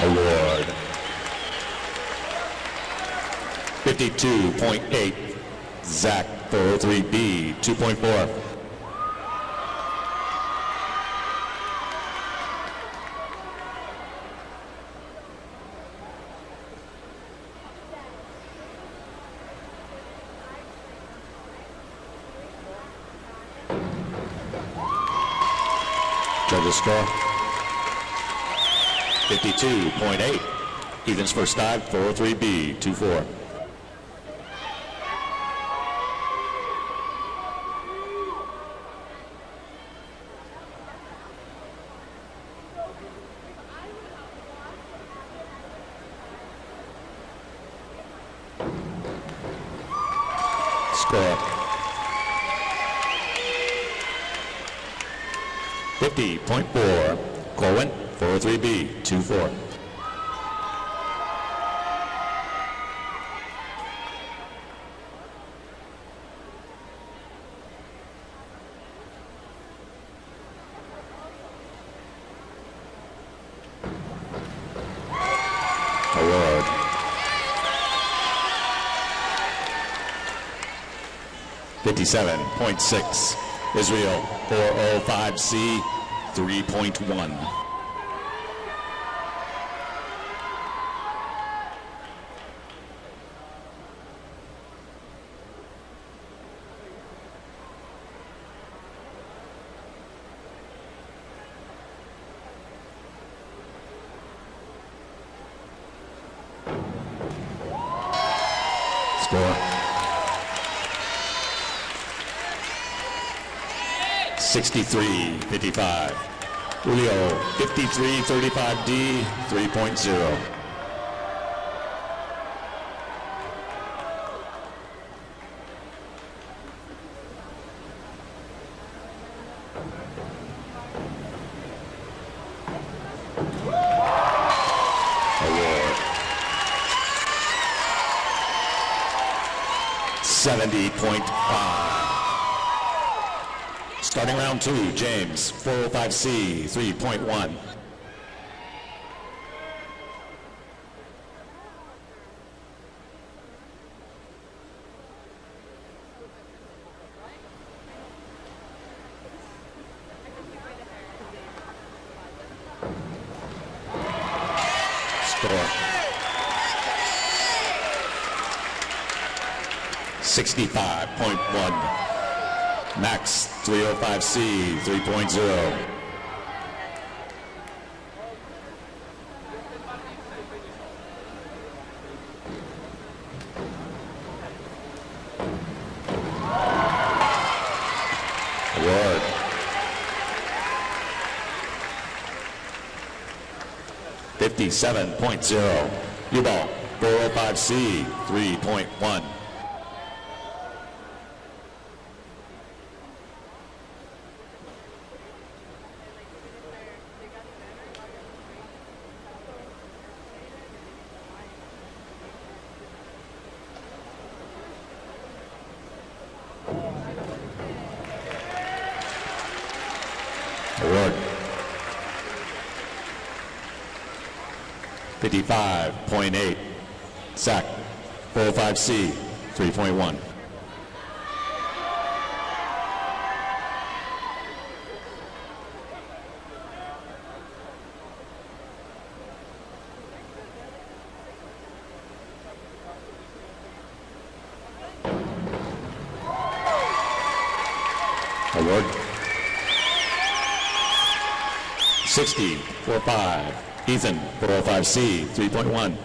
Award 52.8, Zach 403B 2.4. Judges' score. 52.8. Ethan's first dive, 403B, 2-4. Score. 50.4. Corwin, 403B, 2-4. Award. $57.6. Israel 405C 3.1. Score. 63-55. Julio 53-35D 3.0. Award. 70.5. Starting round 2, James, 405C, 3.1. Score. 65.1. Max 305C 3.0. Award. $57.0. U-Ball 405C 3.1. Award. 55.8. Sack 405C 3.1. Award. 60.45. Ethan 405C 3.1.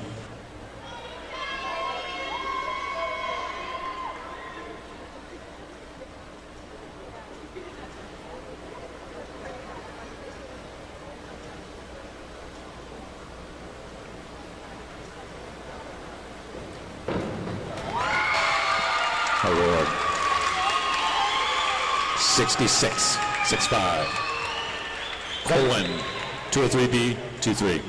Award. 66.65. Colin 203B 23.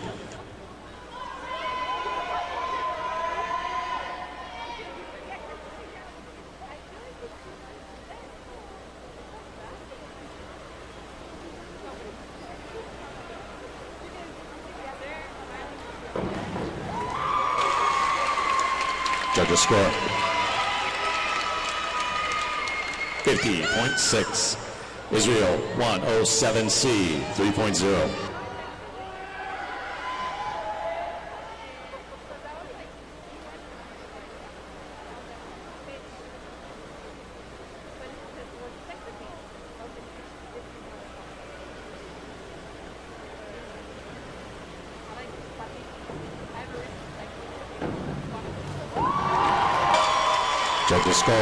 Judges' score. 50.6. Israel 107C 3.0. Judges score.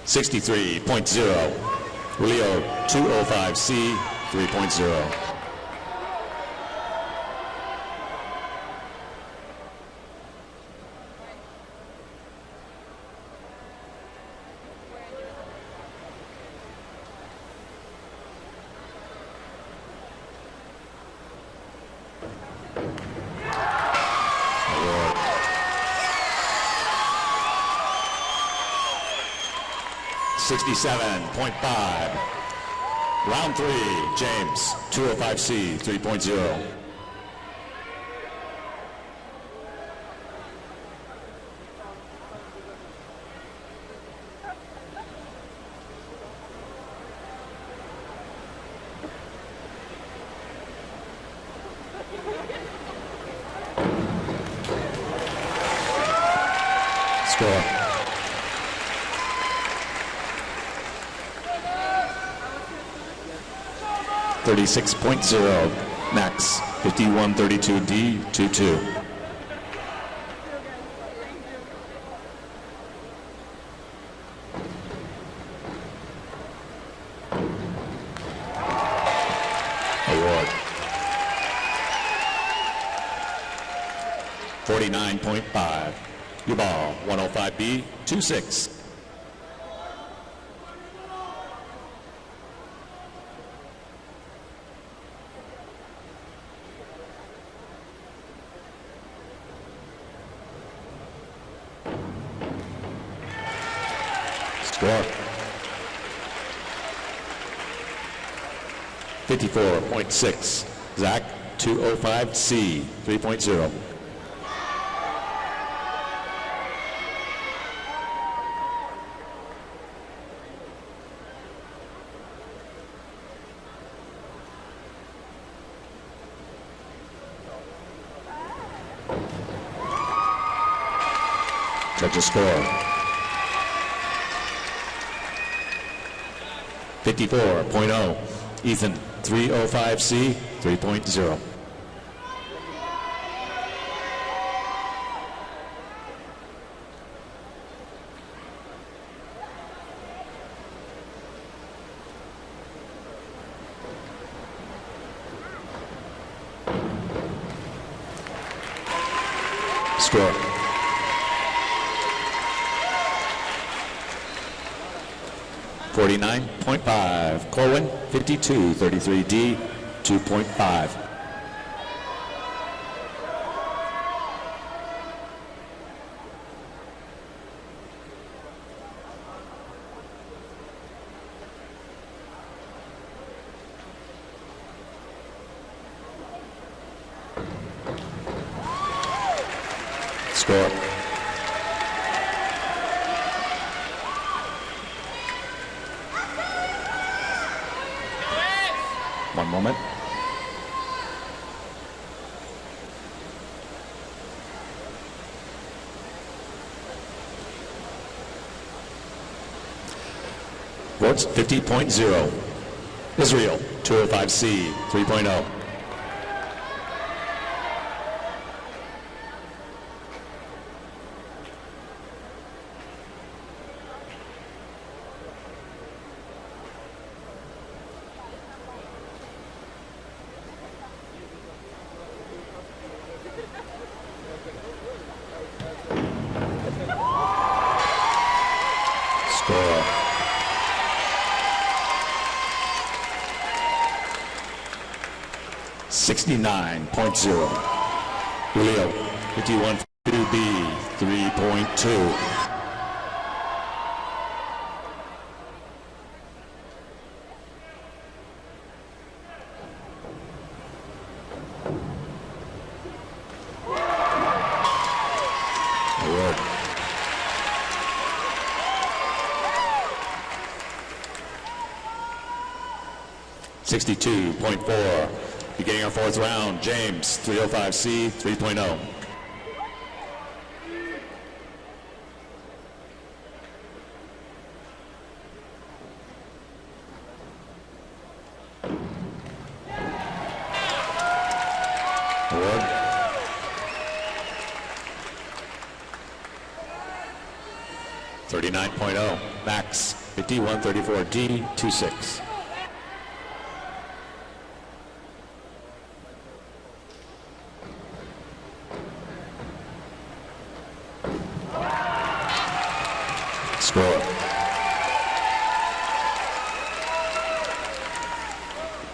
.63.0. Leo 205C 3.0. .67.5. Round 3, James, 205C, 3.0. Score. .36.0. Max 5132D 22. Award. 49.5. Your ball 105B 26. Score. 54.6. Zach, 205C, 3.0. Judges score. 54.0. Ethan, 305C, 3.0. Score. 49.5. Corwin, 5233D, 2.5. Score. 1 moment. Words 50.0. Israel 205C 3.0. Score. 69.0. Julio, 51.2B, 3.2. Award. 62.4. Beginning our 4th round, James, 305C, 3.0. 39.0. Max, 51.34D, 2.6. Score.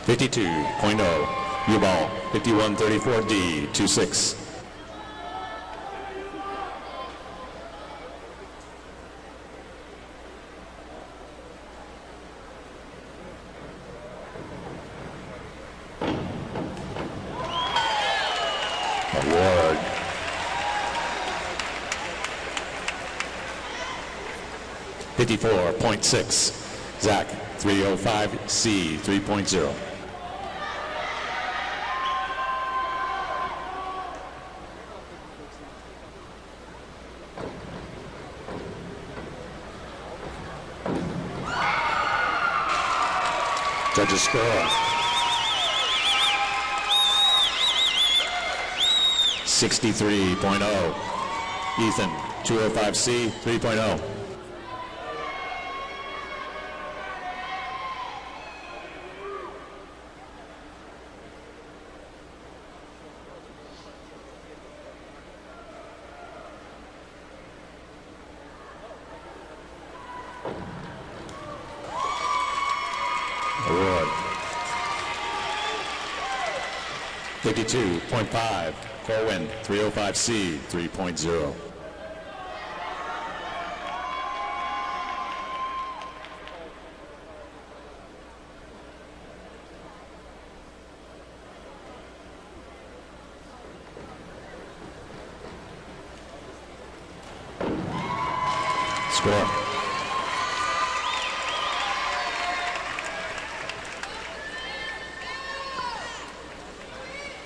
52.0. U-ball, 51.34D, 2.6. Award. $54.6. Zach, 305C, 3.0. Judges score. 63.0. Ethan, 205C, 3.0. Award. 52.5. Corwin, 305C, 3.0. Score.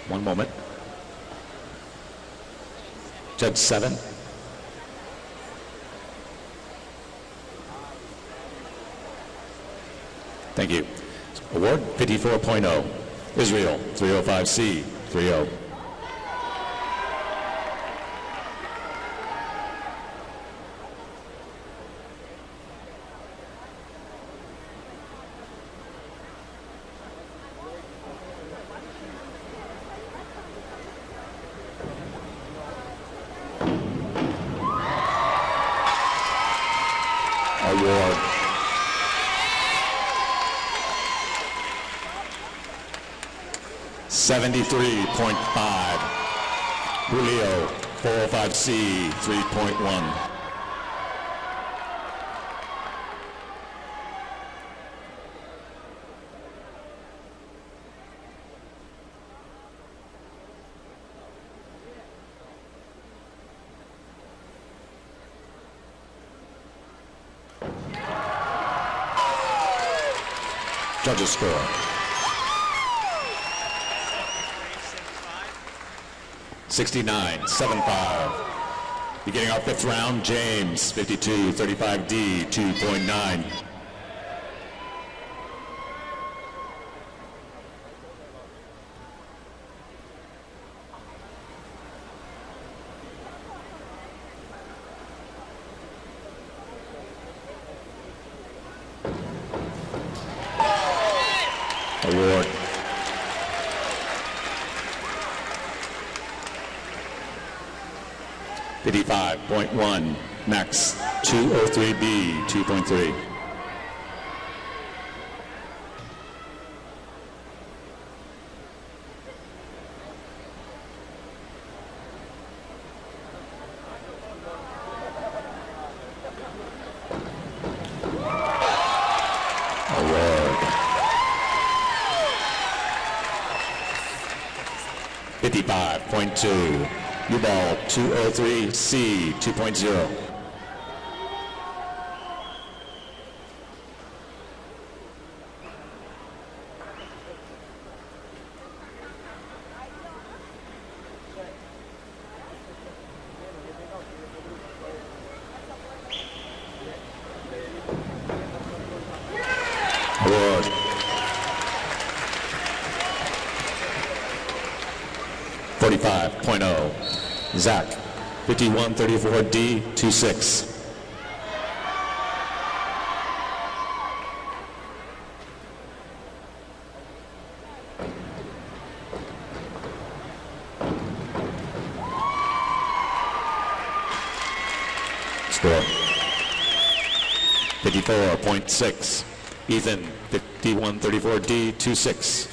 One moment. Judge 7. Thank you. Award 54.0. Israel 305C 3.0. Award. $73.5. Julio, 405C, 3.1. Judges score. 69.75. Beginning our fifth round, James, 52.35D, 2.9. Award. $55.1. Max 203B 2.3. Award. 55.2. U-ball 203C 2.0. Award. $45.0. Zach, 51.34D 2.6. Score 54.6. Ethan 51-34D 2-6.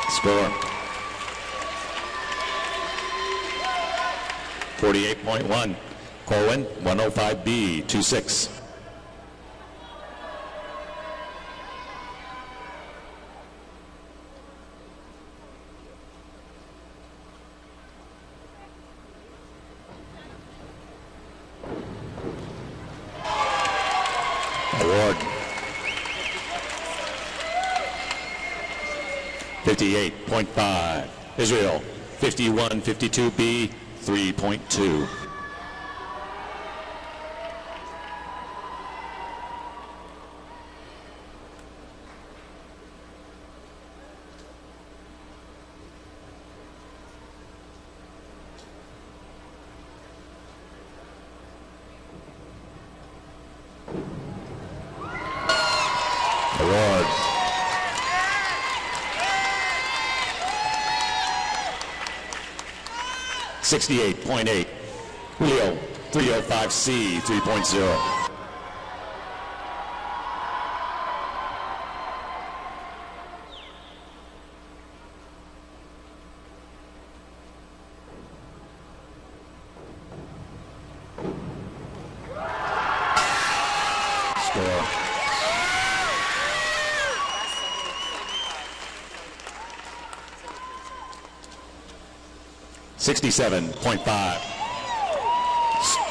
Score 48.1. Corwin 105B 2-6. Award 58.5. Israel 51-52B 3.2. Award 68.8. Julio 305C 3.0. Score 67.5.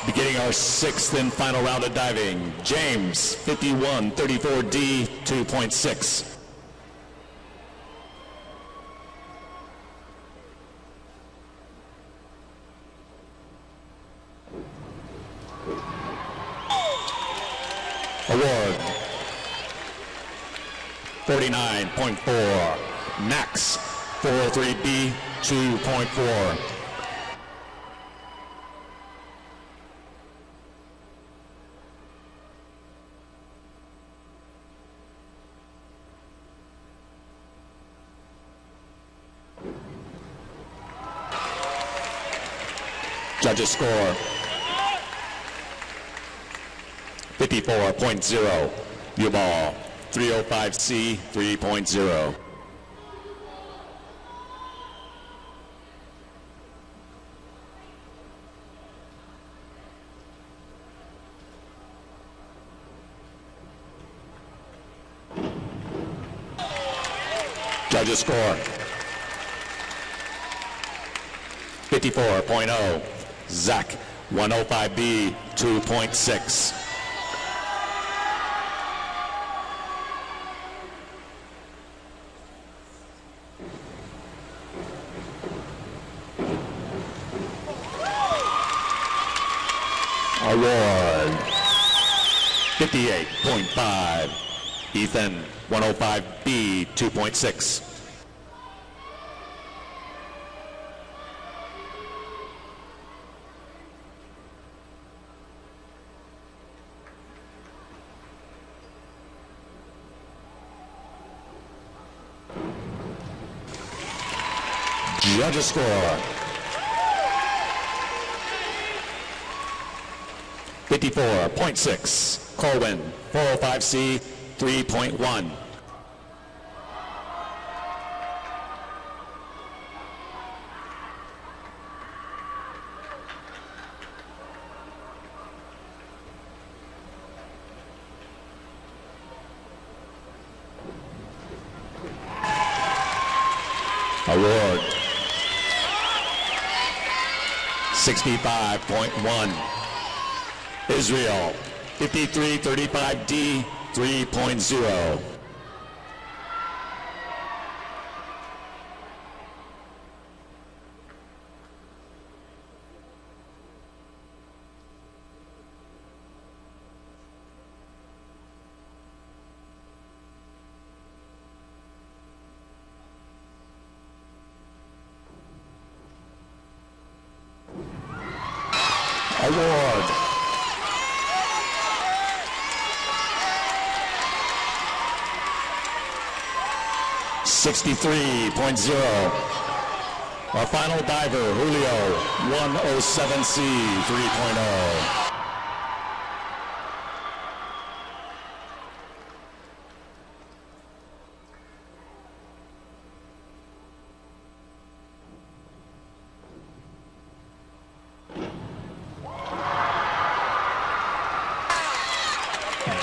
Beginning our sixth and final round of diving, James 51-34D 2.6. Award 49.4. Max 403B 2.4. Judges score 54.0. U-ball 305C 3.0. Judges score 54.0. Zach 105B 2.6. Award 58.5. Ethan 105B 2.6. Judges score 54.6. Corwin 405C 3.1. Award 65.1. Israel 53-35D 3.0. Award 63.0. Our final diver, Julio, 107C 3.0.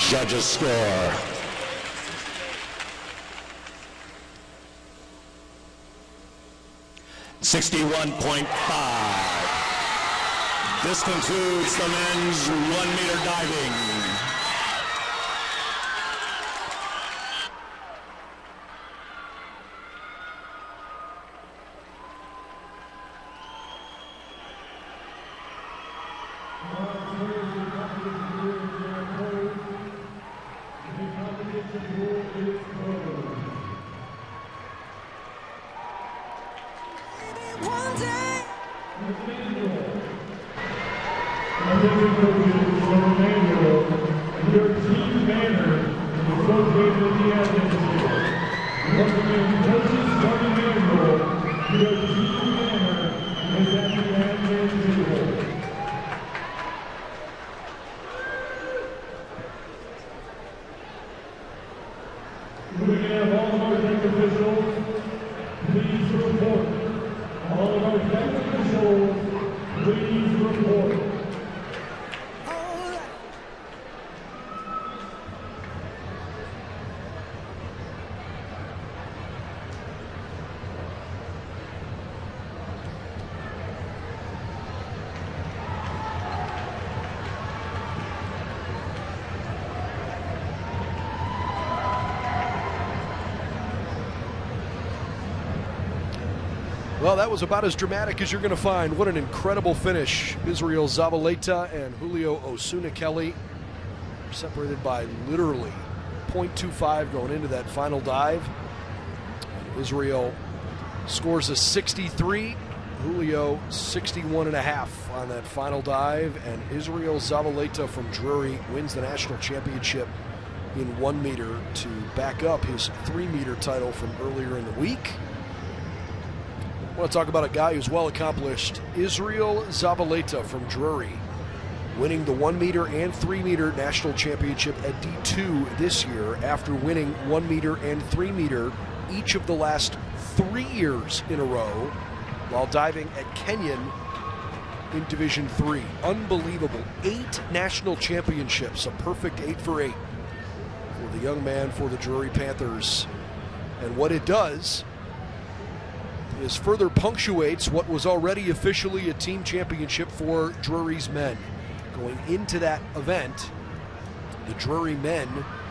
Judges score. .61.5. This concludes the men's 1 meter diving. Your team banner is Postgame with the welcoming coaches Tony Manuel. Your team banner is at the admin table. We're going to have all of our deck officials please report. All of our deck officials please report. Well, that was about as dramatic as you're going to find. What an incredible finish. Israel Zavaleta and Julio Osuna Kelly are separated by literally 0.25 going into that final dive. And Israel scores a 63, Julio 61.5 on that final dive, and Israel Zavaleta from Drury wins the national championship in 1 meter to back up his 3 meter title from earlier in the week. I want to talk about a guy who's well accomplished. Israel Zavaleta from Drury, winning the 1 meter and 3 meter national championship at D2 this year after winning 1 meter and 3 meter each of the last 3 years in a row while diving at Kenyon in Division 3. Unbelievable. 8 national championships, a perfect 8 for 8 for the young man for the Drury Panthers. And what it does is further punctuates what was already officially a team championship for Drury's men. Going into that event, the Drury men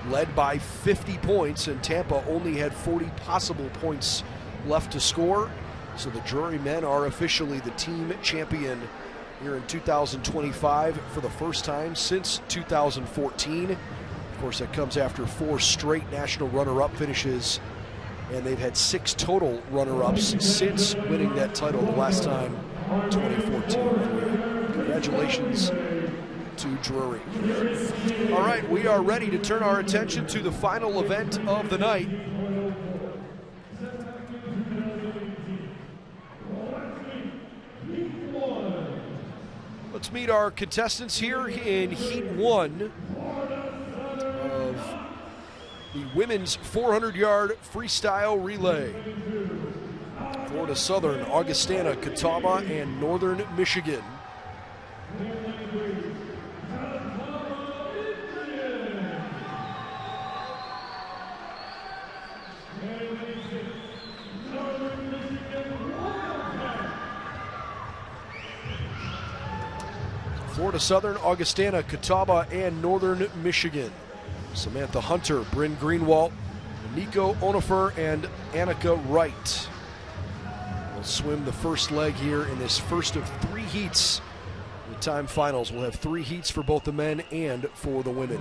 led by 50 points, and Tampa only had 40 possible points left to score. So the Drury men are officially the team champion here in 2025 for the first time since 2014. Of course, that comes after 4 straight national runner-up finishes, and they've had 6 total runner-ups since winning that title the last time, 2014. Congratulations to Drury. All right, we are ready to turn our attention to the final event of the night. Let's meet our contestants here in Heat 1 of the women's 400-yard freestyle relay. Florida Southern, Augustana, Catawba, and Northern Michigan. Florida Southern, Augustana, Catawba, and Northern Michigan. Samantha Hunter, Bryn Greenwalt, Nico Onifer, and Annika Wright will swim the first leg here in this first of 3 heats. The time finals will have 3 heats for both the men and for the women.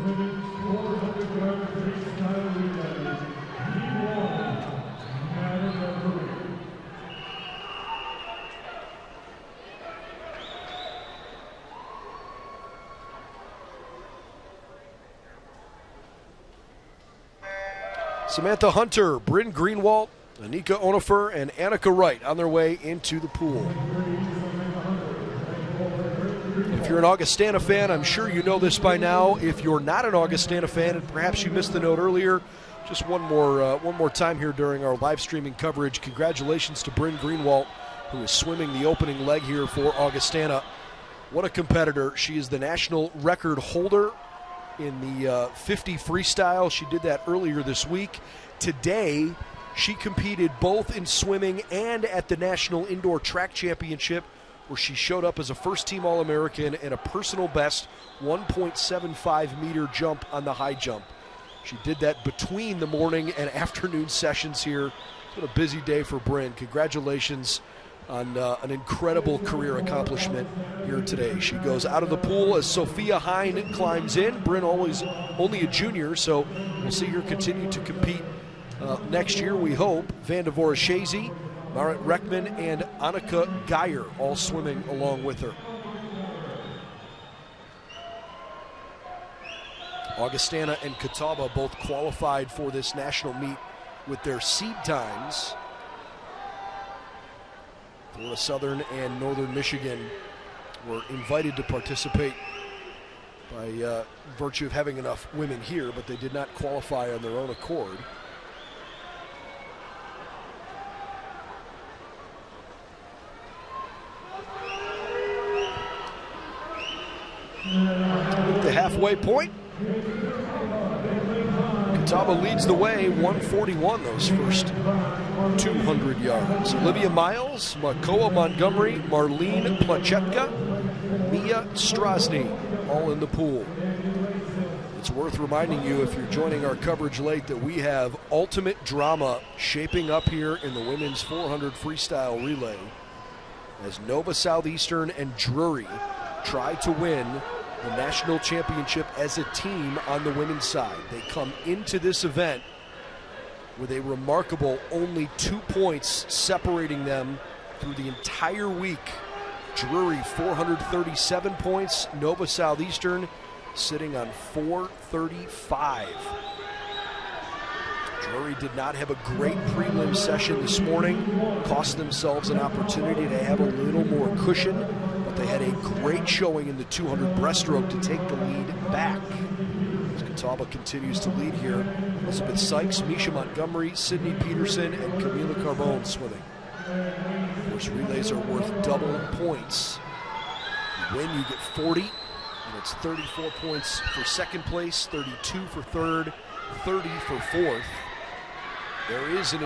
Samantha Hunter, Bryn Greenwalt, Anika Onifer and Annika Wright on their way into the pool. If you're an Augustana fan, I'm sure you know this by now. If you're not an Augustana fan, and perhaps you missed the note earlier, just one more time here during our live streaming coverage. Congratulations to Bryn Greenwald, who is swimming the opening leg here for Augustana. What a competitor. She is the national record holder in the 50 freestyle. She did that earlier this week. Today, she competed both in swimming and at the National Indoor Track Championship, where she showed up as a first-team All-American and a personal best 1.75-meter jump on the high jump. She did that between the morning and afternoon sessions here. It's been a busy day for Bryn. Congratulations on an incredible career accomplishment here today. She goes out of the pool as Sophia Hine climbs in. Bryn only a junior, so we'll see her continue to compete next year, we hope. Vanda Vorashese, Marit Reckman, and Annika Geyer all swimming along with her. Augustana and Catawba both qualified for this national meet with their seed times. Florida Southern and Northern Michigan were invited to participate by virtue of having enough women here, but they did not qualify on their own accord. At the halfway point, Catawba leads the way, 141 those first 200 yards. Olivia Miles, Makoa Montgomery, Marlene Plachetka, Mia Strasny, all in the pool. It's worth reminding you, if you're joining our coverage late, that we have ultimate drama shaping up here in the women's 400 freestyle relay as Nova Southeastern and Drury try to win the national championship as a team on the women's side. They come into this event with a remarkable only 2 points separating them through the entire week. Drury 437 points, Nova Southeastern sitting on 435. Drury did not have a great prelim session this morning, cost themselves an opportunity to have a little more cushion, but they had a great showing in the 200 breaststroke to take the lead back. As Catawba continues to lead here, Elizabeth Sykes, Misha Montgomery, Sydney Peterson, and Camila Carbone swimming. Of course, relays are worth double points. You win, you get 40, and it's 34 points for second place, 32 for third, 30 for fourth. There is an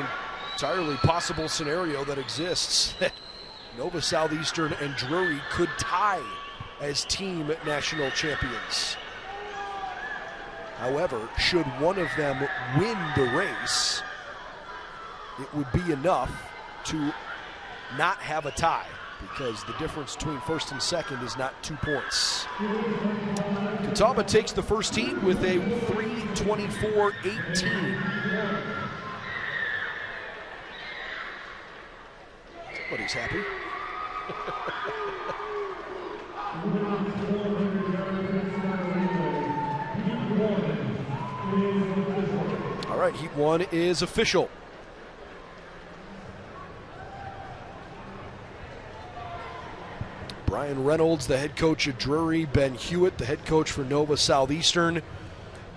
entirely possible scenario that exists that Nova Southeastern and Drury could tie as team national champions. However, should one of them win the race, it would be enough to not have a tie, because the difference between first and second is not 2 points. Catawba takes the first heat with a 3:24.18. Somebody's happy. All right, heat one is official. Brian Reynolds, the head coach at Drury, Ben Hewitt, the head coach for Nova Southeastern.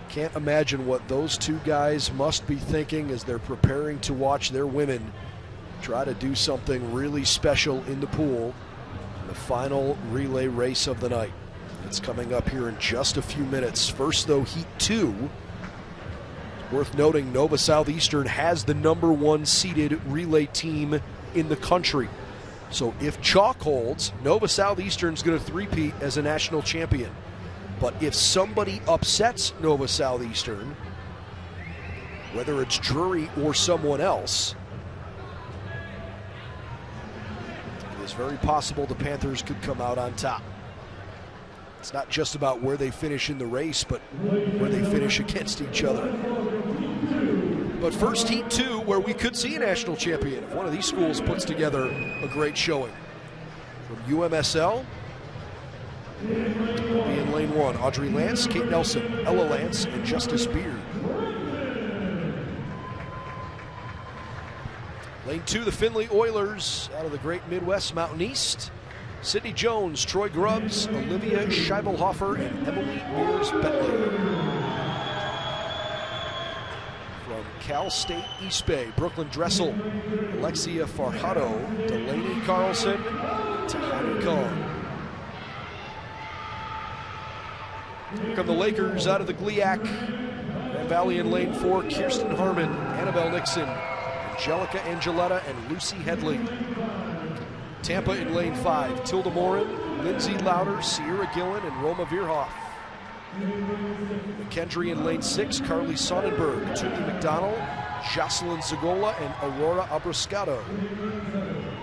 Can't imagine what those two guys must be thinking as they're preparing to watch their women try to do something really special in the pool in the final relay race of the night. It's coming up here in just a few minutes. First, though, heat two. Worth noting, Nova Southeastern has the #1 seeded relay team in the country. So if chalk holds, Nova Southeastern's going to three-peat as a national champion. But if somebody upsets Nova Southeastern, whether it's Drury or someone else, it is very possible the Panthers could come out on top. It's not just about where they finish in the race, but where they finish against each other. But first, heat two, where we could see a national champion if one of these schools puts together a great showing. From UMSL, will be in lane one, Audrey Lance, Kate Nelson, Ella Lance, and Justice Beard. Lane 2, the Findlay Oilers out of the Great Midwest Mountain East. Sydney Jones, Troy Grubbs, Olivia Scheibelhofer, and Emily Mears-Bentley. From Cal State East Bay, Brooklyn Dressel, Alexia Farhado, Delaney Carlson, Tahani Kong. Here come the Lakers out of the GLIAC. Grand Valley in lane 4, Kirsten Harmon, Annabelle Nixon, Angelica Angeletta, and Lucy Headley. Tampa in lane 5, Tilda Morin, Lindsay Lauder, Sierra Gillen, and Roma Veerhoff. McKendree in lane 6, Carly Sonnenberg, Tootie McDonald, Jocelyn Zagola, and Aurora Abrascato.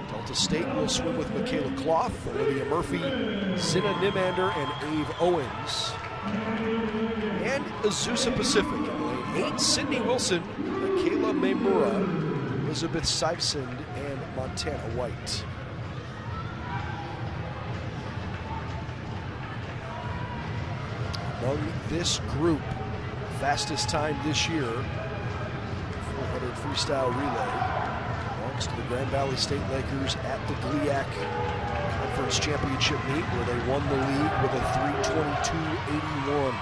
Delta State will swim with Michaela Cloth, Olivia Murphy, Zinna Nimander, and Ave Owens. And Azusa Pacific in lane 8, Sydney Wilson, Michaela Maimura, Elizabeth Sivesend, and Montana White. Among this group, fastest time this year, 400 freestyle relay, belongs to the Grand Valley State Lakers at the GLIAC Conference Championship meet, where they won the league with a 3:22.81.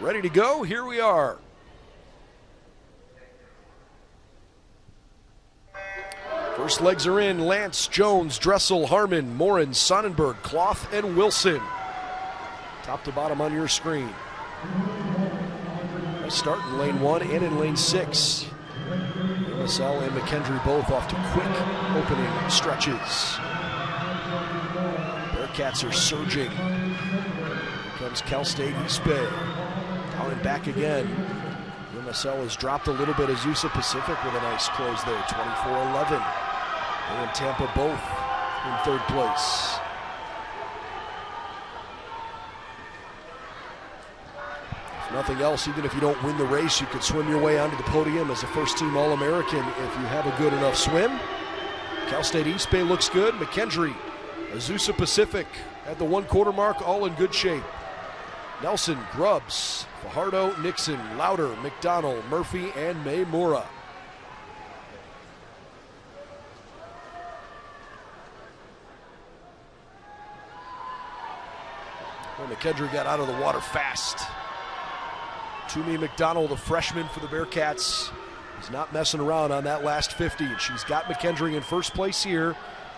Ready to go? Here we are. First legs are in. Lance, Jones, Dressel, Harmon, Morin, Sonnenberg, Cloth, and Wilson. Top to bottom on your screen. They start in lane 1 and in lane 6. MSL and McKendree both off to quick opening stretches. Bearcats are surging. Here comes Cal State East Bay. Down and back again. UMSL has dropped a little bit. Azusa Pacific with a nice close there, 24-11. And Tampa both in third place. If nothing else, even if you don't win the race, you could swim your way onto the podium as a first-team All-American if you have a good enough swim. Cal State East Bay looks good. McKendree, Azusa Pacific at the 1/4 mark, all in good shape. Nelson, Grubbs, Fajardo, Nixon, Lauder, McDonald, Murphy, and Maimura. Well, McKendree got out of the water fast. Toomey McDonald, the freshman for the Bearcats, is not messing around on that last 50. And she's got McKendree in first place here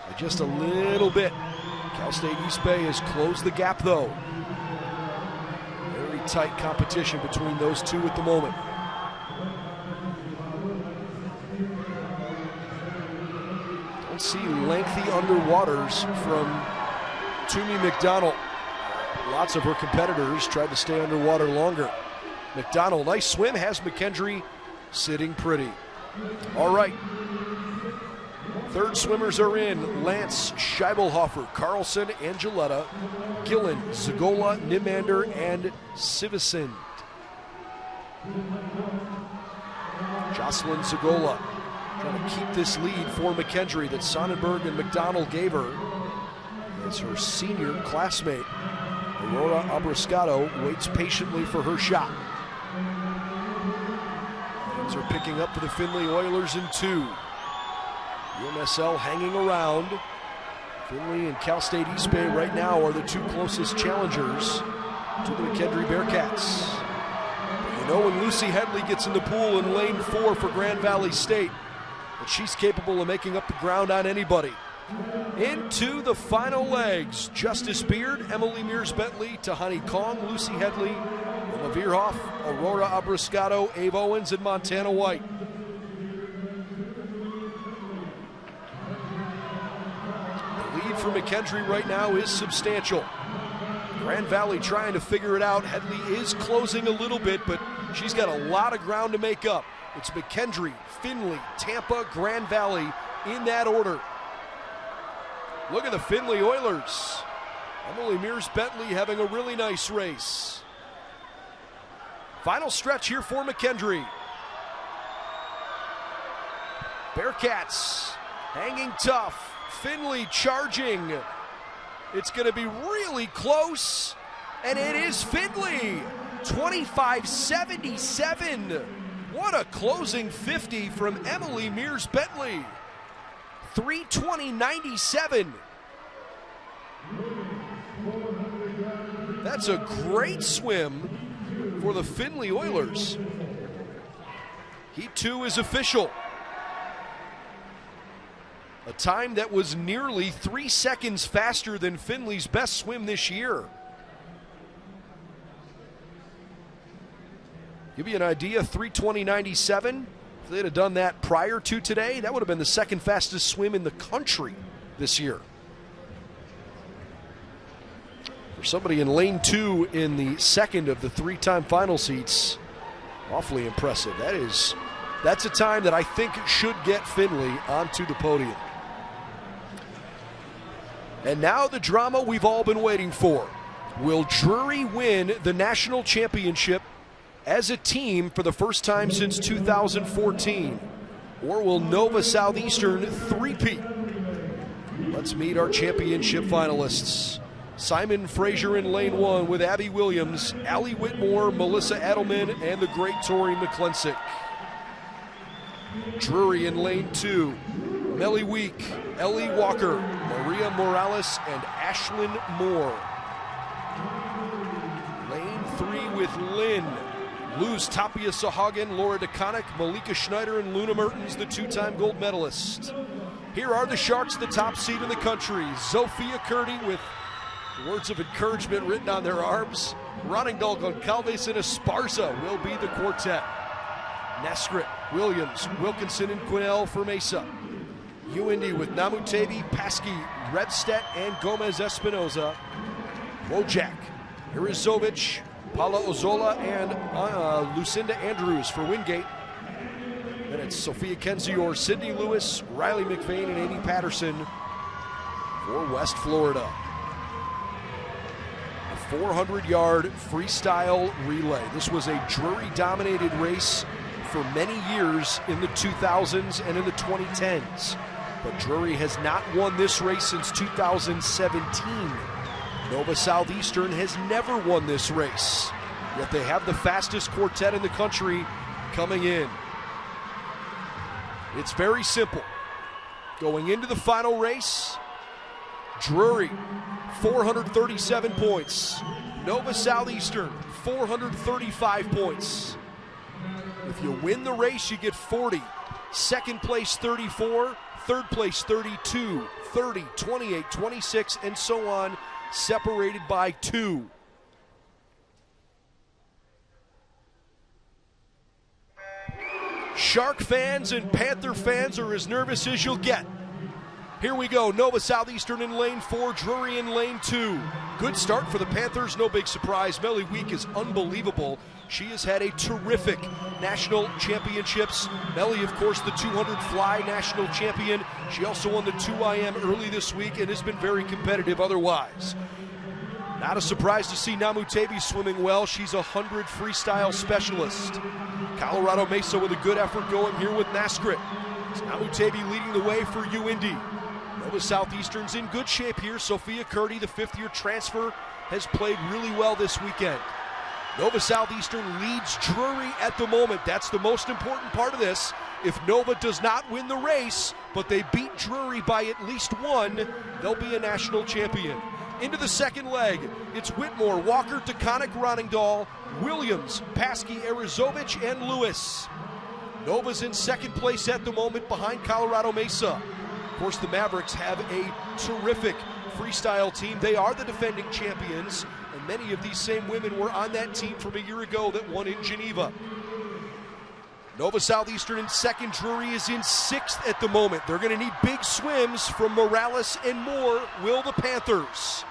by just a little bit. Cal State East Bay has closed the gap, though. Very tight competition between those two at the moment. Don't see lengthy underwaters from Toomey McDonald. Lots of her competitors tried to stay underwater longer. McDonald, nice swim, has McKendree sitting pretty. All right. Third swimmers are in. Lance, Scheibelhofer, Carlson, Angeletta, Gillen, Zagola, Nimander, and Sivesend. Jocelyn Zagola trying to keep this lead for McKendree that Sonnenberg and McDonald gave her. As her senior classmate, Aurora Abrascato, waits patiently for her shot. Things are picking up for the Findlay Oilers in 2. UMSL hanging around. Findlay and Cal State East Bay right now are the two closest challengers to the McKendree Bearcats. But you know when Lucy Headley gets in the pool in lane 4 for Grand Valley State, that she's capable of making up the ground on anybody. Into the final legs. Justice Beard, Emily Mears-Bentley, Tahani Kong, Lucy Headley, Emma Veerhoff, Aurora Abrascato, Ave Owens, and Montana White. The lead for McKendree right now is substantial. Grand Valley trying to figure it out. Headley is closing a little bit, but she's got a lot of ground to make up. It's McKendree, Findlay, Tampa, Grand Valley in that order. Look at the Findlay Oilers. Emily Mears-Bentley having a really nice race. Final stretch here for McKendree. Bearcats hanging tough. Finley charging. It's going to be really close, and it is Finley. 25-77. What a closing 50 from Emily Mears-Bentley. 3:20.97. That's a great swim for the Findlay Oilers. Heat 2 is official. A time that was nearly 3 seconds faster than Findlay's best swim this year. Give you an idea, 3:20.97. If they'd have done that prior to today, that would have been the second fastest swim in the country this year. For somebody in lane 2 in the second of the 3-time final seats, awfully impressive. That's a time that I think should get Findlay onto the podium. And now the drama we've all been waiting for. Will Drury win the national championship as a team for the first time since 2014? Or will Nova Southeastern three-peat? Let's meet our championship finalists. Simon Fraser in lane 1 with Abby Williams, Allie Whitmore, Melissa Edelman, and the great Tori McClensick. Drury in lane 2, Melly Week, Ellie Walker, Maria Morales, and Ashlyn Moore. Lane 3 with Lynn, Luz Tapia Sahagan, Laura DeConnick, Malika Schneider, and Luna Mertens, the 2-time gold medalist. Here are the Sharks, the top seed in the country. Zofia Curdy with words of encouragement written on their arms. Roningdal, Goncalves, and Esparza will be the quartet. Nescrit, Williams, Wilkinson, and Quinnell for Mesa. UND with Namutebi, Paskey, Redstedt, and Gomez Espinoza. Wojak, Irizovic, Paula Ozola, and Lucinda Andrews for Wingate. Then it's Sophia Kenzior, Sydney Lewis, Riley McVeigh, and Amy Patterson for West Florida. A 400-yard freestyle relay. This was a Drury-dominated race for many years in the 2000s and in the 2010s. But Drury has not won this race since 2017. Nova Southeastern has never won this race, yet they have the fastest quartet in the country coming in. It's very simple. Going into the final race, Drury, 437 points. Nova Southeastern, 435 points. If you win the race, you get 40. Second place, 34. Third place, 32, 30, 28, 26, and so on, separated by 2. Shark fans and Panther fans are as nervous as you'll get. Here we go, Nova Southeastern in lane 4, Drury in lane 2. Good start for the Panthers, no big surprise. Melly Week is unbelievable. She has had a terrific national championships. Melly, of course, the 200 fly national champion. She also won the 2IM early this week and has been very competitive otherwise. Not a surprise to see Namutebi swimming well. She's a 100 freestyle specialist. Colorado Mesa with a good effort going here with Nascrit. Namutebi leading the way for UND. Nova Southeastern's in good shape here. Sophia Curdy, the 5th-year transfer, has played really well this weekend. Nova Southeastern leads Drury at the moment. That's the most important part of this. If Nova does not win the race, but they beat Drury by at least 1, they'll be a national champion. Into the second leg, it's Whitmore, Walker, DeConnick, Roningdal, Williams, Paskey, Arizovic, and Lewis. Nova's in second place at the moment behind Colorado Mesa. Of course, the Mavericks have a terrific freestyle team. They are the defending champions, and many of these same women were on that team from a year ago that won in Geneva. Nova Southeastern in second, Drury is in 6th at the moment. They're going to need big swims from Morales and Moore. Will the Panthers?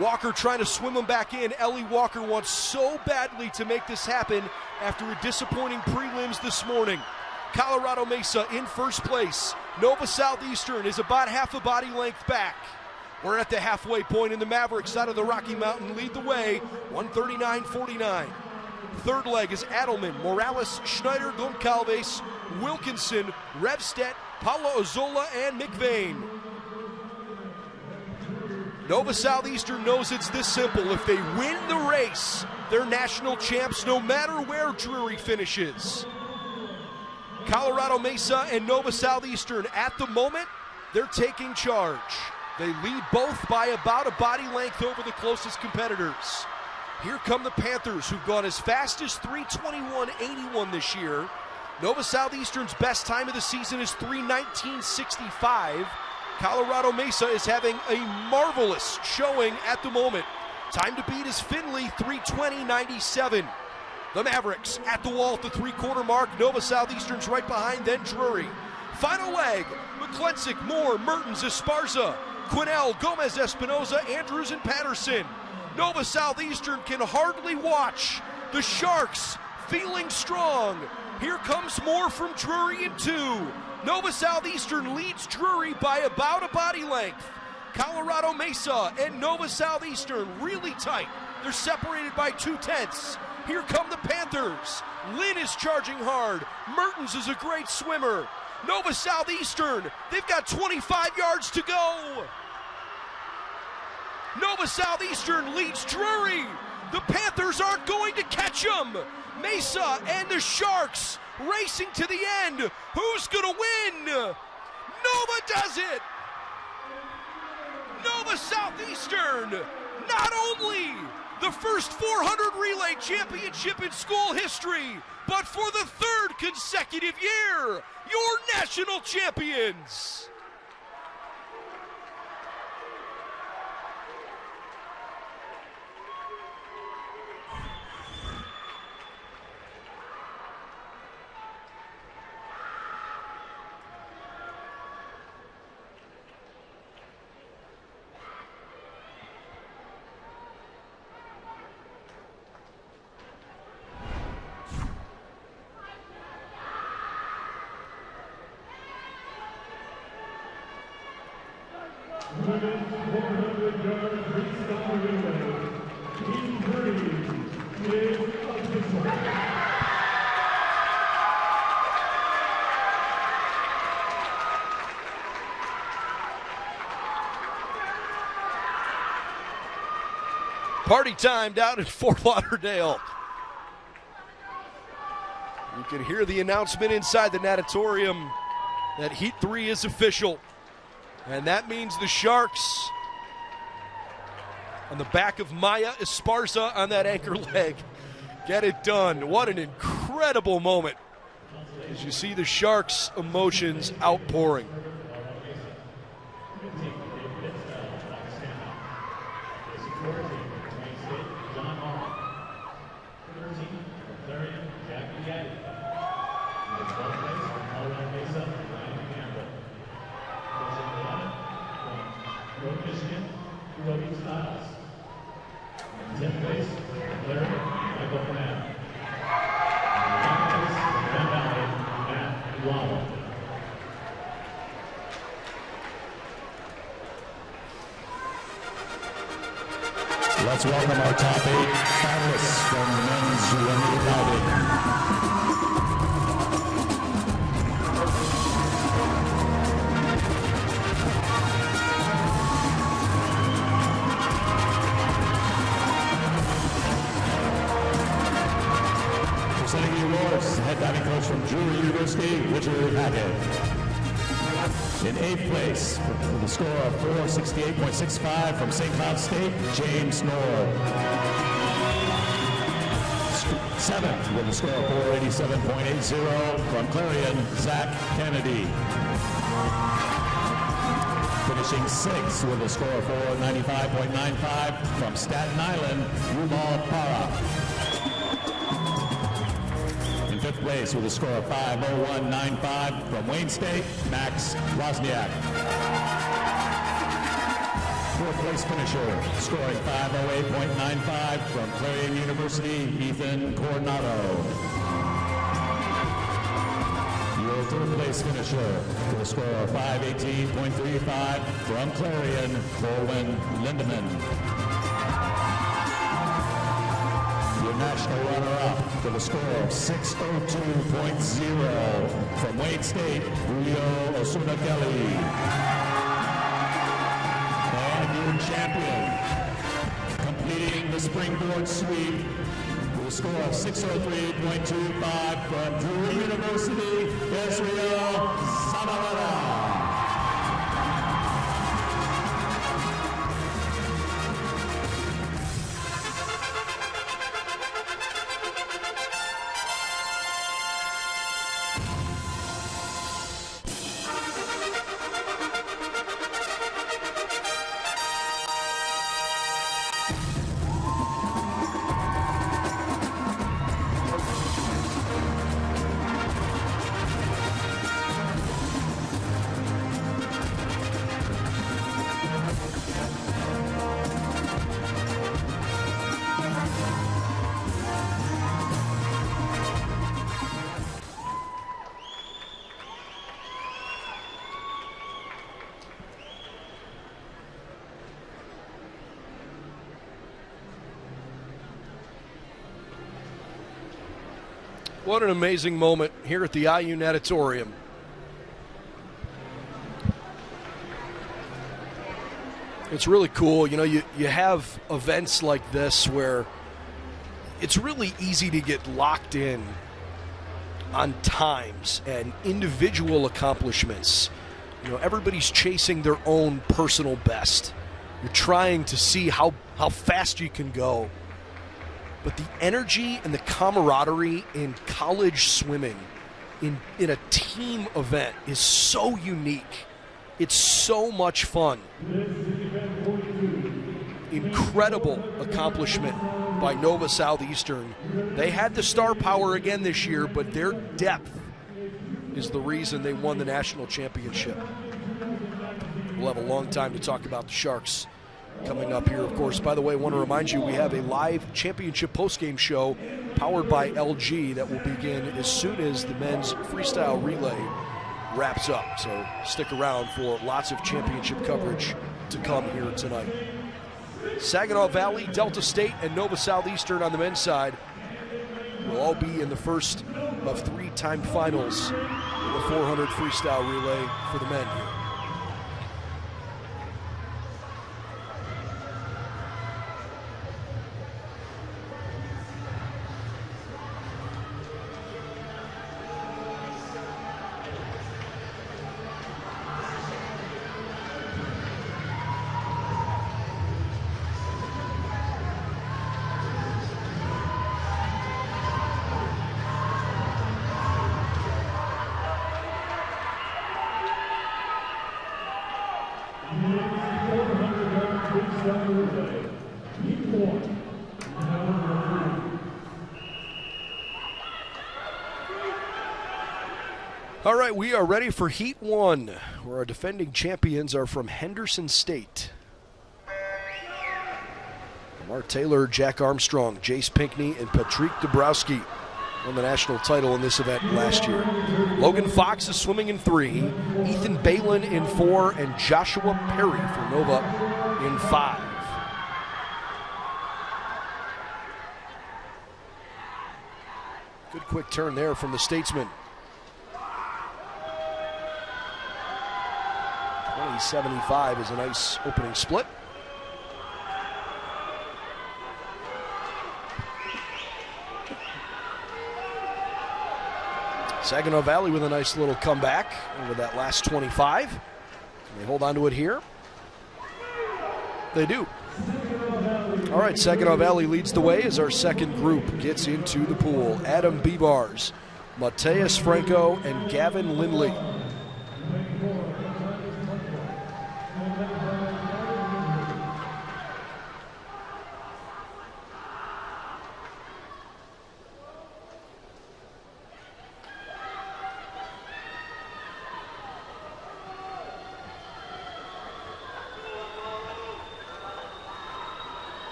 Walker trying to swim them back in. Ellie Walker wants so badly to make this happen after a disappointing prelims this morning. Colorado Mesa in first place. Nova Southeastern is about half a body length back. We're at the halfway point, and the Mavericks out of the Rocky Mountain lead the way, 139-49. Third leg is Adelman, Morales, Schneider, Goncalves, Wilkinson, Revstedt, Paula Ozola, and McVeigh. Nova Southeastern knows it's this simple. If they win the race, they're national champs no matter where Drury finishes. Colorado Mesa and Nova Southeastern, at the moment, they're taking charge. They lead both by about a body length over the closest competitors. Here come the Panthers, who've gone as fast as 3:21.81 this year. Nova Southeastern's best time of the season is 3:19.65. Colorado Mesa is having a marvelous showing at the moment. Time to beat is Findlay, 3:20.97. The Mavericks at the wall at the three-quarter mark. Nova Southeastern's right behind, then Drury. Final leg, McClensick, Moore, Mertens, Esparza, Quinnell, Gomez, Espinoza, Andrews, and Patterson. Nova Southeastern can hardly watch. The Sharks feeling strong. Here comes Moore from Drury in 2. Nova Southeastern leads Drury by about a body length. Colorado Mesa and Nova Southeastern really tight. They're separated by 2/10. Here come the Panthers. Lynn is charging hard. Mertens is a great swimmer. Nova Southeastern, they've got 25 yards to go. Nova Southeastern leads Drury. The Panthers aren't going to catch them. Mesa and the Sharks racing to the end. Who's going to win? Nova does it. Nova Southeastern, not only the first 400 relay championship in school history, but for the third consecutive year, your national champions. Women's 400-yard freestyle relay. Team 3 is official. Party time down in Fort Lauderdale. You can hear the announcement inside the natatorium that Heat 3 is official. And that means the Sharks on the back of Maya Esparza on that anchor leg get it done. What an incredible moment as you see the Sharks' emotions outpouring. Let's welcome our top 8 finalists from the men's United. Presenting the awards, head diving coach from Drury University, Richard Hackett. In 8th place, with a score of 468.65 from St. Cloud State, James Nord. 7th, with a score of 487.80 from Clarion, Zach Kennedy. Finishing 6th with a score of 495.95 from Staten Island, Rumal Para. In 5th place with a score of 501.95 from Wayne State, Max Wozniak. 4th place finisher, scoring 508.95 from Clarion University, Ethan Coronado. Your 3rd place finisher with a score of 518.35 from Clarion, Corwin Lindemann. Your national runner-up with a score of 602.0 from Wayne State, Julio Osuna Kelly. And your champion, completing the springboard sweep with a score of 603.25 from Drury University, Israel Samara. What an amazing moment here at the IU Natatorium. It's really cool. You know, you have events like this where it's really easy to get locked in on times and individual accomplishments. You know, everybody's chasing their own personal best. You're trying to see how fast you can go. But the energy and the camaraderie in college swimming in a team event is so unique. It's so much fun. Incredible accomplishment by Nova Southeastern. They had the star power again this year, but their depth is the reason they won the national championship. We'll have a long time to talk about the Sharks coming up here, of course. By the way, I want to remind you we have a live championship postgame show powered by LG that will begin as soon as the men's freestyle relay wraps up. So stick around for lots of championship coverage to come here tonight. Saginaw Valley, Delta State, and Nova Southeastern on the men's side will all be in the first of 3 timed finals in the 400 freestyle relay for the men here. All right, we are ready for Heat 1, where our defending champions are from Henderson State. Mark Taylor, Jack Armstrong, Jace Pinkney, and Patrick Dabrowski won the national title in this event last year. Logan Fox is swimming in 3, Ethan Balin in 4, and Joshua Perry for Nova in 5. Good quick turn there from the Statesman. 20.75 is a nice opening split. Saginaw Valley with a nice little comeback over that last 25. Can they hold on to it here? They do. All right, Saginaw Valley leads the way as our second group gets into the pool. Adam Bebars, Mateus Franco, and Gavin Lindley.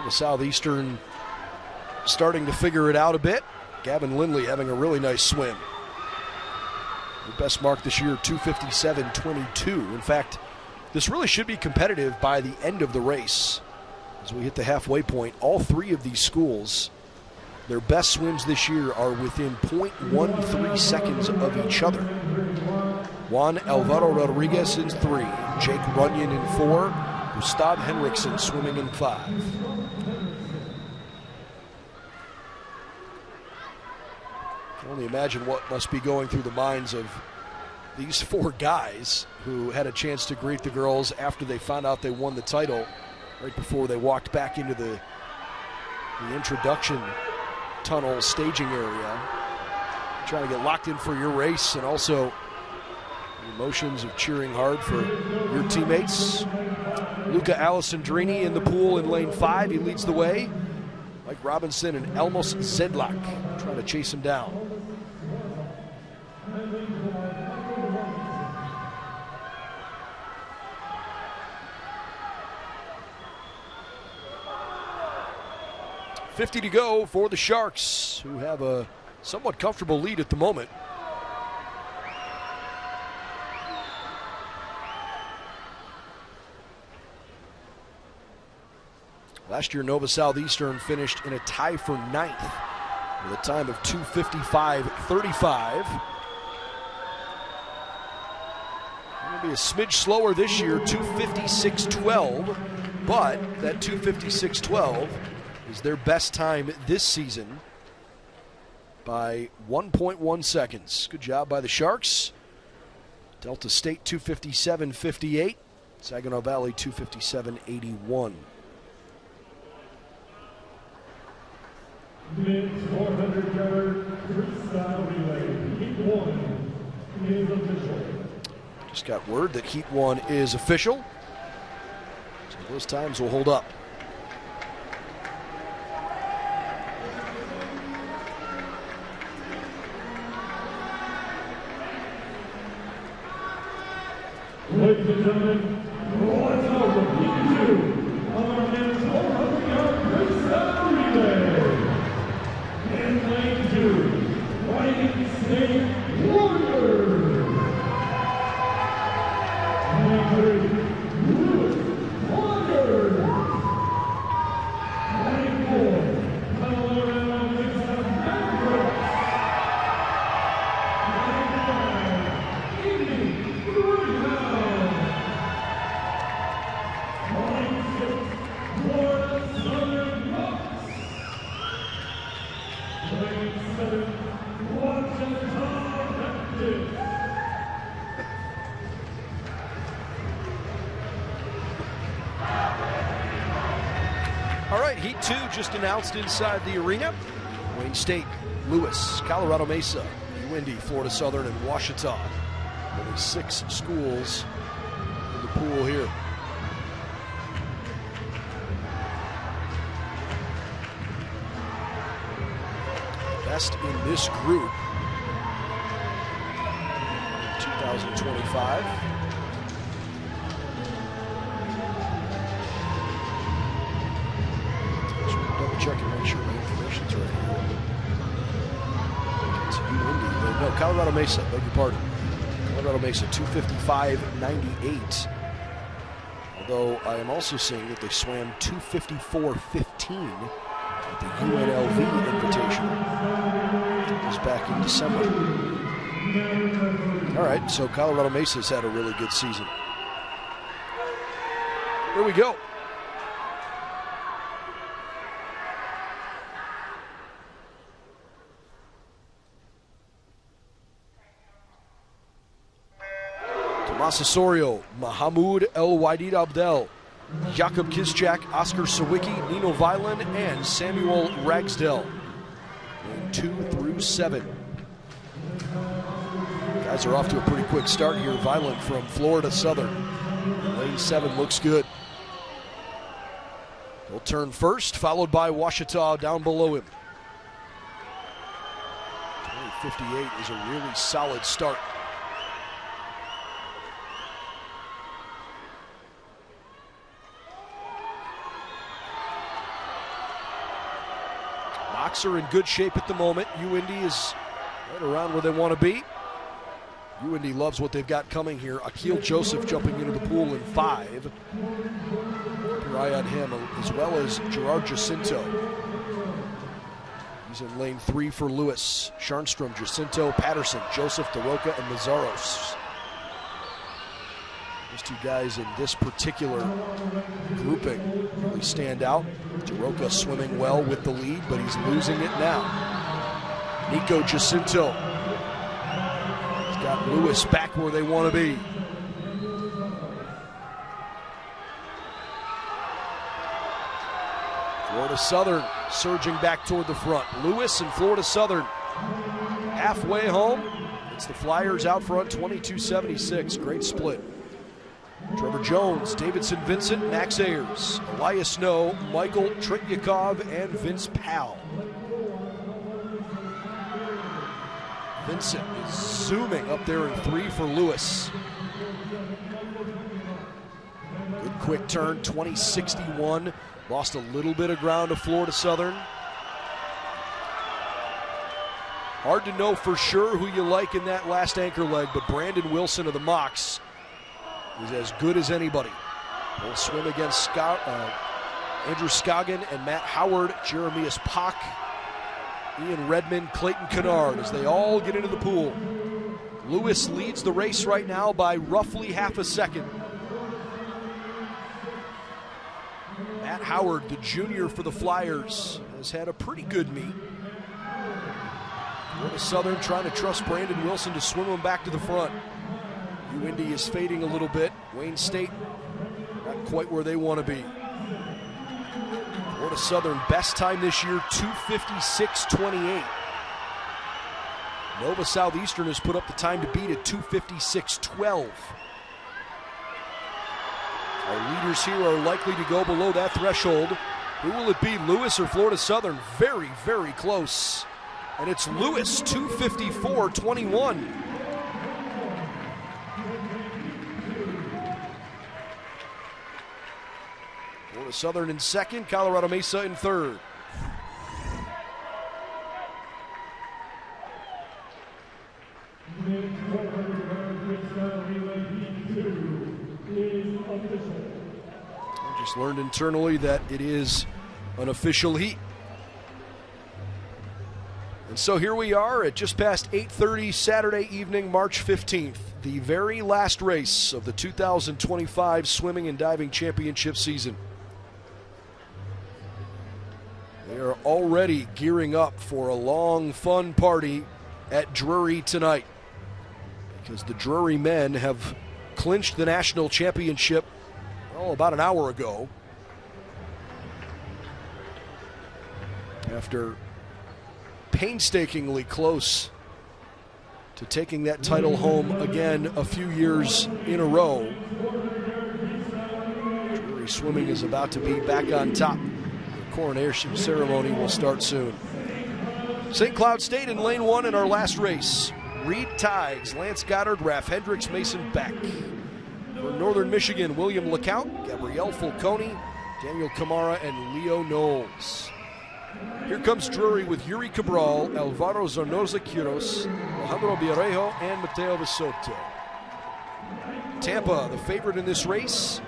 The Southeastern starting to figure it out a bit. Gavin Lindley having a really nice swim. The best mark this year, 2:57.22. In fact, this really should be competitive by the end of the race. As we hit the halfway point, all 3 of these schools Their best swims this year are within 0.13 seconds of each other. Juan Alvaro Rodriguez in 3, Jake Runyon in 4, Gustav Henriksen swimming in 5. I can only imagine what must be going through the minds of these 4 guys who had a chance to greet the girls after they found out they won the title, right before they walked back into the introduction tunnel staging area, trying to get locked in for your race, and also the emotions of cheering hard for your teammates. Luca Alessandrini in the pool in lane 5. He leads the way. Mike Robinson and Elmos Zedlak trying to chase him down. .50 to go for the Sharks, who have a somewhat comfortable lead at the moment. Last year, Nova Southeastern finished in a tie for 9th with a time of 2:55.35. Going to be a smidge slower this year, 2:56.12, but that 2:56.12 is their best time this season by 1.1 seconds. Good job by the Sharks. Delta State 2:57.58, Saginaw Valley 2:57.81. Men's 400-yard freestyle relay, Heat 1 is official. Just got word that Heat 1 is official, so those times will hold up. Ladies and gentlemen, let's welcome Heat 2 on our men's 400-yard freestyle relay. In lane 2, Whiting State Warriors. Lane 3, Lewis Warriors. Lane 4, Colorado Mesa Mavericks. Lane 5, Evening Greyhound. Lane 6, Florida Southern Bucks. Lane 7, Washington Raptors. All right, Heat 2 just announced inside the arena. Wayne State, Lewis, Colorado Mesa, UIndy, Florida Southern, and Washita. Only 6 schools in the pool here. Best in this group, 2025. Double check and make sure my information's right here. It's UIndy. No, Colorado Mesa, beg your pardon. Colorado Mesa, 2:55.98. Although I am also seeing that they swam 2:54.15 at the UNLV Invitational. It was back in December. All right, so Colorado Mesa's had a really good season. Here we go. Tomas Osorio, Mahamoud El Waidid Abdel, Jakob Kiszczak, Oscar Sawicki, Nino Violin, and Samuel Ragsdell. Lane 2 through 7. Guys are off to a pretty quick start here. Violin from Florida Southern. Lane 7 looks good. He'll turn first, followed by Washita down below him. 20:58 is a really solid start. Mocs are in good shape at the moment. UIndy is right around where they want to be. UIndy loves what they've got coming here. Akil Joseph jumping into the pool in 5. Keep your eye on him, as well as Gerard Jacinto. He's in lane 3 for Lewis. Sharnstrom, Jacinto, Patterson, Joseph, DeRoca, and Mazaros. Those two guys in this particular grouping really stand out. DeRoca swimming well with the lead, but he's losing it now. Nico Jacinto. He's got Lewis back where they want to be. Florida Southern surging back toward the front. Lewis and Florida Southern halfway home. It's the Flyers out front, 22-76. Great split. Trevor Jones, Davidson Vincent, Max Ayers, Elias Snow, Michael Tretyakov, and Vince Powell. Vincent is zooming up there in 3 for Lewis. Good quick turn, 20-61. Lost a little bit of ground to Florida Southern. Hard to know for sure who you like in that last anchor leg, but Brandon Wilson of the Mocs is as good as anybody. They'll swim against Andrew Scoggin and Matt Howard, Jeremias Pock, Ian Redmond, Clayton Kennard as they all get into the pool. Lewis leads the race right now by roughly half a second. Matt Howard, the junior for the Flyers, has had a pretty good meet. Florida Southern trying to trust Brandon Wilson to swim him back to the front. UIndy is fading a little bit. Wayne State not quite where they want to be. Florida Southern best time this year, 2:56.28. Nova Southeastern has put up the time to beat at 2:56.12. Our leaders here are likely to go below that threshold. Who will it be, Lewis or Florida Southern? Very, very close. And it's Lewis, 2:54.21. Florida Southern in second, Colorado Mesa in third. I just learned internally that it is an official heat. And so here we are at just past 8:30 Saturday evening, March 15th, the very last race of the 2025 Swimming and Diving Championship season. They are already gearing up for a long, fun party at Drury tonight, because the Drury men have clinched the national championship, well, about an hour ago, after painstakingly close to taking that title home again a few years in a row. Drury Swimming is about to be back on top. The coronation ceremony will start soon. St. Cloud State in lane 1 in our last race. Reed Tighes, Lance Goddard, Raph Hendricks, Mason Beck. For Northern Michigan, William LeCount, Gabrielle Fulconi, Daniel Camara, and Leo Knowles. Here comes Drury with Yuri Cabral, Alvaro Zornoza Quiros, Alejandro Villarejo, and Mateo Bisotto. Tampa, the favorite in this race,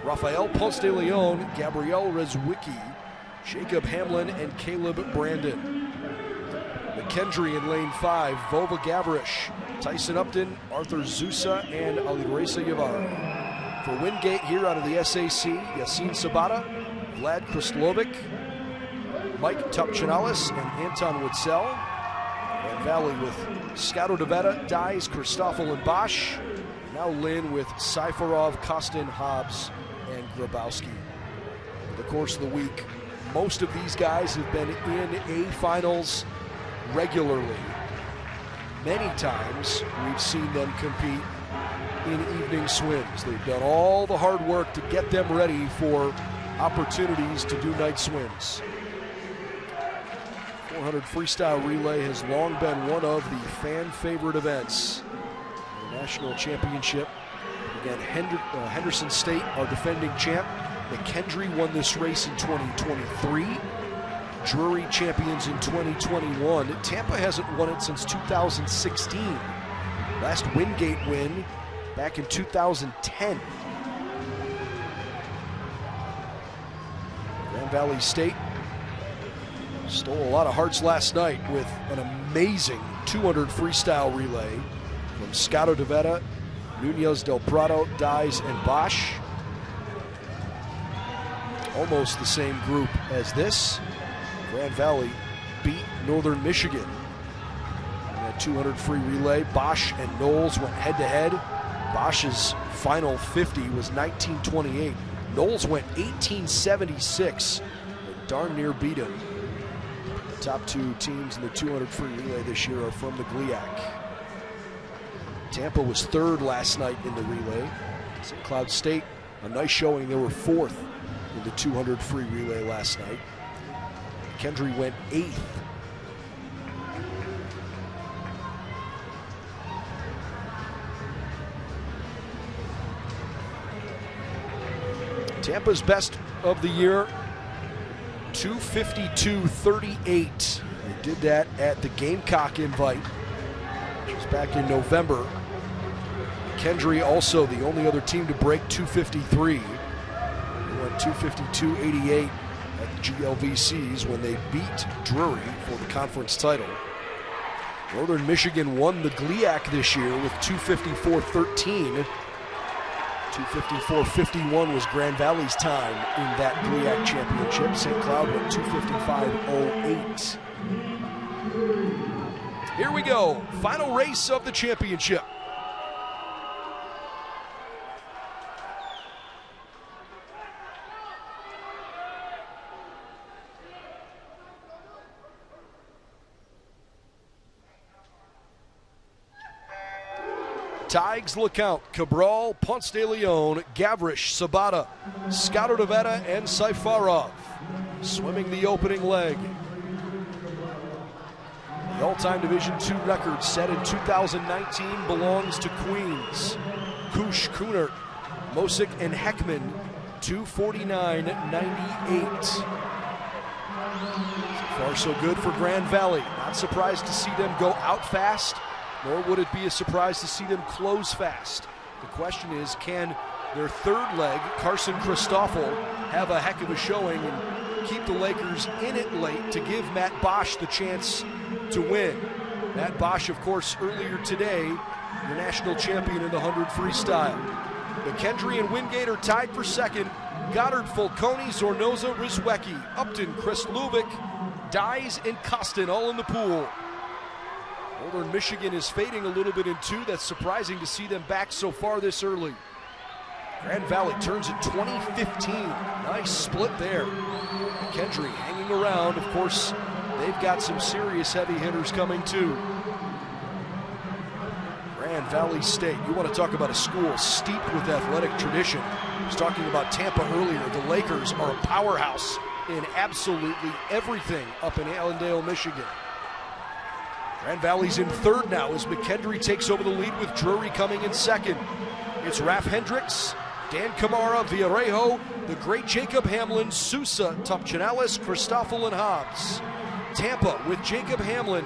Rafael Ponce de Leon, Gabrielle Rezwicki, Jacob Hamlin, and Caleb Brandon. McKendree in lane 5, Vova Gavrish, Tyson Upton, Arthur Zusa, and Alireza Yavar. For Wingate here out of the SAC, Yassine Sabata, Vlad Kristlovic, Mike Topchinalis, and Anton Witzel. Grand Valley with Scotto DeVetta, Dies, Christoffel, and Bosch. Now Lynn with Seifarov, Kostin, Hobbs, and Grabowski. Over the course of the week, most of these guys have been in A finals regularly. Many times we've seen them compete in evening swims. They've done all the hard work to get them ready for opportunities to do night swims. 400 freestyle relay has long been one of the fan favorite events. The national championship. Again, Henderson State, our defending champ. McKendree won this race in 2023. Drury champions in 2021. Tampa hasn't won it since 2016. Last Wingate win back in 2010. Grand Valley State Stole a lot of hearts last night with an amazing 200 freestyle relay from Scotto DeVetta, Nunez del Prado, Dies, and Bosch. Almost the same group as this. Grand Valley beat Northern Michigan in that 200 free relay. Bosch and Knowles went head-to-head. Bosch's final 50 was 19:28. Knowles went 18:76. Darn near beat him. The top two teams in the 200 free relay this year are from the GLIAC. Tampa was third last night in the relay. St. Cloud State, a nice showing. They were fourth in the 200 free relay last night. Kendry went eighth. Tampa's best of the year, 2:52.38. They did that at the Gamecock Invite, which was back in November. Kendry also the only other team to break 2:53. They went 2:52.88 at the GLVCs when they beat Drury for the conference title. Northern Michigan won the GLIAC this year with 2:54.13. 2:54.51 was Grand Valley's time in that GLIAC championship. St. Cloud went 2:55.08. Here we go, final race of the championship. Tigers LeCount, Cabral, Ponce de Leon, Gavrish, Sabata, Scotto DeVetta, and Saifarov swimming the opening leg. The all-time Division II record set in 2019 belongs to Queens. Kush, Kunert, Mosick, and Heckman, 2:49.98. So far so good for Grand Valley. Not surprised to see them go out fast, nor would it be a surprise to see them close fast. The question is, can their third leg, Carson Christoffel, have a heck of a showing and keep the Lakers in it late to give Matt Bosch the chance to win? Matt Bosch, of course, earlier today, the national champion in the 100 freestyle. McKendry and Wingate are tied for second. Goddard, Fulconi, Zornoza, Rizwecki, Upton, Chris Lubick, Dies, and Costin all in the pool. Northern Michigan is fading a little bit in two. That's surprising to see them back so far this early. Grand Valley turns in 2015. Nice split there. McKendry hanging around. Of course, they've got some serious heavy hitters coming too. Grand Valley State, you want to talk about a school steeped with athletic tradition. I was talking about Tampa earlier. The Lakers are a powerhouse in absolutely everything up in Allendale, Michigan. Grand Valley's in third now as McKendry takes over the lead with Drury coming in second. It's Raph Hendricks, Dan Camara, Villarejo, the great Jacob Hamlin, Sousa, Topchinales, Christoffel, and Hobbs. Tampa with Jacob Hamlin.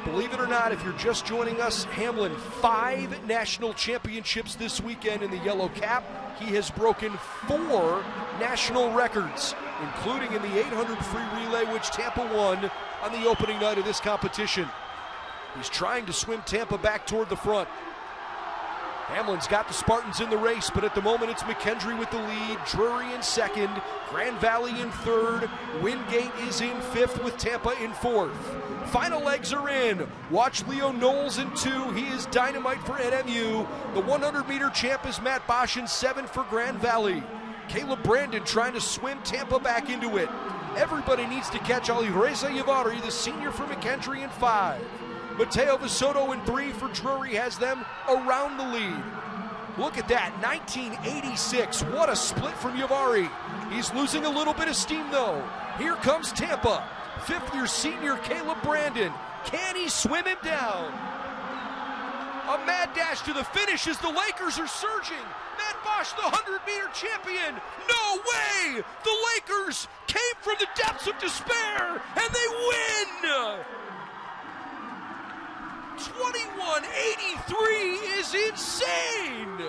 Believe it or not, if you're just joining us, Hamlin 5 national championships this weekend in the yellow cap. He has broken 4 national records, including in the 800 free relay, which Tampa won on the opening night of this competition. He's trying to swim Tampa back toward the front. Hamlin's got the Spartans in the race, but at the moment it's McKendry with the lead, Drury in second, Grand Valley in third, Wingate is in fifth with Tampa in fourth. Final legs are in. Watch Leo Knowles in 2. He is dynamite for NMU. The 100-meter champ is Matt Bosch in 7 for Grand Valley. Caleb Brandon trying to swim Tampa back into it. Everybody needs to catch Alireza Yavari, the senior for McKendry, in 5. Mateo Visoto in 3 for Drury has them around the lead. Look at that, 1986. What a split from Yavari. He's losing a little bit of steam though. Here comes Tampa. 5th-year senior Caleb Brandon. Can he swim him down? A mad dash to the finish as the Lakers are surging. Matt Bosch, the 100-meter champion. No way! The Lakers came from the depths of despair, and they win! 21:83 is insane!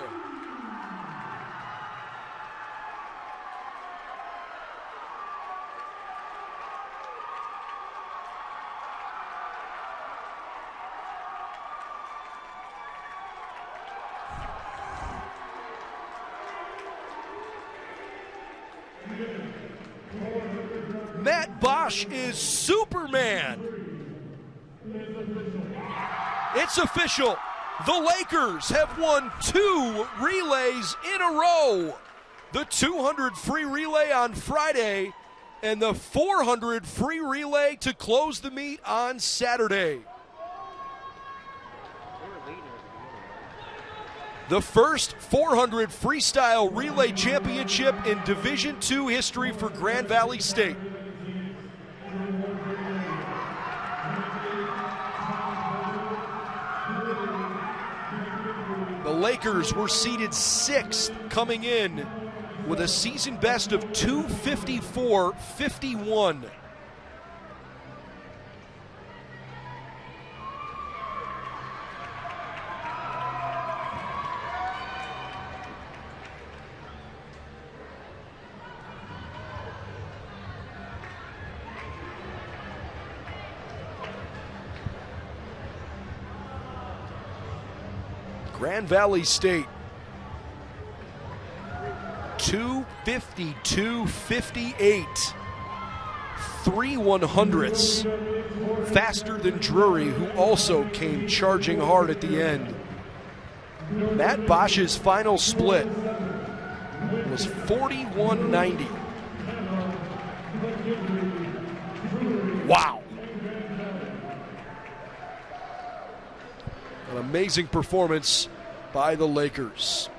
Bosch is Superman. It's official. The Lakers have won 2 relays in a row. The 200 free relay on Friday and the 400 free relay to close the meet on Saturday. The first 400 freestyle relay championship in Division II history for Grand Valley State. The Lakers were seeded 6th coming in with a season best of 254.51. Grand Valley State, 252.58, 3 100ths faster than Drury, who also came charging hard at the end. Matt Bosch's final split was 41.90. Wow. An amazing performance by the Lakers.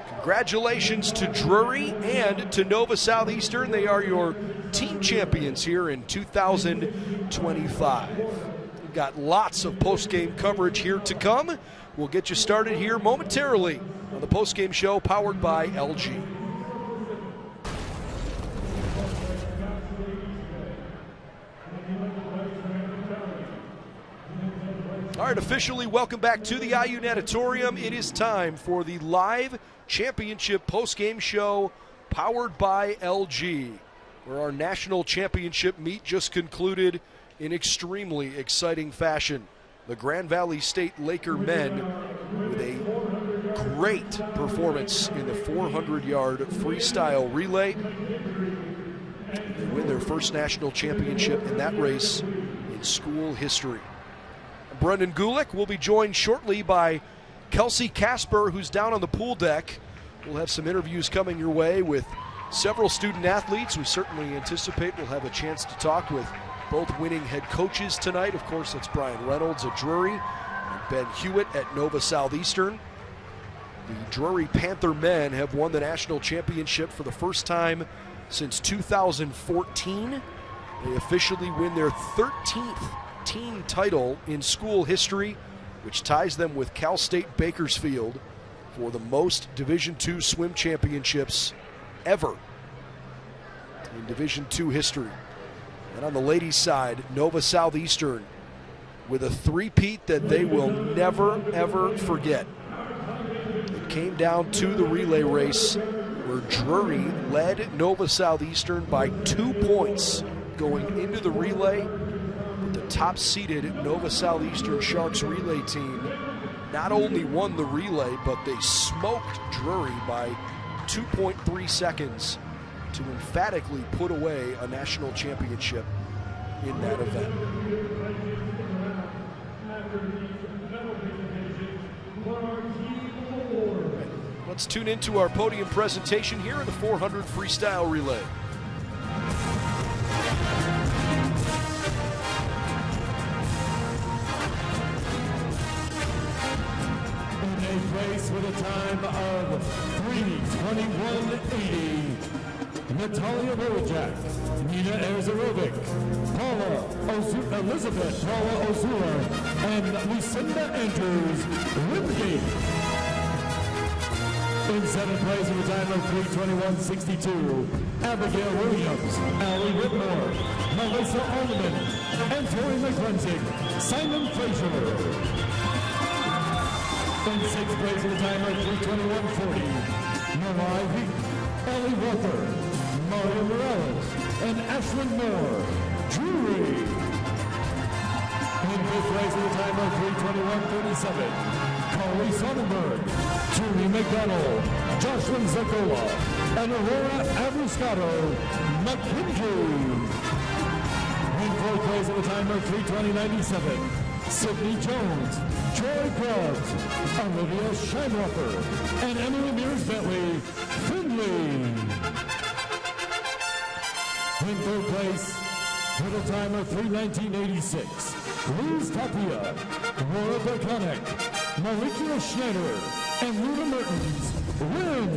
Congratulations to Drury and to Nova Southeastern. They are your team champions here in 2025. We've got lots of post-game coverage here to come. We'll get you started here momentarily on the post-game show powered by LG. All right, officially welcome back to the IU Natatorium. It is time for the live championship post-game show powered by LG, where our national championship meet just concluded in extremely exciting fashion. The Grand Valley State Laker men with a great performance in the 400-yard freestyle relay. They win their first national championship in that race in school history. Brendan Gulick will be joined shortly by Kelsey Casper, who's down on the pool deck. We'll have some interviews coming your way with several student athletes. We certainly anticipate we'll have a chance to talk with both winning head coaches tonight. Of course, that's Brian Reynolds at Drury and Ben Hewitt at Nova Southeastern. The Drury Panther men have won the national championship for the first time since 2014. They officially win their 13th team title in school history, which ties them with Cal State Bakersfield for the most Division II swim championships ever in Division II history. And on the ladies' side, Nova Southeastern with a three-peat that they will never, ever forget. It came down to the relay race where Drury led Nova Southeastern by 2 points going into the relay. The top-seeded Nova Southeastern Sharks relay team not only won the relay, but they smoked Drury by 2.3 seconds to emphatically put away a national championship in that event. Let's tune into our podium presentation here in the 400 freestyle relay. Race with a time of 3:21.80. Natalia Wojak, Nina Erzarovic, Elizabeth Paula Ozura, and Lucinda Andrews Wingate. In 7th place with a time of 3:21.62, Abigail Williams, Allie Whitmore, Melissa Alderman, and Tori McClintock, Simon Frazier. In 6th place with a time of 3:21.40, Noah Ivy, Ellie Walker, Mario Morales, and Ashlyn Moore, Drury. In 5th place with a time of 3:21.37, Carly Sonnenberg, Julie McDonald, Jocelyn Zakola, and Aurora Abruscato McKinley. place with a time of 3:20.97. Sydney Jones, Troy Grubbs, Olivia Scheinwerfer, and Emily Mears-Bentley, Findlay. In third place, with a time of 3:19.86, Liz Tapia, Laura Baconic, Malika Schneider, and Luda Mertens win.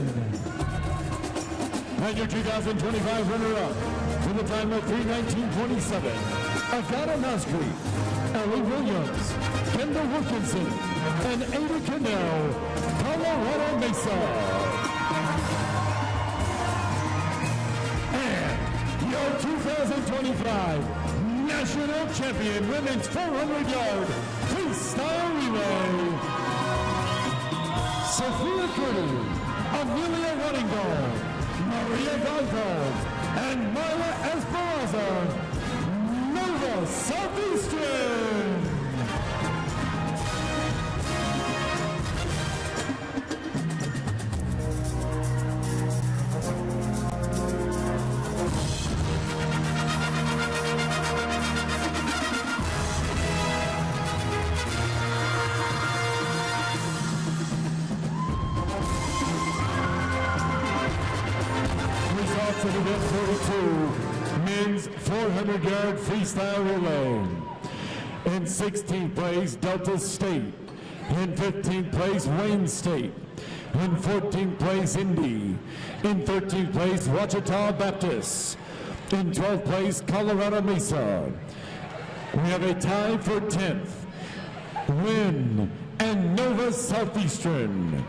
And your 2025 runner-up, with a time of 3:19.27, Agata Nasri, Ellie Williams, Kendall Wilkinson, and Ada Cannell, Colorado Mesa. And your 2025 National Champion Women's 400-yard freestyle relay, Sophia Curry, Amelia Runningdale, Maria Gonzalez, and Myla Esperanza, Nova Southeastern. Results of event 42. Men's 400-yard freestyle relay. In 16th place, Delta State. In 15th place, Wayne State. In 14th place, Indy. In 13th place, Ouachita Baptist. In 12th place, Colorado Mesa. We have a tie for 10th. Wynn and Nova Southeastern.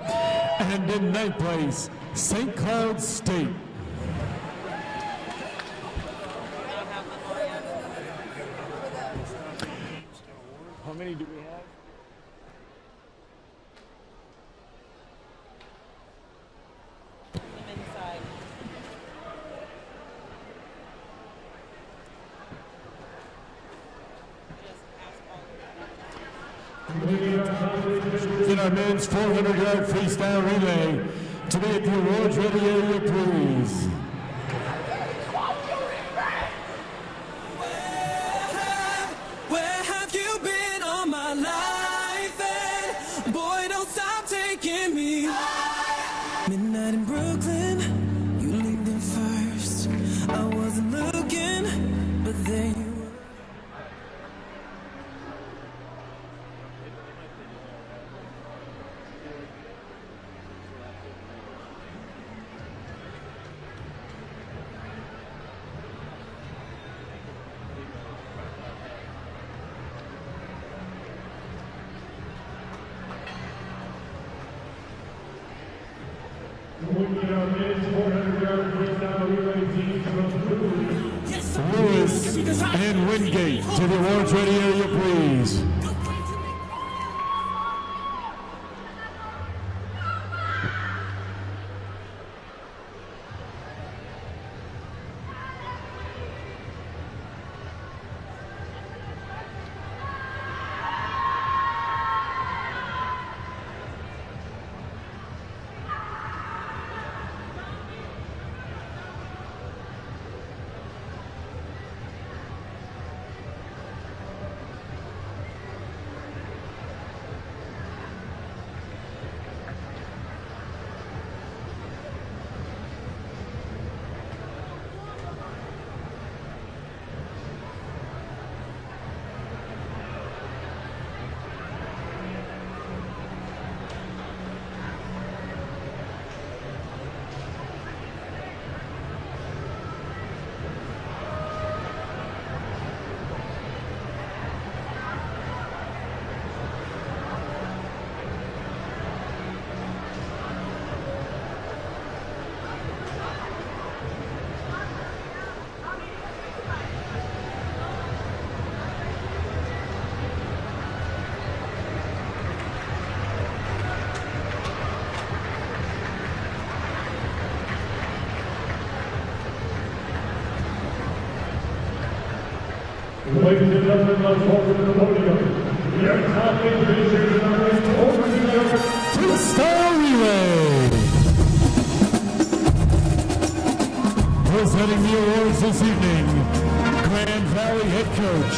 And in 9th place, St. Cloud State. How many do we have? The men's side. Just ask all In our men's 400-yard freestyle relay, to be at the awards ready area, please. Where have you been all my life? And boy, don't stop taking me. Midnight in Brooklyn, you leaned in first. I wasn't looking, but there you were. Lewis and Wingate to the awards ready area, please. Ladies and gentlemen, let's welcome to the podium the ex-athlete finishers in our men's 400-yard freestyle relay. Presenting the awards this evening, Grand Valley head coach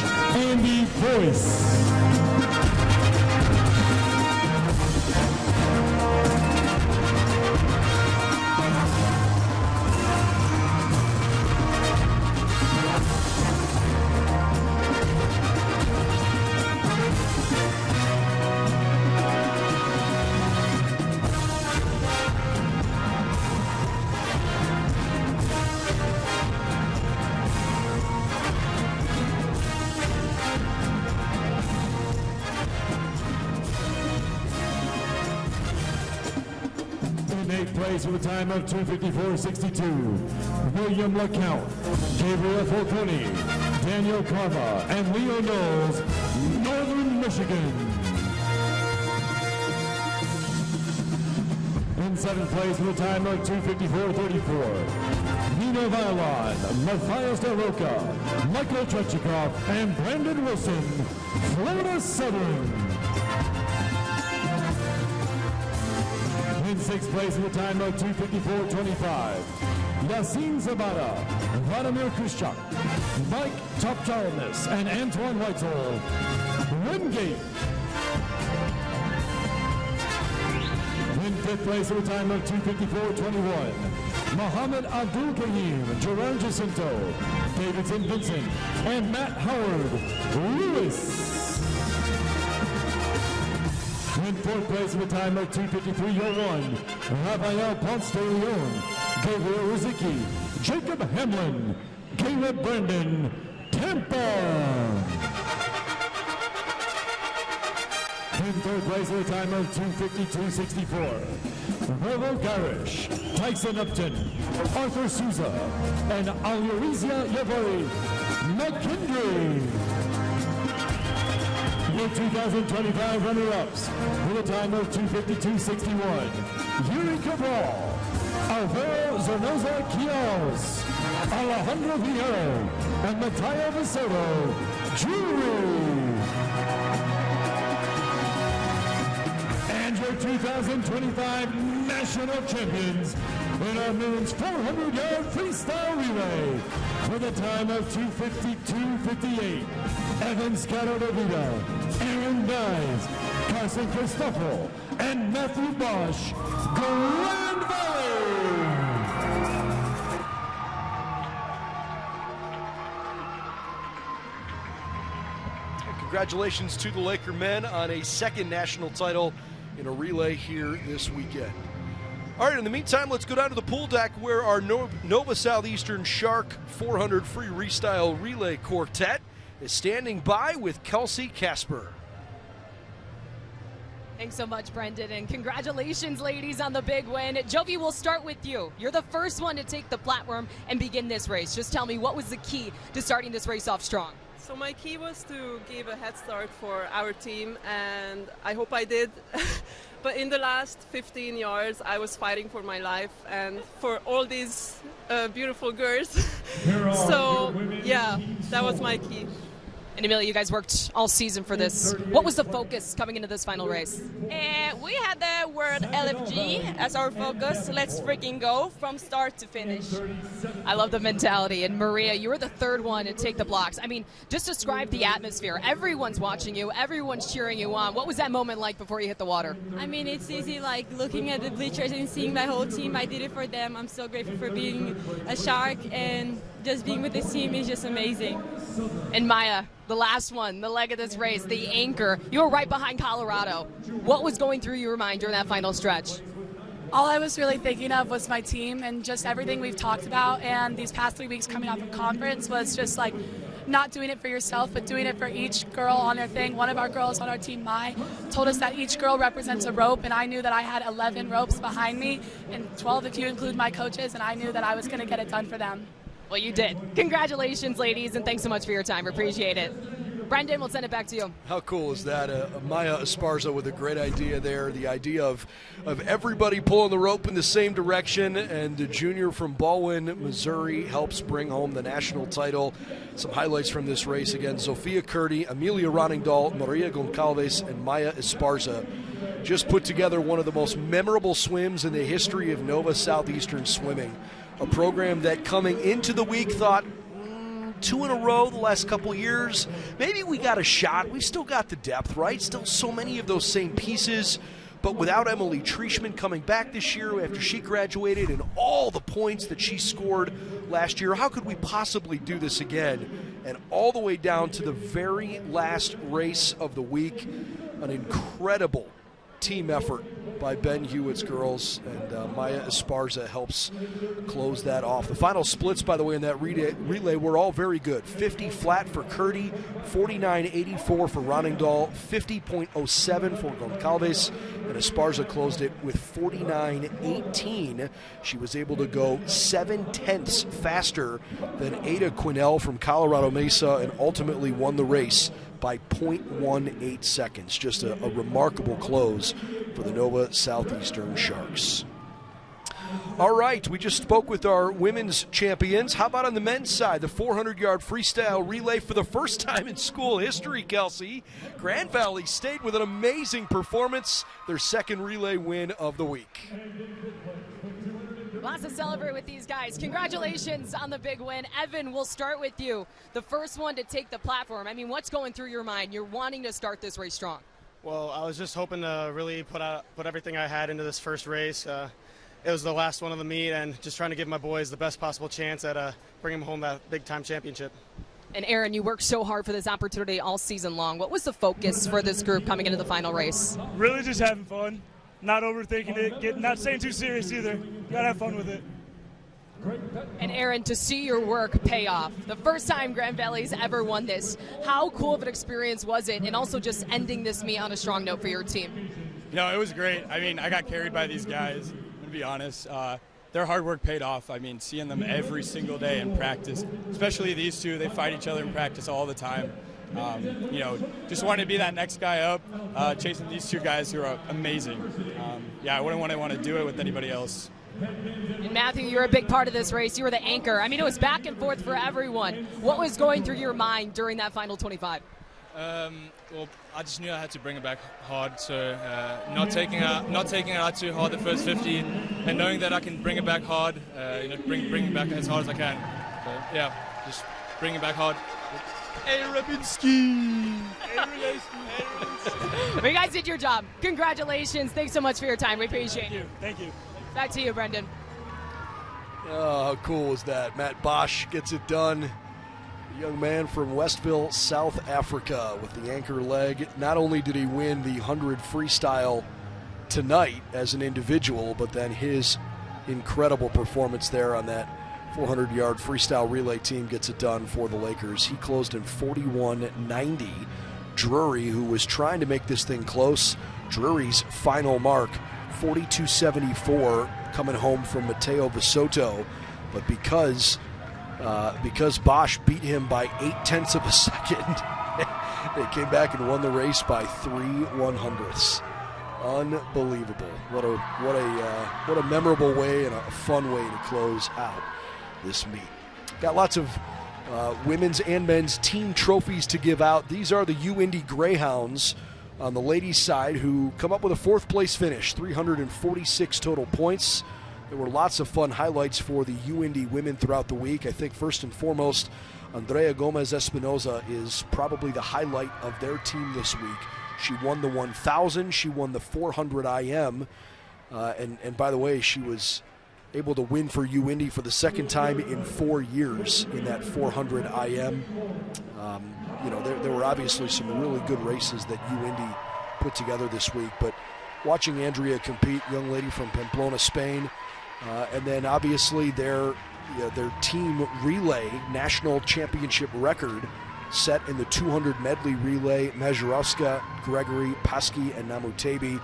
8th place with a time of 2:54.62. William LeCount, Gabriel Falcone, Daniel Karma, and Leo Knowles, Northern Michigan. In 7th place with a time of 2:54.34. Nino Violon, Matthias Del Roca, Michael Trechikoff, and Brandon Wilson, Florida Southern. In 6th place with a time of 2:54.25. Yasin Zabata, Vladimir Kushchak, Mike Topchalnis, and Antoine Weitzel, Wingate. In 5th place with a time of 2:54.21. Mohammed Abdul Karim, Gerard Jacinto, Davidson Vincent, and Matt Howard Lewis. In 4th place with a time of 2:53.01, Rafael Ponce de Leon, Gabriel Rizicki, Jacob Hamlin, Caleb Brandon, Tampa. In 3rd place with a time of 2:52.64, Revo Garish, Tyson Upton, Arthur Souza, and Aliorizia Yabari McKendry. Your 2025 runner-ups with a time of 2:52.61, Yuri Cabral, Alvaro Zornoza Quios, Alejandro Vieiro, and Mateo Vicedo, Jr. And your 2025 national champions in our men's 400-yard freestyle relay with a time of 2:52.58. Evan Scotto DeVito, Aaron Dies, Carson Christoffel, and Matthew Bosch, Grand Valley. Congratulations to the Laker men on a second national title in a relay here this weekend. All right, in the meantime, let's go down to the pool deck where our Nova Southeastern Shark 400 free freestyle relay quartet is standing by with Kelsey Casper. Thanks so much, Brendan, and congratulations, ladies, on the big win. Jovi, we'll start with you. You're the first one to take the platform and begin this race. Just tell me, what was the key to starting this race off strong? So my key was to give a head start for our team, and I hope I did. But in the last 15 yards, I was fighting for my life and for all these beautiful girls. So, yeah, that was my key. And Amelia, you guys worked all season for this. What was the focus coming into this final race? We had the word LFG as our focus. Let's freaking go from start to finish. I love the mentality. And Maria, you were the third one to take the blocks. I mean, just describe the atmosphere. Everyone's watching you. Everyone's cheering you on. What was that moment like before you hit the water? I mean, it's easy, like looking at the bleachers and seeing my whole team. I did it for them. I'm so grateful for being a Shark, and just being with this team is just amazing. And Maya, the last one, the leg of this race, the anchor. You were right behind Colorado. What was going through your mind during that final stretch? All I was really thinking of was my team and just everything we've talked about. And these past 3 weeks coming off of conference was just like not doing it for yourself, but doing it for each girl on their thing. One of our girls on our team, Mai, told us that each girl represents a rope, and I knew that I had 11 ropes behind me, and 12 if you include my coaches, and I knew that I was going to get it done for them. Well, you did. Congratulations, ladies, and thanks so much for your time. Appreciate it. Brendan, we'll send it back to you. How cool is that? Maya Esparza with a great idea there. The idea of everybody pulling the rope in the same direction, and the junior from Baldwin, Missouri, helps bring home the national title. Some highlights from this race again: Sophia Curdy, Amelia Roningdahl, Maria Goncalves, and Maya Esparza just put together one of the most memorable swims in the history of Nova Southeastern swimming. A program that coming into the week thought, 2 in a row the last couple years, maybe we got a shot. We've still got the depth, right? Still so many of those same pieces. But without Emily Trieschmann coming back this year after she graduated and all the points that she scored last year, how could we possibly do this again? And all the way down to the very last race of the week, an incredible team effort by Ben Hewitt's girls, and Maya Esparza helps close that off. The final splits, by the way, in that relay were all very good. 50 flat for Curdy, 49.84 for Roningdahl, 50.07 for Goncalves, and Esparza closed it with 49.18. She was able to go 7/10 faster than Ada Quinnell from Colorado Mesa and ultimately won the race by 0.18 seconds. Just a remarkable close for the Nova Southeastern Sharks. All right, we just spoke with our women's champions. How about on the men's side? The 400-yard freestyle relay for the first time in school history, Kelsey. Grand Valley stayed with an amazing performance, their second relay win of the week. Lots to celebrate with these guys. Congratulations on the big win. Evan, we'll start with you. The first one to take the platform. I mean, what's going through your mind? You're wanting to start this race strong. Well, I was just hoping to really put everything I had into this first race. It was the last one of the meet, and just trying to give my boys the best possible chance at bringing home that big-time championship. And Aaron, you worked so hard for this opportunity all season long. What was the focus for this group coming into the final race? Really just having fun. Not overthinking it, not staying too serious either. You gotta have fun with it. And Aaron, to see your work pay off, the first time Grand Valley's ever won this, how cool of an experience was it? And also just ending this meet on a strong note for your team. You know, it was great. I mean, I got carried by these guys, to be honest. Their hard work paid off. I mean, seeing them every single day in practice, especially these two, they fight each other in practice all the time. You know, just wanted to be that next guy up, chasing these two guys who are amazing. Yeah, I wouldn't want to do it with anybody else. And Matthew, you're a big part of this race. You were the anchor. I mean, it was back and forth for everyone. What was going through your mind during that final 25? Well, I just knew I had to bring it back hard, so not taking it out too hard the first 50, and knowing that I can bring it back hard, you know, bring it back as hard as I can. So, yeah, just bring it back hard. Hey, Rabinski! Well, you guys did your job. Congratulations. Thanks so much for your time. We appreciate it. Thank you. Back to you, Brendan. Oh, how cool was that? Matt Bosch gets it done. A young man from Westville, South Africa with the anchor leg. Not only did he win the 100 freestyle tonight as an individual, but then his incredible performance there on that 400-yard freestyle relay team gets it done for the Lakers. He closed in 41.90. Drury, who was trying to make this thing close, Drury's final mark, 42.74, coming home from Mateo Visotto. But because Bosch beat him by 0.8 of a second, they came back and won the race by 3/100ths. Unbelievable! What a memorable way and a fun way to close out this meet. Got lots of women's and men's team trophies to give out. These are the UIndy Greyhounds on the ladies' side, who come up with a fourth place finish, 346 total points. There were lots of fun highlights for the UIndy women throughout the week. I think first and foremost, Andrea Gomez Espinoza is probably the highlight of their team this week. She won the 1,000, she won the 400 IM, and by the way, she was able to win for UIndy for the second time in 4 years in that 400 IM. You know, there were obviously some really good races that UIndy put together this week, but watching Andrea compete, young lady from Pamplona, Spain, and then obviously their team relay national championship record set in the 200 medley relay, Mazurowska, Gregory, Paski, and Namutebi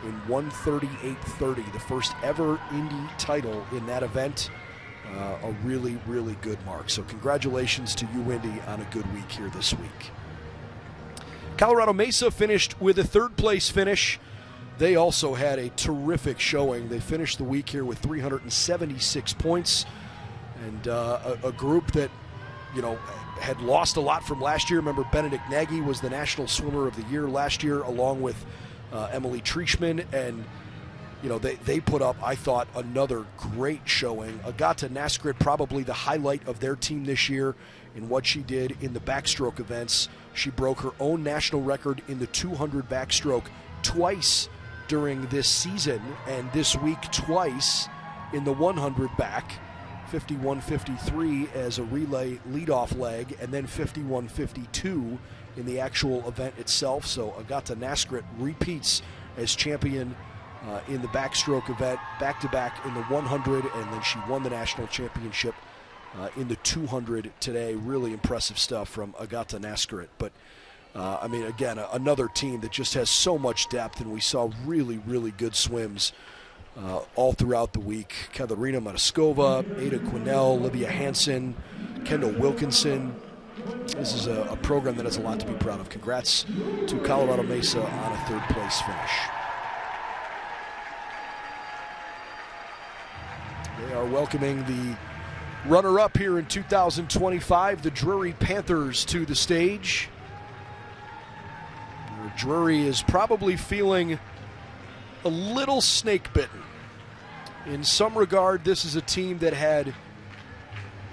in 1:38.30, the first ever Indy title in that event. A really, really good mark. So congratulations to UIndy on a good week here this week. Colorado Mesa finished with a third place finish. They also had a terrific showing. They finished the week here with 376 points, and a group that, you know, had lost a lot from last year. Remember, Benedict Nagy was the National Swimmer of the Year last year, along with Emily Trieschmann, and you know, they put up, I thought, another great showing. Agata Naskrit, probably the highlight of their team this year in what she did in the backstroke events. She broke her own national record in the 200 backstroke twice during this season, and this week twice in the 100 back, 51.53 as a relay leadoff leg, and then 51.52 in the actual event itself. So Agata Naskrit repeats as champion in the backstroke event, back-to-back in the 100, and then she won the national championship in the 200 today. Really impressive stuff from Agata Naskarit. But, I mean, again, another team that just has so much depth, and we saw really, really good swims all throughout the week. Katarina Mataskova, Ada Quinnell, Olivia Hansen, Kendall Wilkinson. This is a program that has a lot to be proud of. Congrats to Colorado Mesa on a third-place finish. They are welcoming the runner-up here in 2025, the Drury Panthers, to the stage. Drury is probably feeling a little snake-bitten. In some regard, this is a team that had,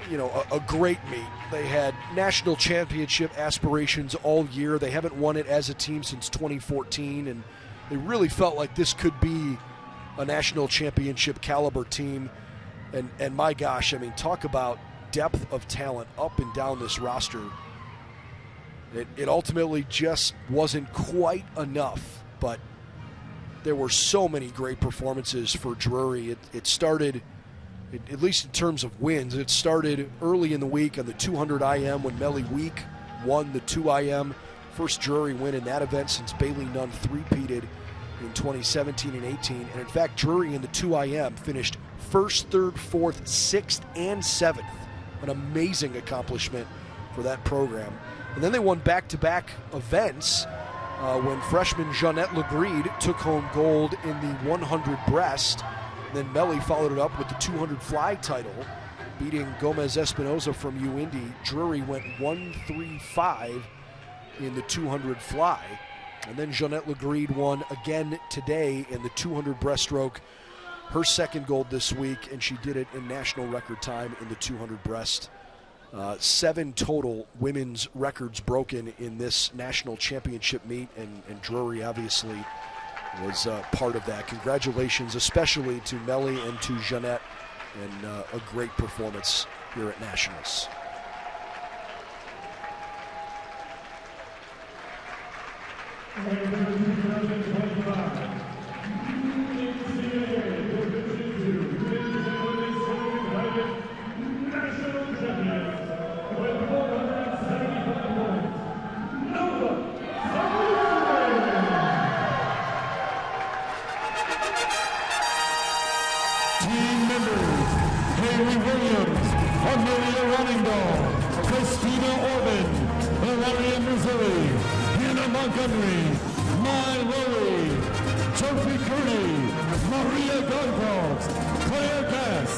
you know, a great meet. They had national championship aspirations all year. They haven't won it as a team since 2014, and they really felt like this could be a national championship caliber team. And my gosh, I mean, talk about depth of talent up and down this roster. It ultimately just wasn't quite enough, but there were so many great performances for Drury. It started, at least in terms of wins, it started early in the week on the 200 IM when Melly Week won the 2 IM. First Drury win in that event since Bailey Nunn three-peated in 2017 and 18. And in fact, Drury in the 2 IM finished first, third, fourth, sixth, and seventh. An amazing accomplishment for that program. And then they won back-to-back events when freshman Jeanette Legreed took home gold in the 100 breast. And then Melly followed it up with the 200 fly title, beating Gomez Espinoza from UIndy. Drury went 1-3-5 in the 200 fly. And then Jeanette Legreed won again today in the 200 breaststroke, her second gold this week, and she did it in national record time in the 200 breast. 7 total women's records broken in this national championship meet, and Drury obviously was part of that. Congratulations especially to Melly and to Jeanette, and a great performance here at Nationals.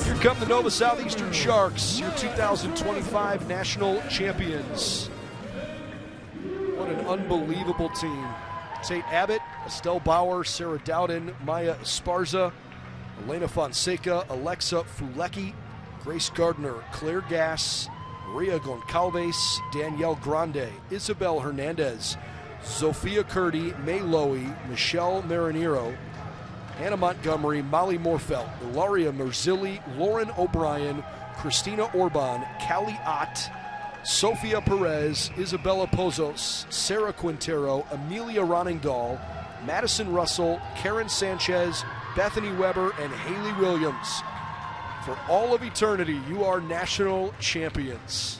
Here come the Nova Southeastern Sharks, your 2025 national champions. What an unbelievable team. Tate Abbott, Estelle Bauer, Sarah Dowden, Maya Esparza, Elena Fonseca, Alexa Fulecki, Grace Gardner, Claire Gass, Maria Goncalves, Danielle Grande, Isabel Hernandez, Sophia Curdy, May Lowy, Michelle Marinero, Hannah Montgomery, Molly Morfelt, Ilaria Merzilli, Lauren O'Brien, Christina Orban, Callie Ott, Sophia Perez, Isabella Pozos, Sarah Quintero, Amelia Roningdahl, Madison Russell, Karen Sanchez, Bethany Weber, and Haley Williams. For all of eternity, you are national champions.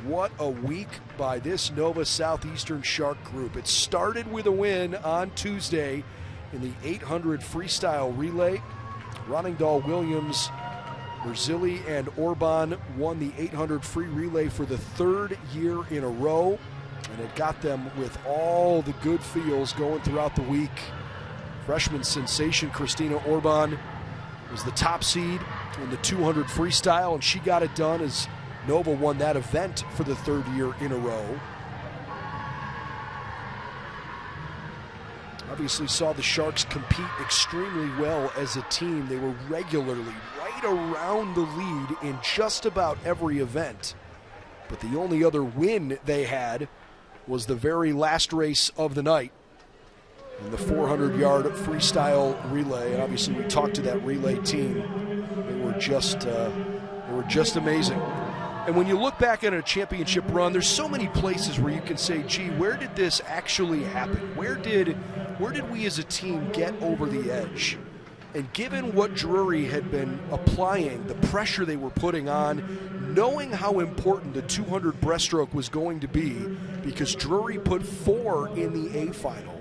What a week by this Nova Southeastern Shark group. It started with a win on Tuesday in the 800 freestyle relay. Roningdahl, Williams, Merzilli, and Orban won the 800 free relay for the 3rd year in a row, and it got them with all the good feels going throughout the week. Freshman sensation Christina Orban was the top seed in the 200 freestyle, and she got it done as Nova won that event for the 3rd year in a row. Obviously saw the Sharks compete extremely well as a team. They were regularly right around the lead in just about every event. But the only other win they had was the very last race of the night in the 400-yard freestyle relay. And obviously we talked to that relay team. They were just amazing. And when you look back at a championship run, there's so many places where you can say, gee, where did this actually happen? Where did we as a team get over the edge? And given what Drury had been applying, the pressure they were putting on, knowing how important the 200 breaststroke was going to be, because Drury put 4 in the A final,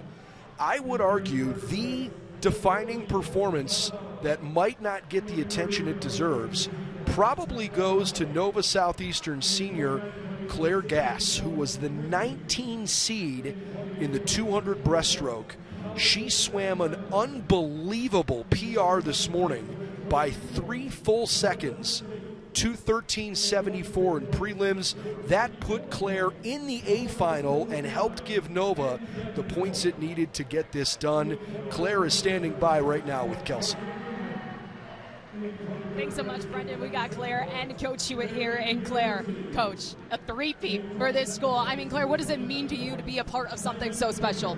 I would argue the defining performance that might not get the attention it deserves probably goes to Nova Southeastern senior Claire Gass, who was the 19 seed in the 200 breaststroke. She swam an unbelievable PR this morning by 3 full seconds, 2:13.74 in prelims. That put Claire in the A final and helped give Nova the points it needed to get this done. Claire is standing by right now with Kelsey. Thanks so much, Brendan. We got Claire and Coach Hewitt here. And Claire, Coach, a three-peat for this school. I mean, Claire, what does it mean to you to be a part of something so special?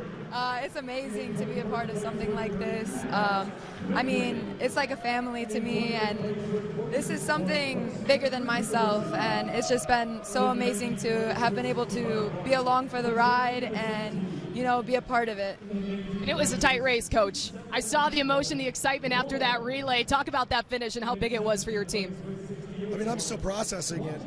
It's amazing to be a part of something like this. I mean, it's like a family to me, and this is something bigger than myself, and it's just been so amazing to have been able to be along for the ride and, you know, be a part of it. And it was a tight race, Coach. I saw the emotion, the excitement after that relay. Talk about that finish and how big it was for your team. I mean, I'm still processing it,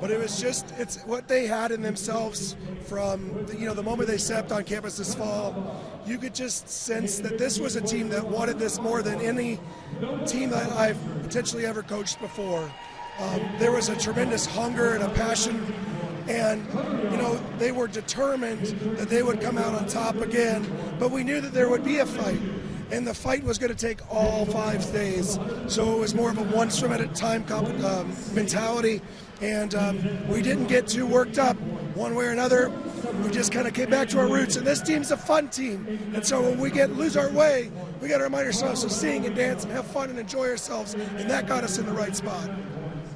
but it was just, it's what they had in themselves from, you know, the moment they stepped on campus this fall. You could just sense that this was a team that wanted this more than any team that I've potentially ever coached before. There was a tremendous hunger and a passion, and, you know, they were determined that they would come out on top again, but we knew that there would be a fight. And the fight was going to take all 5 days. So it was more of a one swim at a time mentality. And we didn't get too worked up one way or another. We just kind of came back to our roots. And this team's a fun team. And so when we lose our way, we got to remind ourselves to sing and dance and have fun and enjoy ourselves. And that got us in the right spot.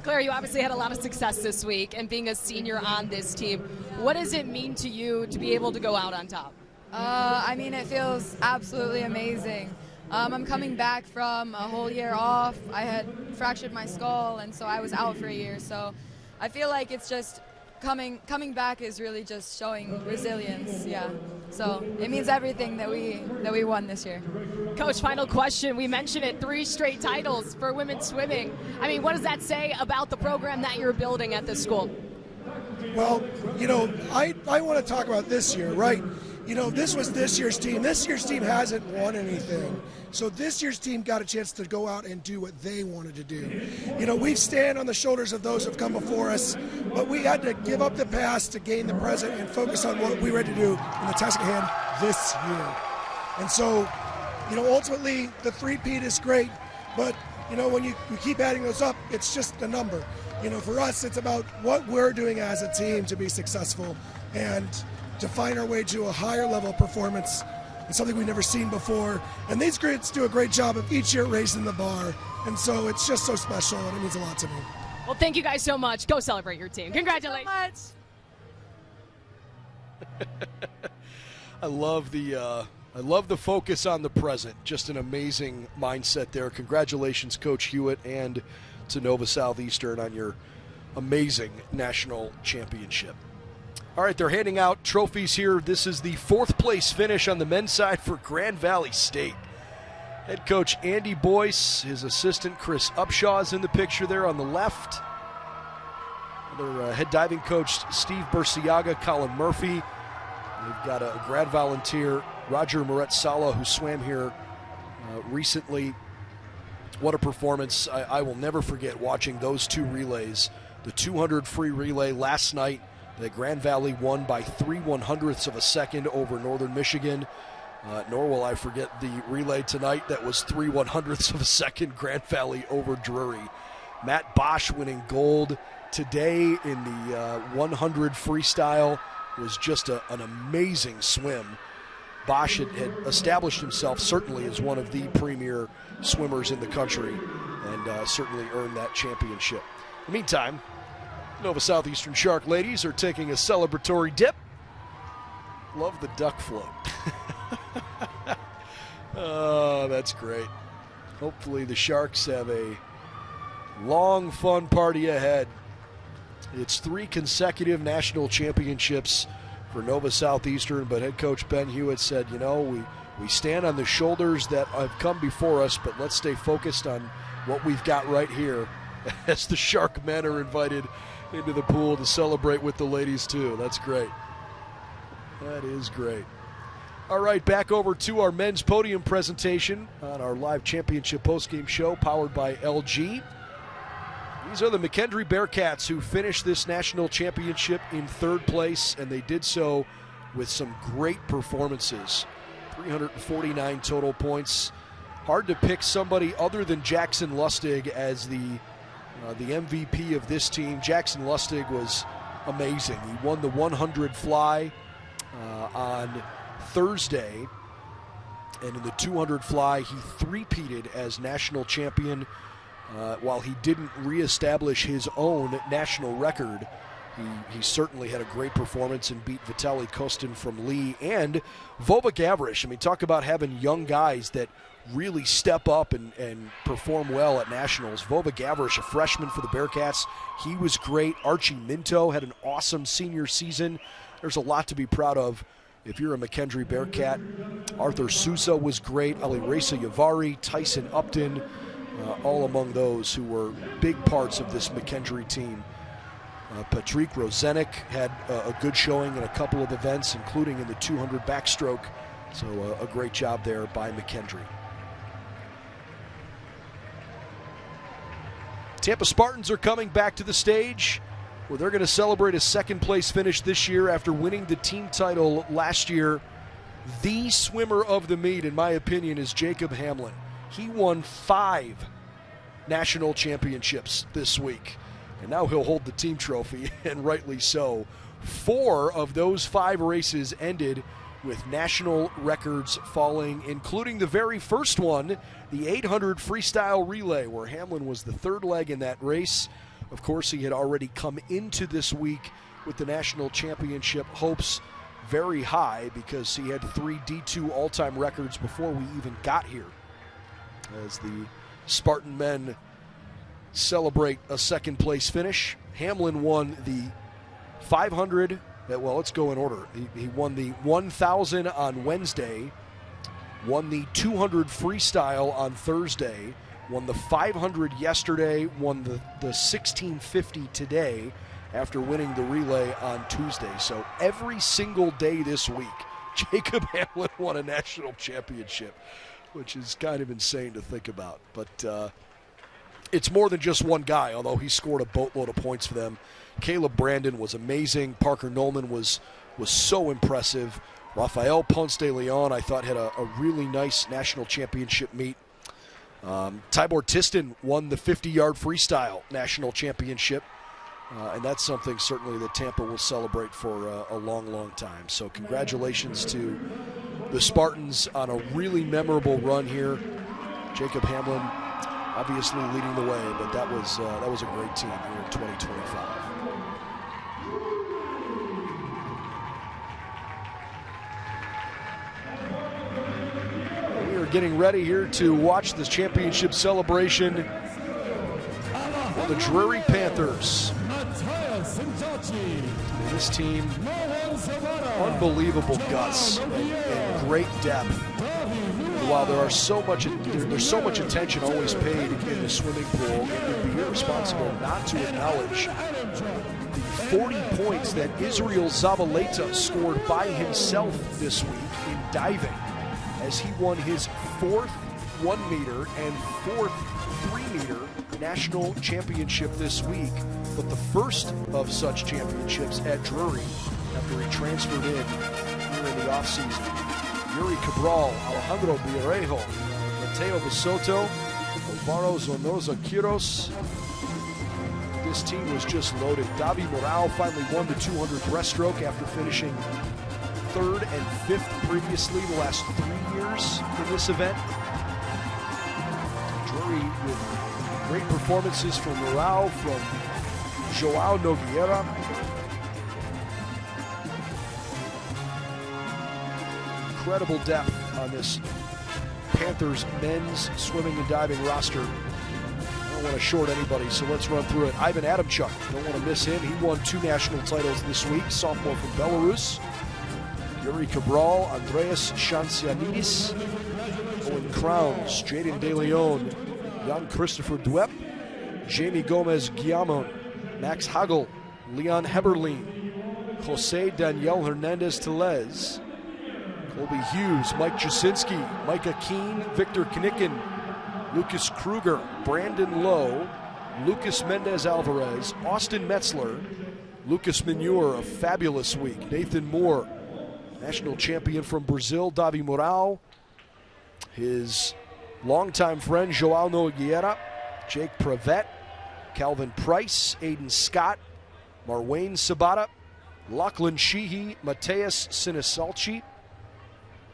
Claire, you obviously had a lot of success this week, and being a senior on this team, what does it mean to you to be able to go out on top? I mean, it feels absolutely amazing. I'm coming back from a whole year off. I had fractured my skull, and so I was out for a year. So I feel like it's just coming back is really just showing resilience. Yeah. So it means everything that we won this year. Coach, final question. We mentioned it, 3 straight titles for women's swimming. I mean, what does that say about the program that you're building at this school? Well, you know, I want to talk about this year, right? You know, this was this year's team. This year's team hasn't won anything. So this year's team got a chance to go out and do what they wanted to do. You know, we stand on the shoulders of those who have come before us, but we had to give up the past to gain the present and focus on what we were ready to do in the task at hand this year. And so, you know, ultimately the three-peat is great, but, you know, when you keep adding those up, it's just a number. You know, for us, it's about what we're doing as a team to be successful and to find our way to a higher level of performance. It's something we've never seen before. And these grades do a great job of each year raising the bar. And so it's just so special, and it means a lot to me. Well, thank you guys so much. Go celebrate your team. Congratulations. Thank you so much. I love the focus on the present. Just an amazing mindset there. Congratulations, Coach Hewitt, and to Nova Southeastern on your amazing national championship. All right, they're handing out trophies here. This is the 4th place finish on the men's side for Grand Valley State. Head coach Andy Boyce, his assistant Chris Upshaw is in the picture there on the left. Their head diving coach Steve Bursiaga, Colin Murphy. They've got a grad volunteer, Roger Moret-Sala, who swam here recently. What a performance. I will never forget watching those 2 relays. The 200 free relay last night, the Grand Valley won by 3/100ths of a second over Northern Michigan. Nor will I forget the relay tonight that was 3/100ths of a second, Grand Valley over Drury. Matt Bosch winning gold today in the 100 freestyle was just an amazing swim. Bosch had established himself certainly as one of the premier swimmers in the country and certainly earned that championship. In the meantime, Nova Southeastern Shark ladies are taking a celebratory dip. Love the duck float. Oh, that's great. Hopefully the Sharks have a long, fun party ahead It's 3 consecutive national championships for Nova Southeastern, but head coach Ben Hewitt said, you know, we stand on the shoulders that have come before us, but let's stay focused on what we've got right here as the Shark men are invited into the pool to celebrate with the ladies too. That's great. That is great. All right, back over to our men's podium presentation on our live championship postgame show powered by LG. These are the McKendree Bearcats who finished this national championship in 3rd place, and they did so with some great performances. 349 total points. Hard to pick somebody other than Jackson Lustig as the MVP of this team. Jackson Lustig was amazing. He won the 100 fly on Thursday, and in the 200 fly, he three-peated as national champion. While he didn't reestablish his own national record, he certainly had a great performance and beat Vitaly Kostin from Lee and Vova Gavrish. I mean, talk about having young guys that really step up and perform well at nationals. Vova Gavrish, a freshman for the Bearcats, he was great. Archie Minto had an awesome senior season. There's a lot to be proud of if you're a McKendree Bearcat. Arthur Sousa was great. Alireza Yavari, Tyson Upton, all among those who were big parts of this McKendree team. Patrick Rozenek had a good showing in a couple of events, including in the 200 backstroke. So a great job there by McKendree. Tampa Spartans are coming back to the stage where they're going to celebrate a 2nd place finish this year after winning the team title last year. The swimmer of the meet, in my opinion, is Jacob Hamlin. He won 5 national championships this week, and now he'll hold the team trophy, and rightly so. 4 of those 5 races ended with national records falling, including the very first one, the 800 freestyle relay, where Hamlin was the 3rd leg in that race. Of course, he had already come into this week with the national championship hopes very high because he had 3 D2 all-time records before we even got here. As the Spartan men celebrate a 2nd place finish, Hamlin won the 500. Well, let's go in order. He won the 1,000 on Wednesday, won the 200 freestyle on Thursday, won the 500 yesterday, won the 1650 today after winning the relay on Tuesday. So every single day this week, Jacob Hamlin won a national championship, which is kind of insane to think about. But it's more than just one guy, although he scored a boatload of points for them. Caleb Brandon was amazing. Parker Nolman was so impressive. Rafael Ponce de Leon, I thought, had a really nice national championship meet. Tybor Tiston won the 50-yard freestyle national championship. And that's something certainly that Tampa will celebrate for a long, long time. So congratulations to the Spartans on a really memorable run here. Jacob Hamlin obviously leading the way, but that was a great team here in 2025. We are getting ready here to watch this championship celebration for the Drury Panthers. And this team, unbelievable guts and great depth. While there's so much attention always paid in the swimming pool, it would be irresponsible not to acknowledge the 40 points that Israel Zavaleta scored by himself this week in diving, as he won his 4th 1 meter and 4th 3 meter national championship this week, but the first of such championships at Drury after he transferred in here in the offseason. Yuri Cabral, Alejandro Villarejo, Mateo Visoto, Alvaro Zonoza Quiros. This team was just loaded. Davi Morao finally won the 200 breaststroke after finishing 3rd and 5th previously the last 3 years in this event. Drury with great performances from Morao, from Joao Nogueira. Incredible depth on this Panthers men's swimming and diving roster. don't want to short anybody, so let's run through it. Ivan Adamchuk, don't want to miss him. He won 2 national titles this week, sophomore from Belarus. Yuri Cabral, Andreas Shansianidis, Owen Crowns, Jaden De Leon, Jan Christopher Dwepp, Jamie Gomez Guillamon, Max Hagel, Leon Heberlin, Jose Daniel Hernandez Telez, Colby Hughes, Mike Jasinski, Micah Keene, Victor Knicken, Lucas Kruger, Brandon Lowe, Lucas Mendez Alvarez, Austin Metzler, Lucas Manure, a fabulous week, Nathan Moore, national champion from Brazil, Davi Moral, his longtime friend Joao Nogueira, Jake Pravet, Calvin Price, Aiden Scott, Marwayne Sabata, Lachlan Sheehy, Mateus Sinisalchi,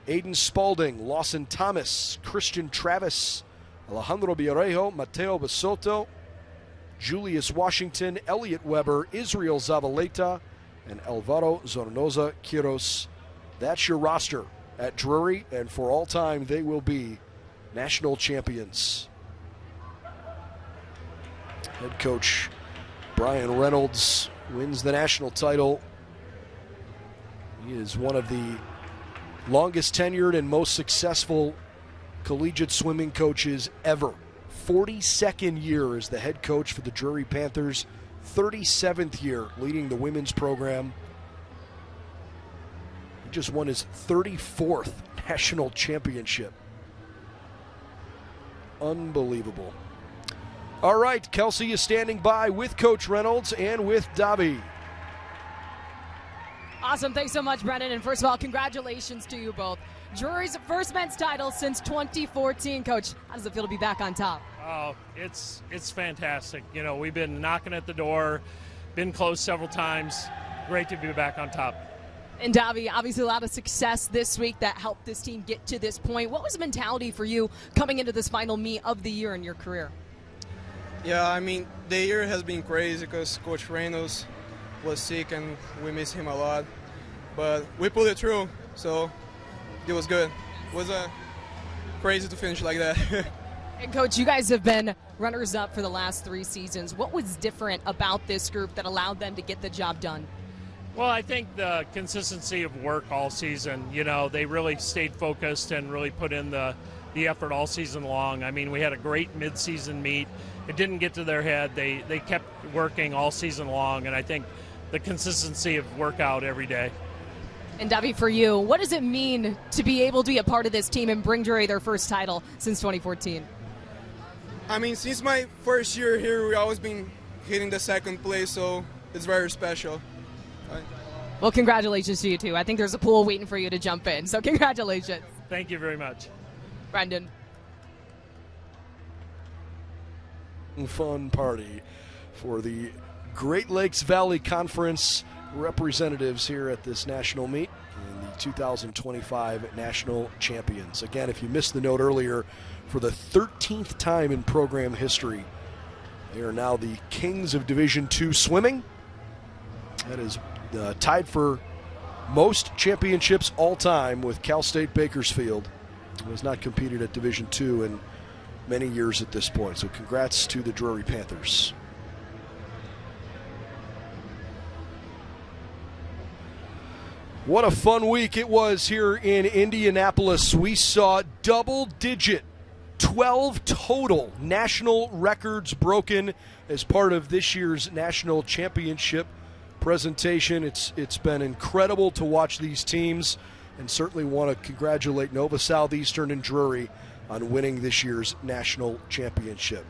Aiden Spalding, Lawson Thomas, Christian Travis, Alejandro Villarejo, Mateo Basoto, Julius Washington, Elliot Weber, Israel Zavaleta, and Alvaro Zornoza Quiros. That's your roster at Drury, and for all time, they will be national champions. Head coach Brian Reynolds wins the national title. He is one of the longest tenured and most successful collegiate swimming coaches ever. 42nd year as the head coach for the Drury Panthers, 37th year leading the women's program. He just won his 34th national championship. Unbelievable. All right, Kelsey is standing by with Coach Reynolds and with Davi. Awesome. Thanks so much, Brendan. And first of all, congratulations to you both. Drury's first men's title since 2014. Coach, how does it feel to be back on top? Oh, it's fantastic. You know, we've been knocking at the door, been close several times. Great to be back on top. And Davi, obviously a lot of success this week that helped this team get to this point. What was the mentality for you coming into this final meet of the year in your career? Yeah, I mean, the year has been crazy because Coach Reynolds was sick and we miss him a lot. But we pulled it through, so it was good. It was crazy to finish like that. And Coach, you guys have been runners-up for the last 3 seasons. What was different about this group that allowed them to get the job done? Well, I think the consistency of work all season. You know, they really stayed focused and really put in the effort all season long. I mean, we had a great midseason meet. It didn't get to their head. They kept working all season long, and I think the consistency of workout every day. And Davi, for you, what does it mean to be able to be a part of this team and bring Drury their first title since 2014? I mean, since my first year here, we've always been hitting the second place, so it's very special. Well, congratulations to you, too. I think there's a pool waiting for you to jump in, so congratulations. Thank you very much. Brendan. Fun party for the Great Lakes Valley Conference representatives here at this national meet and the 2025 national champions. Again, if you missed the note earlier, for the 13th time in program history, they are now the kings of Division II swimming. That is tied for most championships all time with Cal State Bakersfield, who has not competed at Division II in many years at this point. So congrats to the Drury Panthers. What a fun week it was here in Indianapolis. We saw double-digit 12 total national records broken as part of this year's national championship presentation. It's been incredible to watch these teams, and certainly want to congratulate Nova Southeastern and Drury on winning this year's national championship.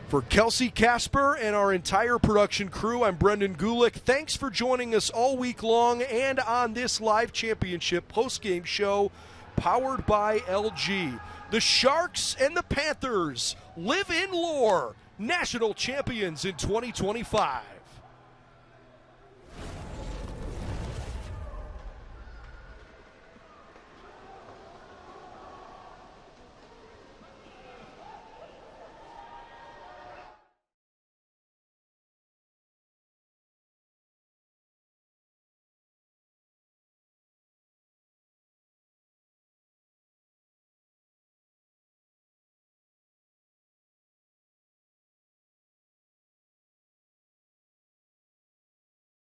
For Kelsey Casper and our entire production crew, I'm Brendan Gulick. Thanks for joining us all week long and on this live championship postgame show powered by LG. The Sharks and the Panthers live in lore, national champions in 2025.